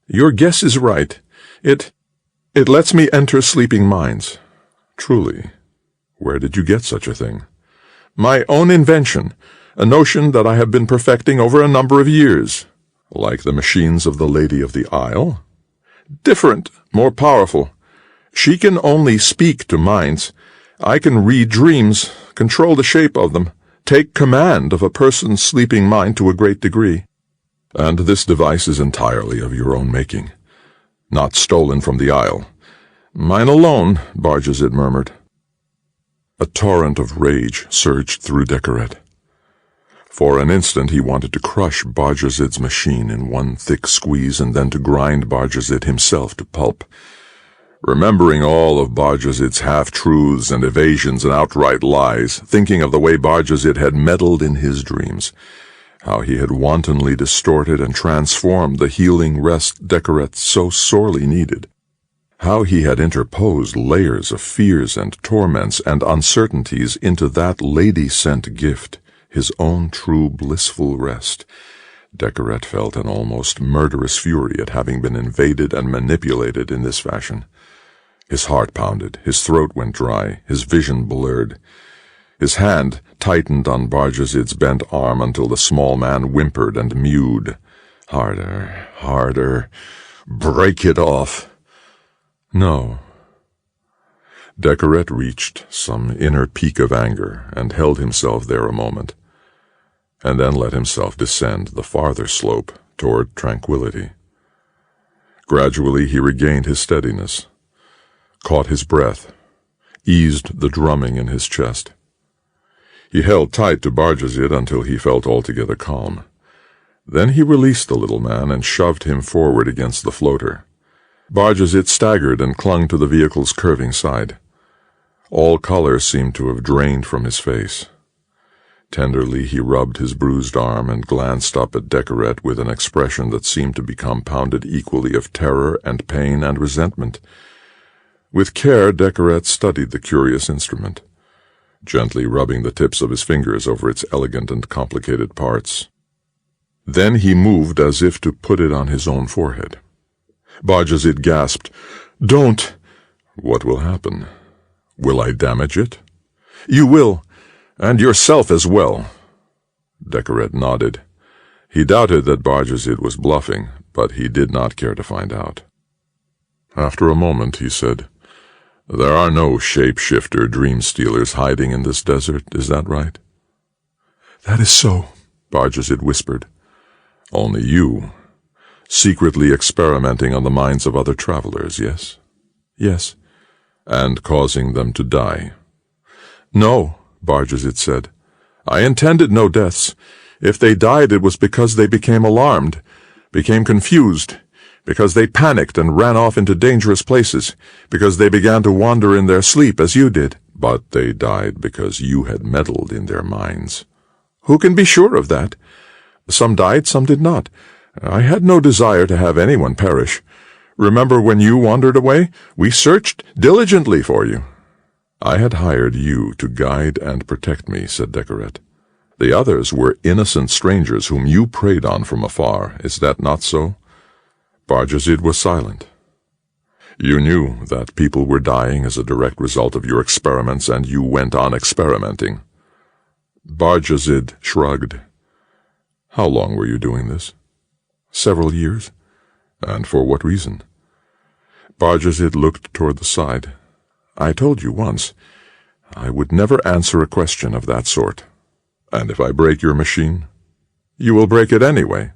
"Your guess is right. It lets me enter sleeping minds." "Truly? Where did you get such a thing?" "My own invention. A notion that I have been perfecting over a number of years." "Like the machines of the Lady of the Isle?" "Different, more powerful. She can only speak to minds. I can read dreams, control the shape of them, take command of a person's sleeping mind to a great degree." "And this device is entirely of your own making, not stolen from the Isle?" "Mine alone," Bajazet murmured. A torrent of rage surged through Decoret. For an instant he wanted to crush Bajazet's machine in one thick squeeze and then to grind Bajazet himself to pulp. Remembering all of Bajazet's half-truths and evasions and outright lies, thinking of the way Bajazet had meddled in his dreams, how he had wantonly distorted and transformed the healing rest Decoret so sorely needed, how he had interposed layers of fears and torments and uncertainties into that lady-sent gift, his own true blissful rest, Decoret felt an almost murderous fury at having been invaded and manipulated in this fashion. His heart pounded, his throat went dry, his vision blurred. His hand tightened on Bajazet's bent arm until the small man whimpered and mewed. "Harder, harder, break it off." "No." Decoret reached some inner peak of anger and held himself there a moment, and then let himself descend the farther slope toward tranquility. Gradually he regained his steadiness, caught his breath, eased the drumming in his chest. He held tight to Bajazet until he felt altogether calm. Then he released the little man and shoved him forward against the floater. Bajazet staggered and clung to the vehicle's curving side. All color seemed to have drained from his face. Tenderly he rubbed his bruised arm and glanced up at Decoret with an expression that seemed to be compounded equally of terror and pain and resentment. With care Decoret studied the curious instrument, gently rubbing the tips of his fingers over its elegant and complicated parts. Then he moved as if to put it on his own forehead. Bajazet gasped, "Don't!" "What will happen? Will I damage it?" "You will, and yourself as well." Decoret nodded. He doubted that Bajazet was bluffing, but he did not care to find out. After a moment he said, "There are no shape-shifter dream-stealers hiding in this desert, is that right?" "That is so." Bajazid whispered. Only you. Secretly experimenting on the minds of other travelers, yes?
Yes.
And causing them to die.
No, Bajazid said. I intended no deaths. If they died, it was because they became alarmed, became confused, because they panicked and ran off into dangerous places, because they began to wander in their sleep as you did.
But they died because you had meddled in their minds.
Who can be sure of that? Some died, some did not. I had no desire to have anyone perish. Remember when you wandered away? We searched diligently for you.
I had hired you to guide and protect me, said Decoret. The others were innocent strangers whom you preyed on from afar. Is that not so? Bajazid was silent. You knew that people were dying as a direct result of your experiments, and you went on experimenting. Bajazid shrugged. How long were you doing this?
Several years.
And for what reason?
Bajazid looked toward the side. I told you once, I would never answer a question of that sort.
And if I break your machine?
You will break it anyway.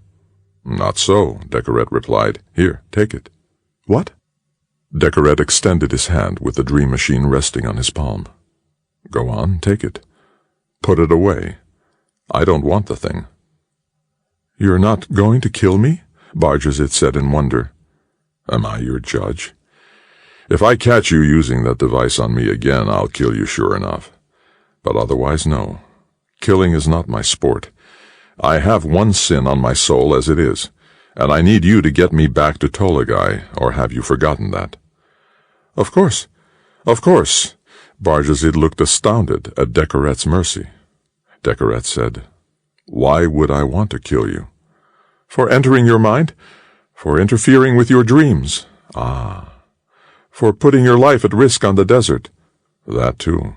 Not so, Decoret replied. Here, take it.
What?
Decoret extended his hand with the dream machine resting on his palm. Go on, take it. Put it away. I don't want the thing.
You're not going to kill me? Bajazid said in wonder.
Am I your judge? If I catch you using that device on me again, I'll kill you sure enough. But otherwise, no. Killing is not my sport. I have one sin on my soul as it is, and I need you to get me back to Tolagai, or have you forgotten that?
Of course. Of course. Bajazid looked astounded at Decoret's mercy.
Decoret said, Why would I want to kill you?
For entering your mind, for interfering with your dreams.
Ah.
For putting your life at risk on the desert.
That too.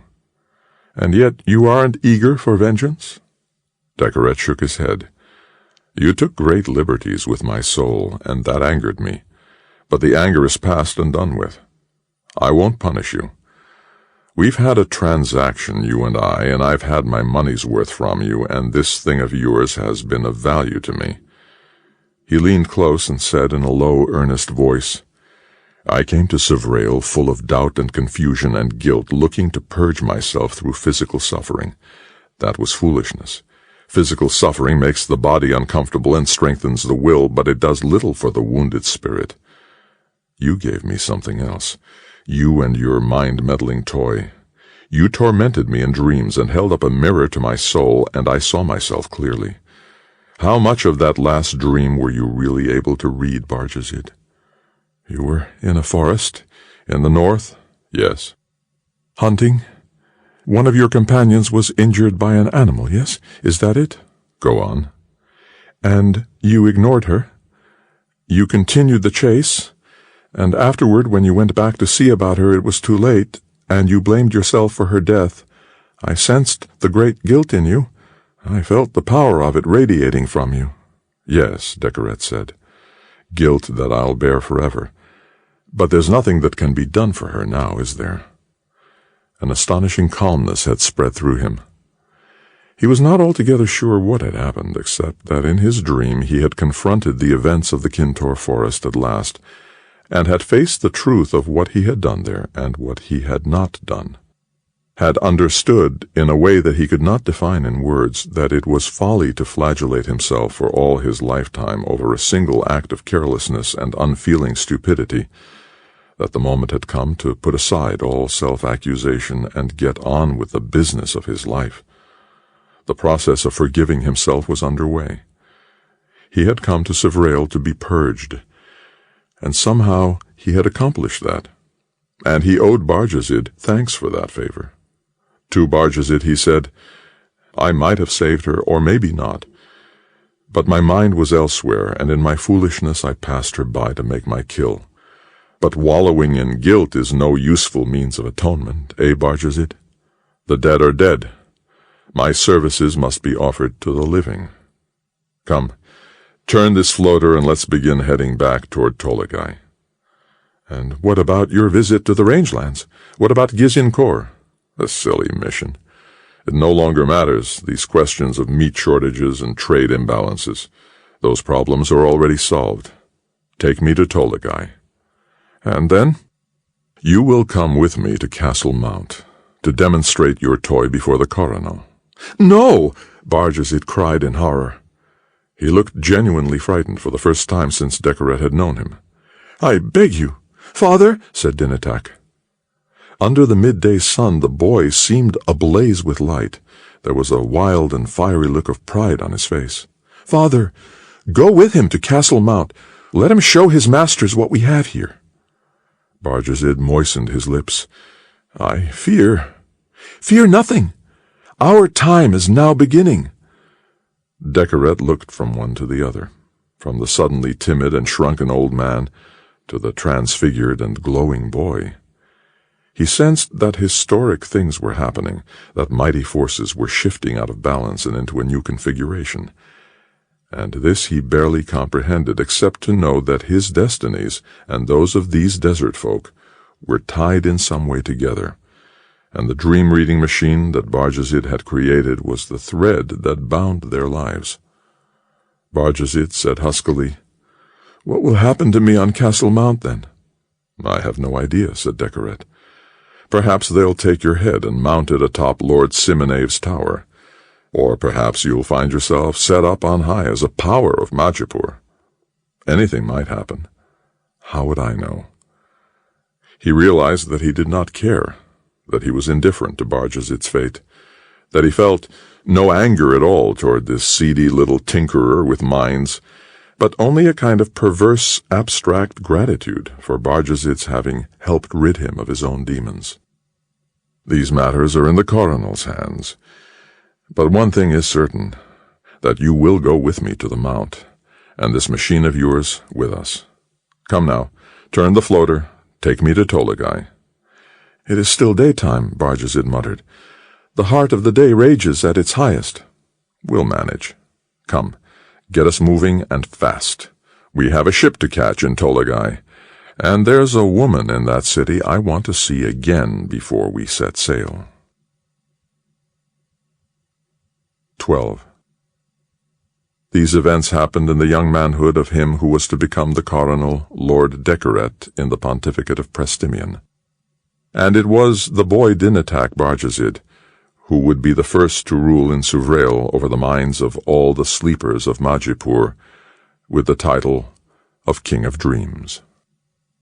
And yet you aren't eager for vengeance?
Decoret shook his head. You took great liberties with my soul, and that angered me. But the anger is past and done with. I won't punish you. We've had a transaction, you and I've had my money's worth from you, and this thing of yours has been of value to me. He leaned close and said in a low, earnest voice, I came to Silverberg full of doubt and confusion and guilt, looking to purge myself through physical suffering. That was foolishness. Physical suffering makes the body uncomfortable and strengthens the will, but it does little for the wounded spirit. You gave me something else. You and your mind-meddling toy. You tormented me in dreams and held up a mirror to my soul, and I saw myself clearly. How much of that last dream were you really able to read, Bajazid?
You were in a forest, in the north?
Yes.
Hunting? One of your companions was injured by an animal, yes? Is that it?
Go on.
And you ignored her? You continued the chase, and afterward, when you went back to see about her, it was too late, and you blamed yourself for her death. I sensed the great guilt in you. I felt the power of it radiating from you.
Yes, Decoret said. Guilt that I'll bear forever.
But there's nothing that can be done for her now, is there?
An astonishing calmness had spread through him.
He was not altogether sure what had happened, except that in his dream he had confronted the events of the Kintor forest at last, and had faced the truth of what he had done there and what he had not done. Had understood, in a way that he could not define in words, that it was folly to flagellate himself for all his lifetime over a single act of carelessness and unfeeling stupidity, that the moment had come to put aside all self-accusation and get on with the business of his life. The process of forgiving himself was underway. He had come to Silverberg to be purged, and somehow he had accomplished that, and he owed Bajazid thanks for that favor. To Bajazid he said, I might have saved her, or maybe not, but my mind was elsewhere, and in my foolishness I passed her by to make my kill. But wallowing in guilt is no useful means of atonement, Bajazid? The dead are dead. My services must be offered to the living. Come, turn this floater and let's begin heading back toward Tolagai. And what about your visit to the rangelands? What about Gizinkor?
A silly mission. It no longer matters, these questions of meat shortages and trade imbalances. Those problems are already solved. Take me to Tolagai. And then? You will come with me to Castle Mount, to demonstrate your toy before the coronel.
No!
Barjazit cried in horror. He looked genuinely frightened for the first time since Decoret had known him.
I beg you. Father,
said Dinatak. Under the midday sun the boy seemed ablaze with light. There was a wild and fiery look of pride on his face.
Father, go with him to Castle Mount. Let him show his masters what we have here.
Barjazid moistened his lips. I fear.
Fear nothing. Our time is now beginning.
Decoret looked from one to the other, from the suddenly timid and shrunken old man to the transfigured and glowing boy. He sensed that historic things were happening, that mighty forces were shifting out of balance and into a new configuration. And this he barely comprehended, except to know that his destinies and those of these desert folk were tied in some way together, and the dream-reading machine that Barjazid had created was the thread that bound their lives. Barjazid said huskily,
What will happen to me on Castle Mount, then?
I have no idea, said Decoret. Perhaps they'll take your head and mount it atop Lord Simonev's tower. Or perhaps you'll find yourself set up on high as a power of Majapur. Anything might happen. How would I know? He realized that he did not care, that he was indifferent to Barjazid's fate, that he felt no anger at all toward this seedy little tinkerer with minds, but only a kind of perverse, abstract gratitude for Barjazid's having helped rid him of his own demons. These matters are in the coronel's hands. But one thing is certain, that you will go with me to the mount, and this machine of yours with us. Come now, turn the floater, take me to Tolagai.
It is still daytime, Barjazid muttered. The heart of the day rages at its highest.
We'll manage. Come, get us moving and fast. We have a ship to catch in Tolagai, and there's a woman in that city I want to see again before we set sail. 12. These events happened in the young manhood of him who was to become the coronel, Lord Decoret, in the pontificate of Prestimion. And it was the boy Dinatak Barjazid who would be the first to rule in Suvrail over the minds of all the sleepers of Majapur, with the title of King of Dreams.